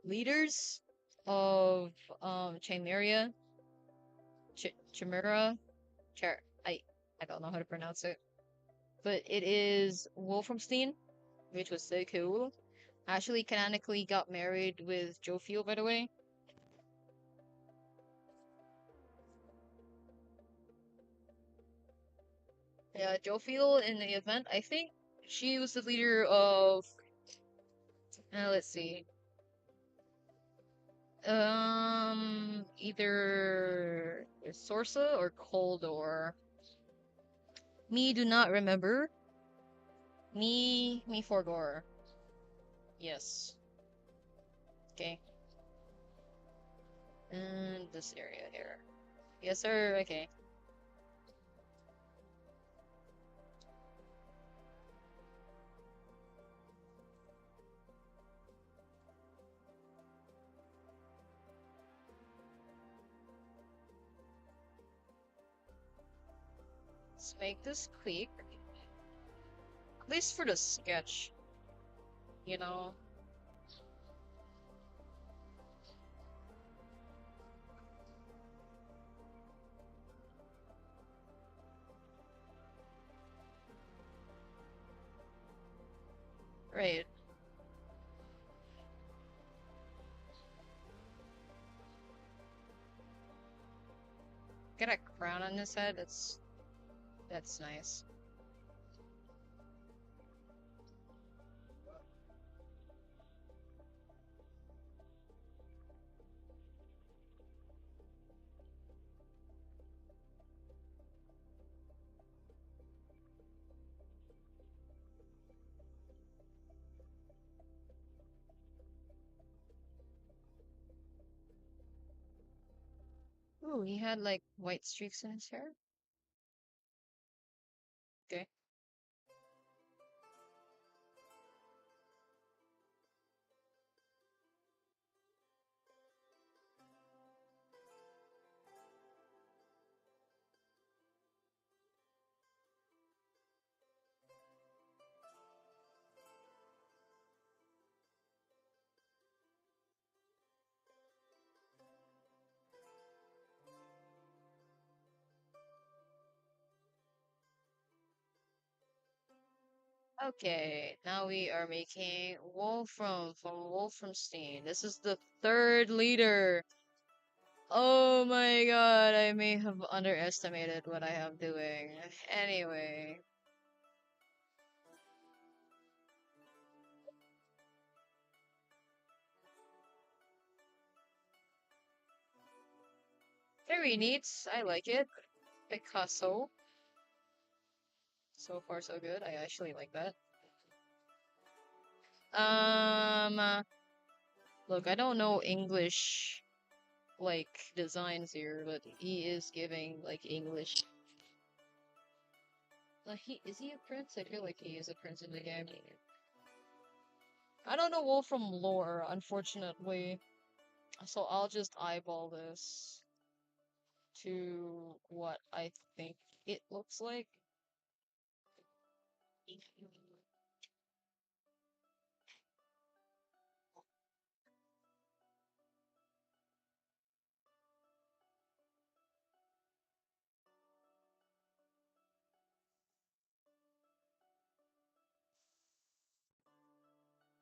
leaders of Chimeria, Chimera, Char I don't know how to pronounce it, but it is Wolframstein, which was so cool. Actually, canonically got married with Jophiel, by the way. Yeah, Jophiel in the event, I think she was the leader of. Let's see. Either Sorsa or Coldor. Me do not remember. Me Forgor. Yes. Okay. And this area here. Yes, sir. Okay. Let's make this quick. At least for the sketch, you know? Right. Got a crown on his head. That's nice. Ooh, he had like white streaks in his hair. Okay. Okay, now we are making Wolfram from Wolframstein. This is the third leader. Oh my god, I may have underestimated what I am doing. Anyway, very neat. I like it. Picasso. So far, so good. I actually like that. Um, Look, I don't know English like designs here, but he is giving like English. Like he a prince? I feel like he is a prince in the game. I don't know Wolfram lore, unfortunately, so I'll just eyeball this to what I think it looks like.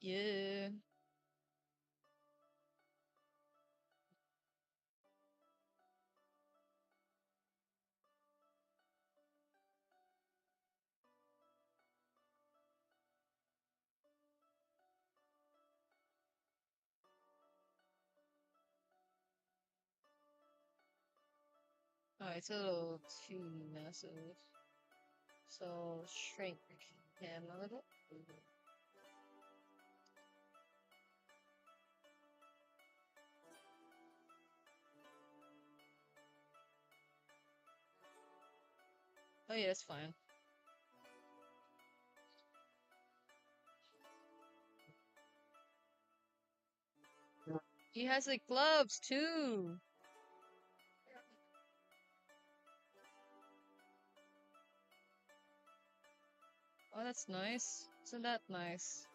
Yeah. Oh, it's a little too massive. So shrink him a little. Oh yeah, that's fine. He has like gloves too. Oh, that's nice. Isn't that nice?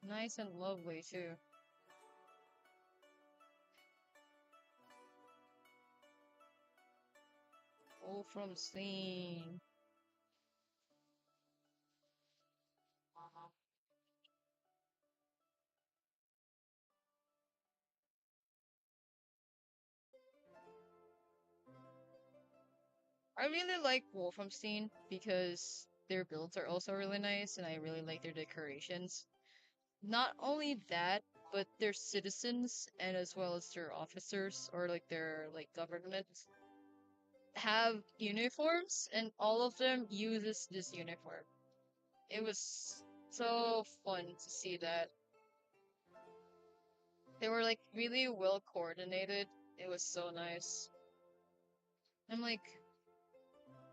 Nice and lovely too. All from Scene. I really like Wolfenstein because their builds are also really nice and I really like their decorations. Not only that, but their citizens and as well as their officers or like their like government have uniforms and all of them uses this uniform. It was so fun to see that. They were like really well coordinated. It was so nice. I'm like,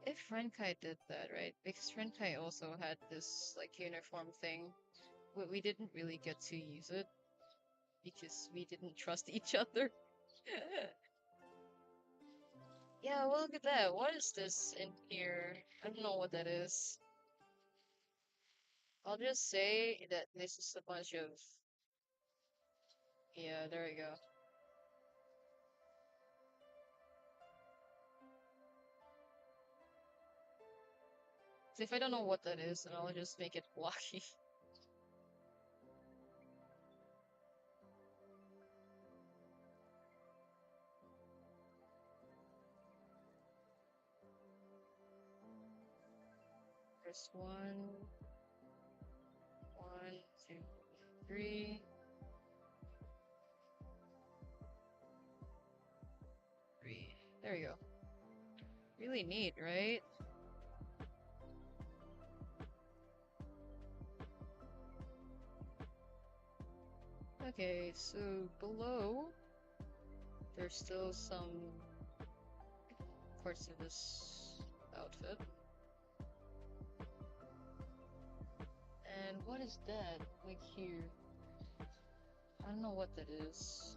if Renkai did that, right? Because Renkai also had this like uniform thing. We didn't really get to use it because we didn't trust each other. Yeah, well, look at that. What is this in here? I don't know what that is. I'll just say that this is a bunch of. Yeah, there we go. So if I don't know what that is, then I'll just make it blocky. There's one, two, three, three. There we go. Really neat, right? Okay, so below, there's still some parts of this outfit. And what is that? Like here. I don't know what that is.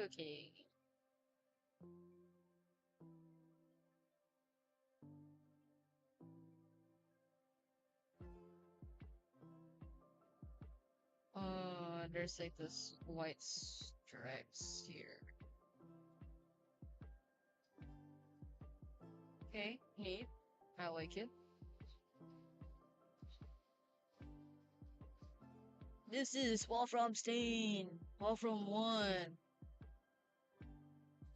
Okay. There's like this white stripes here. Okay, neat. I like it. This is Wolframstein. Wolfram 1.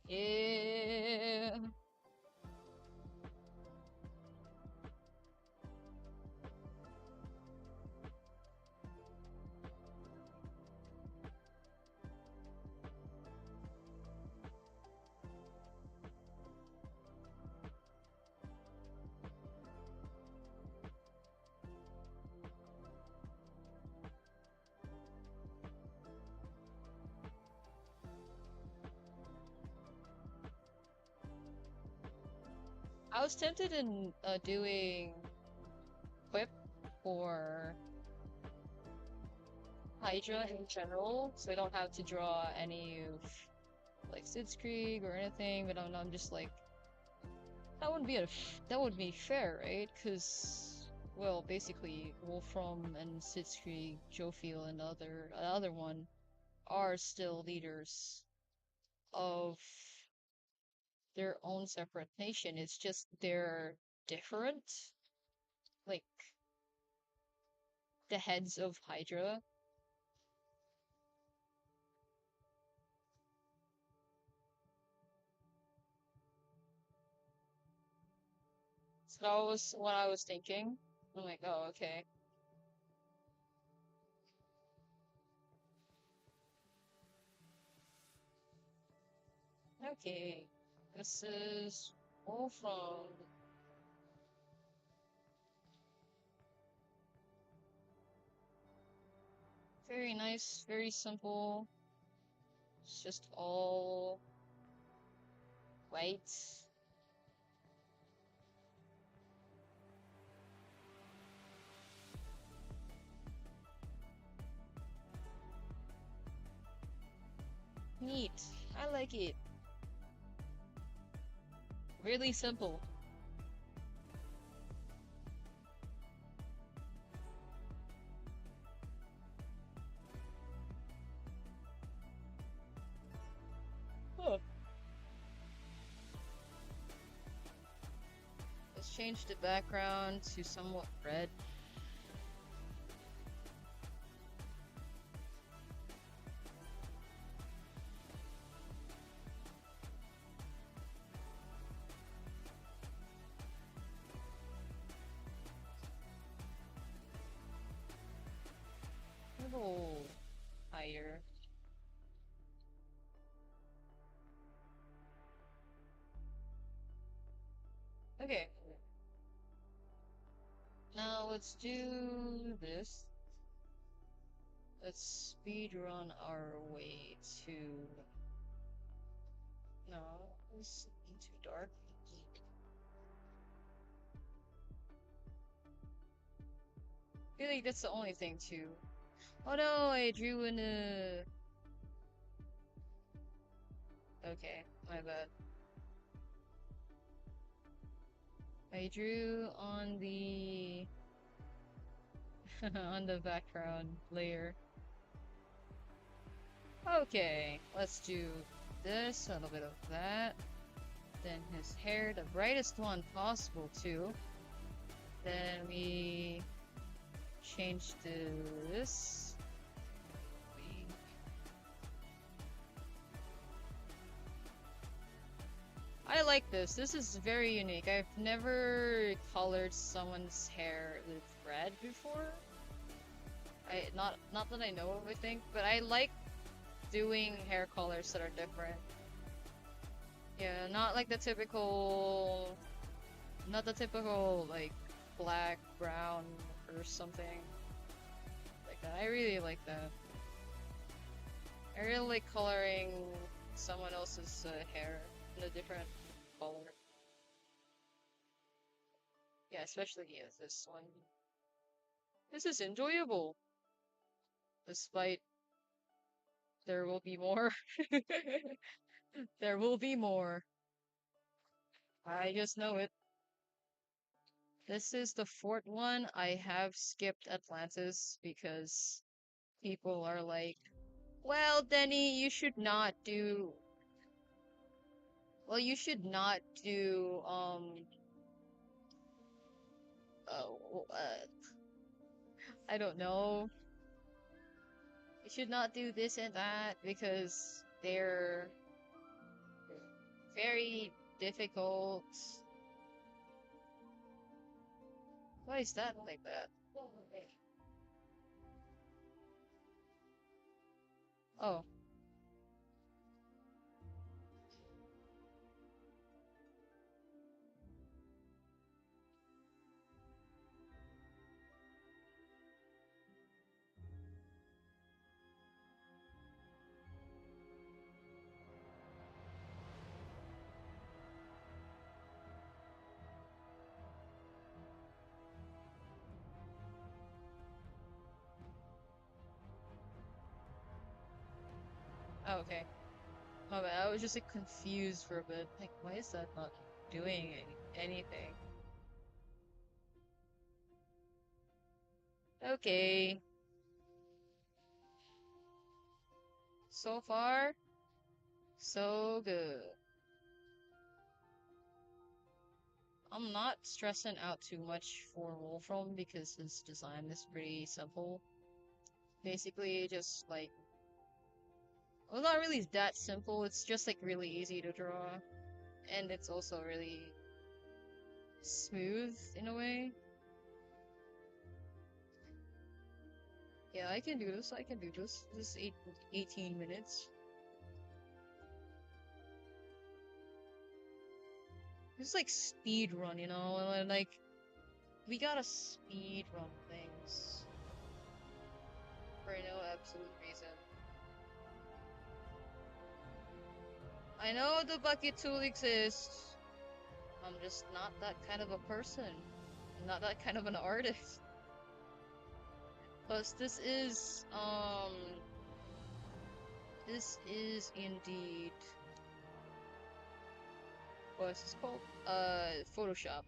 Yeah. I was tempted in doing Whip or Hydra in general, so I don't have to draw any of like Sid's Krieg or anything, but I'm just like, that wouldn't be that would be fair, right? Because, well, basically, Wolfram and Sid's Krieg, Jofiel, and the other one are still leaders of their own separate nation. It's just they're different. Like, the heads of Hydra So that was what I was thinking. I'm like, oh, okay. Okay. This is all from very nice, very simple. It's just all white. Neat. I like it. Really simple. Huh. Let's change the background to somewhat red. A little higher. Okay. Now let's do this. Let's speed run our way to. No, this is too dark. I feel like that's the only thing too. Oh no, I drew in a. Okay, my bad. I drew on the on the background layer. Okay, let's do this, a little bit of that. Then his hair, the brightest one possible too. Then we change to this. I like this. This is very unique. I've never colored someone's hair with red before. Not that I know of, I think, but I like doing hair colors that are different. Yeah, not like the typical, not the typical like black, brown, or something like that. I really like that. I really like coloring someone else's hair in a different color. Yeah, especially yeah, this one. This is enjoyable, despite there will be more. There will be more. I just know it. This is the fourth one. I have skipped Atlantis because people are like, well, Denny, you should not do. Well, you should not do. I don't know. You should not do this and that because they're very difficult. Why is that like that? Oh, oh, okay. My bad. I was just like confused for a bit. Like, why is that not doing anything? Okay. So far, so good. I'm not stressing out too much for Wolfram because his design is pretty simple. Basically, just like, well, not really that simple. It's just like really easy to draw, and it's also really smooth in a way. Yeah, I can do this. I can do this. This is 18 minutes. This is like speed run, you know? Like, we gotta speed run things for no absolute reason. I know the bucket tool exists. I'm just not that kind of a person. I'm not that kind of an artist. Plus, this is indeed, what's this called? Photoshop.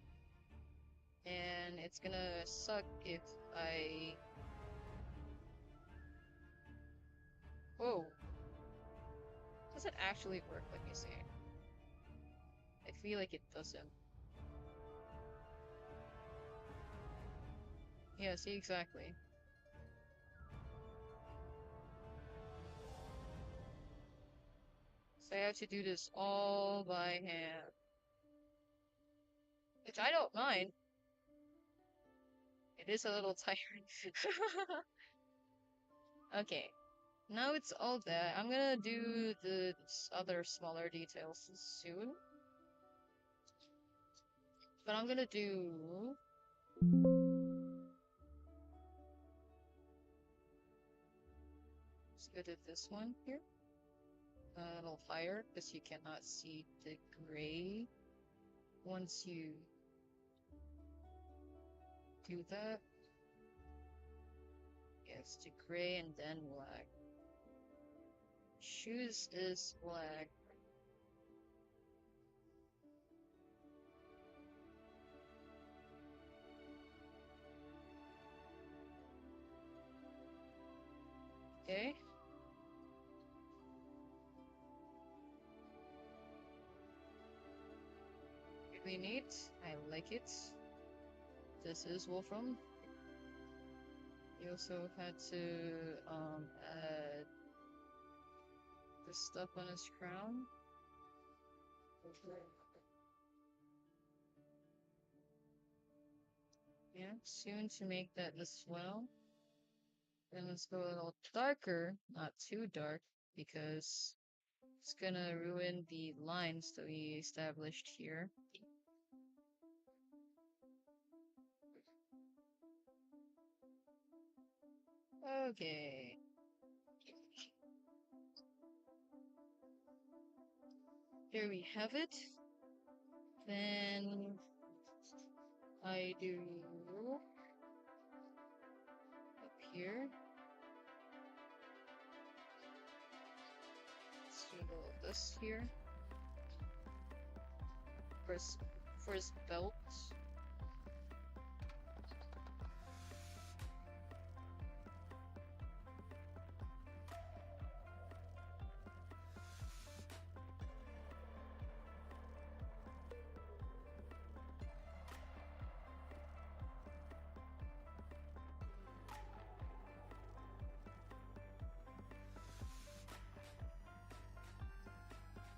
And it's gonna suck if I... Whoa. Does it actually work, let me see. I feel like it doesn't. Yeah, see, exactly. So I have to do this all by hand. Which I don't mind. It is a little tiring. Okay. Now it's all that. I'm gonna do the other smaller details soon. But I'm gonna do... Let's go to this one here. A little higher, because you cannot see the gray once you do that. Yes, to gray and then black. Shoes is black. Okay. Really neat. I like it. This is Wolfram. You also had to add the stuff on his crown. Yeah, soon to make that as well. Then let's go a little darker, not too dark, because it's gonna ruin the lines that we established here. Okay. Here we have it. Then I do up here. Let's do all of this here. First belt.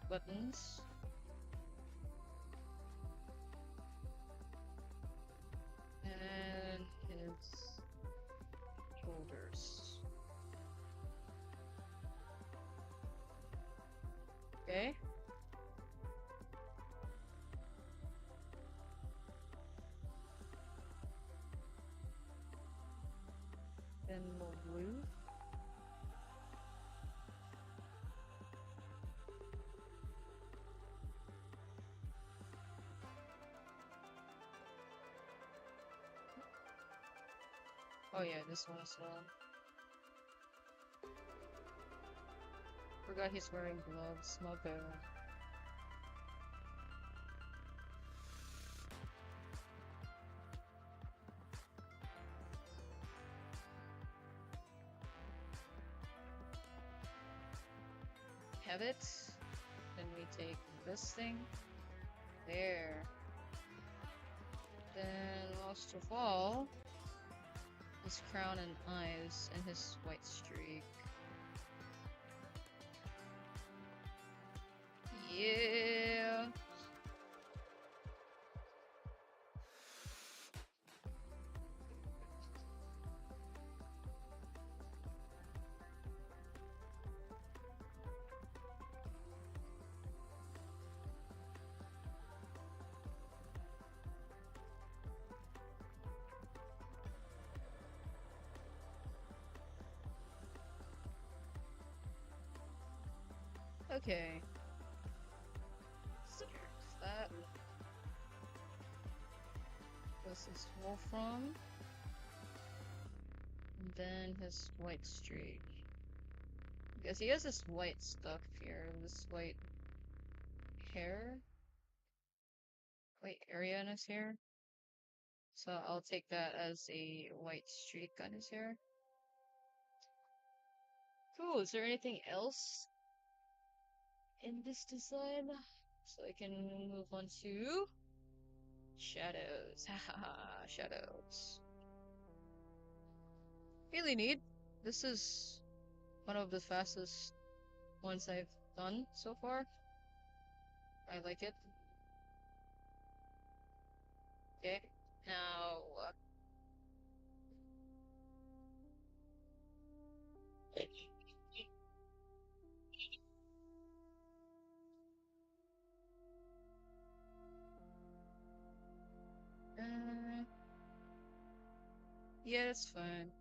Buttons. And his shoulders. Okay. Then more blue. Oh yeah, this one as well. Forgot he's wearing gloves, my bad. Have it. Then we take this thing. There. Then last of all, his crown and eyes and his white streak. Yeah. Okay. So that was his Wolfram, and then his white streak. Because he has this white stuff here, this white hair, white area in his hair. So I'll take that as a white streak on his hair. Cool, is there anything else in this design? So I can move on to shadows. Haha, shadows. Really neat. This is one of the fastest ones I've done so far. I like it. Okay, now uh, yeah, that's fine.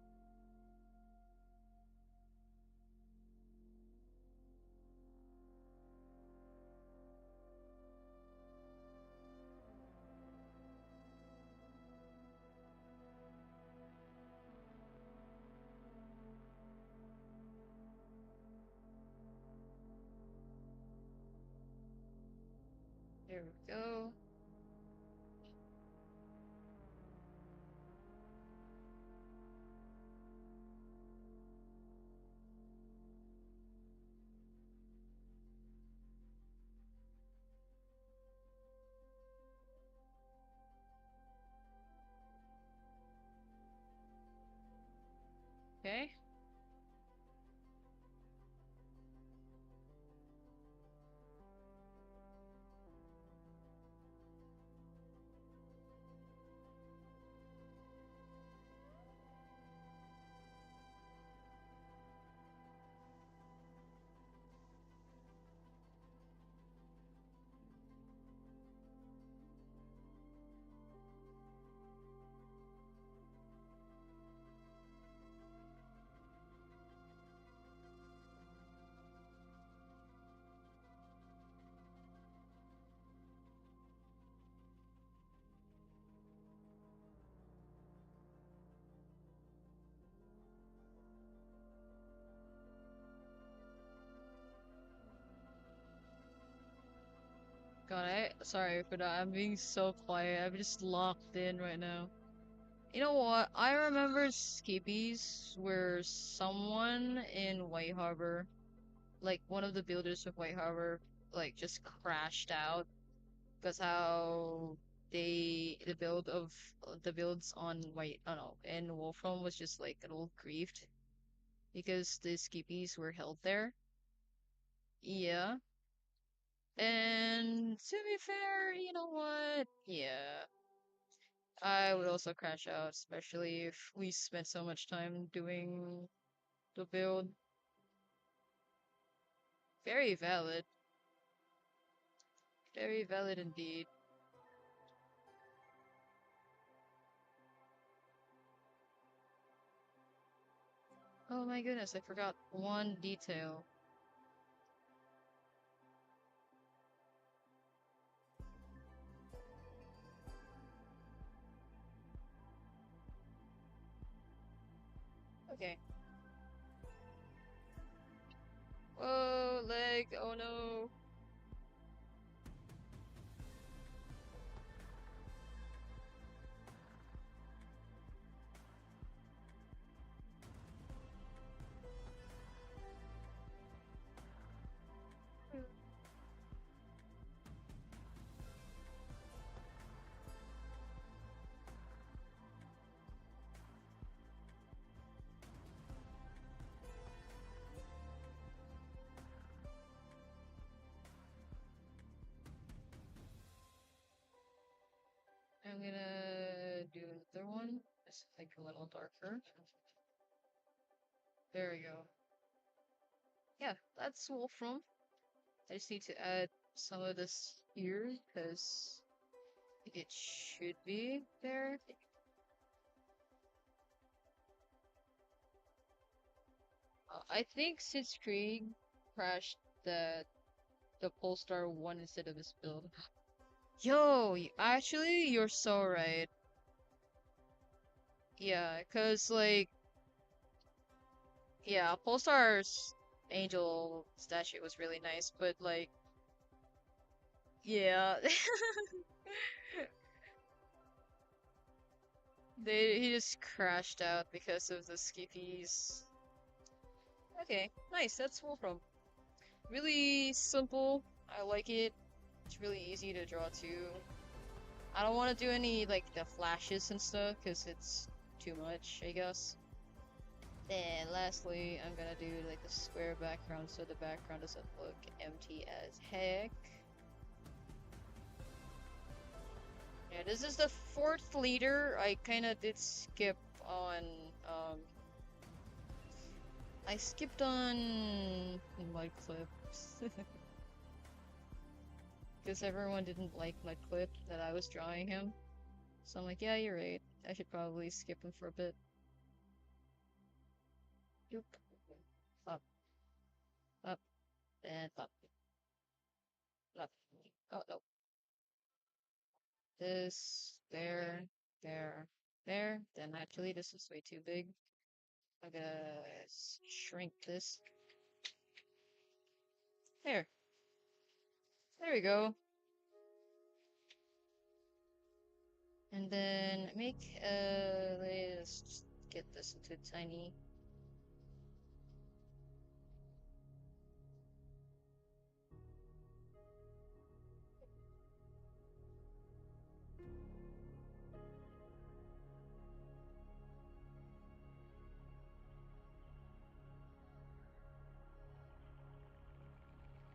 There we go. Okay. God, sorry for that. I'm being so quiet. I'm just locked in right now. You know what? I remember skippies where someone in White Harbor, like one of the builders of White Harbor, like just crashed out because how the build of the builds on White, oh no, in Wolfram was just like a little griefed because the skippies were held there. Yeah. And to be fair, you know what? Yeah, I would also crash out, especially if we spent so much time doing the build. Very valid. Very valid indeed. Oh my goodness, I forgot one detail. Okay. Whoa, leg, oh no. I'm gonna do another one. It's like a little darker. There we go. Yeah, that's Wolfram. I just need to add some of this here because it should be there. I think since Krieg crashed that the Polestar 1 instead of his build. Yo, actually, you're so right. Yeah, cause like, yeah, Polestar's angel statue was really nice, but like, yeah, he just crashed out because of the skippies. Okay, nice. That's Wolfram. Really simple. I like it. It's really easy to draw too. I don't want to do any like the flashes and stuff because it's too much, I guess. And lastly, I'm gonna do like the square background so the background doesn't look empty as heck. Yeah, this is the fourth leader. I kind of did skip on, I skipped on mud clips. Because everyone didn't like mud clip that I was drawing him. So I'm like, yeah, you're right. I should probably skip him for a bit. Yoop. Up, up, and up, up. Oh, no. This, there, there. Then actually, this is way too big. I'm gonna shrink this. There. There we go. And then make, let's just get this into tiny.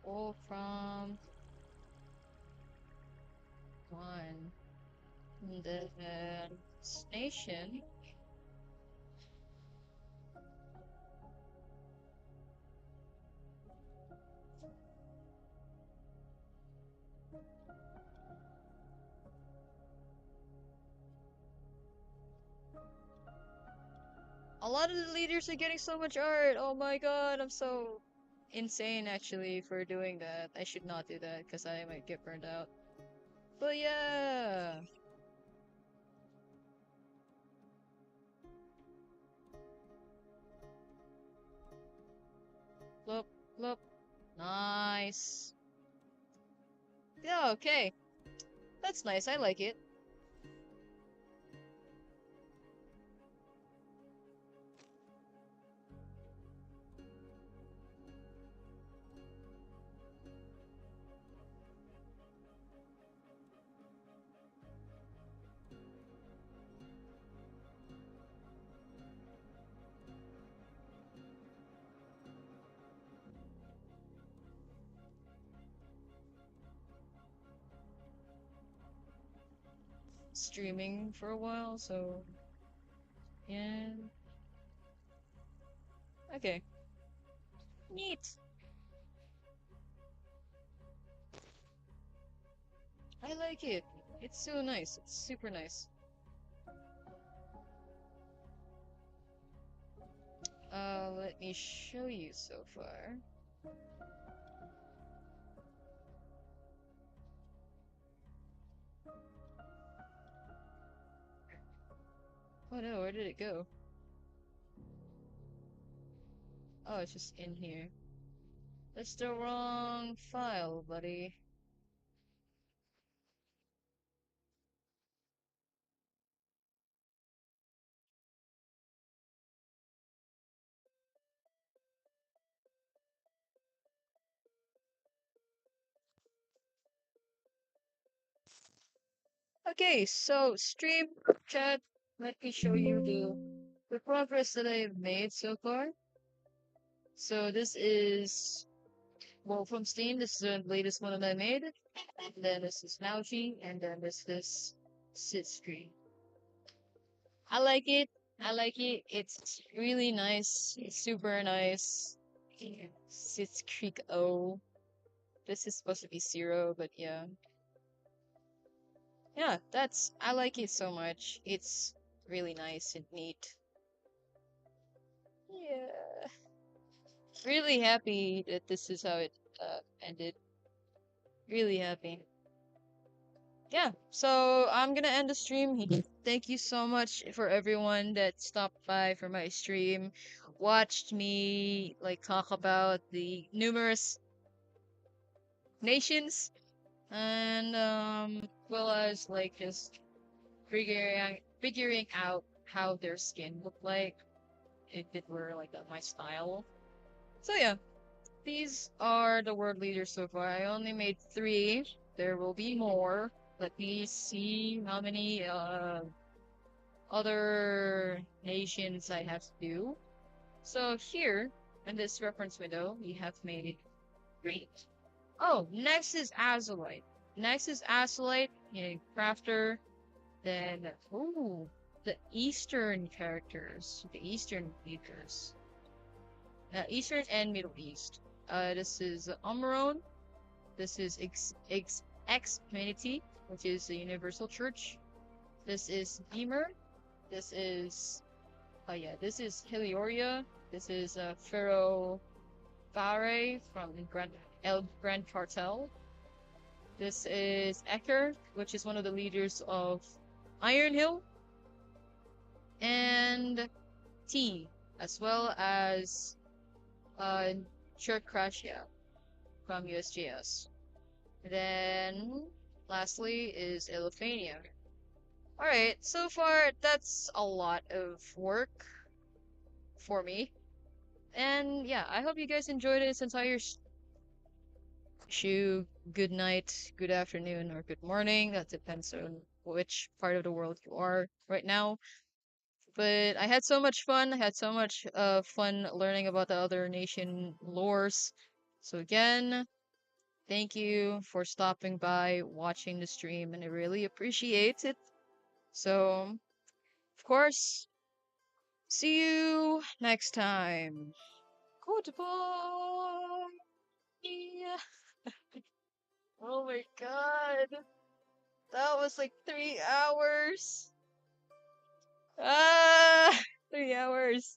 All from one. And then station. A lot of the leaders are getting so much art. Oh my god, I'm so insane actually for doing that. I should not do that because I might get burned out. But yeah. Look, look. Nice. Yeah, okay. That's nice. I like it. Streaming for a while, so yeah. Okay. Neat. I like it. It's so nice. It's super nice. Let me show you so far. Oh no, where did it go? Oh, it's just in here. That's the wrong file, buddy. Okay, so stream chat, let me show you the progress that I've made so far. So this is, well, from Steam, this is the latest one that I made. And then this is Mouchy, and then this Sit Stream. I like it. I like it. It's really nice. It's super nice. Sits Creek O. This is supposed to be zero, but yeah. Yeah, I like it so much. It's really nice and neat. Yeah. Really happy that this is how it ended. Really happy. Yeah, so I'm gonna end the stream here. Thank you so much for everyone that stopped by for my stream, watched me like talk about the numerous nations, and well as like just figuring out how their skin looked like if it were like my style. So yeah, these are the world leaders so far. I only made three. There will be more. Let me see how many other nations I have to do. So here in this reference window, we have made three. Oh, next is Azulite. Next is Azulite, Crafter. Then, ooh, the Eastern characters, the Eastern leaders, Eastern and Middle East. This is Omron. This is Xfinity, which is the Universal Church. This is Beamer. This is, oh yeah, this is Helioria. This is Pharaoh Fare from Grand Cartel. This is Ecker, which is one of the leaders of Iron Hill, and T, as well as uh, Churkrashia from USGS. Then, lastly, is Elophania. Alright, so far, that's a lot of work for me. And yeah, I hope you guys enjoyed this entire shoe. Good night, good afternoon, or good morning. That depends on which part of the world you are right now. But I had so much fun. I had so much fun learning about the other nation lores. So again, thank you for stopping by, watching the stream, and I really appreciate it. So, of course, see you next time. Goodbye. Yeah. Oh my god. That was like 3 hours. Ah, 3 hours.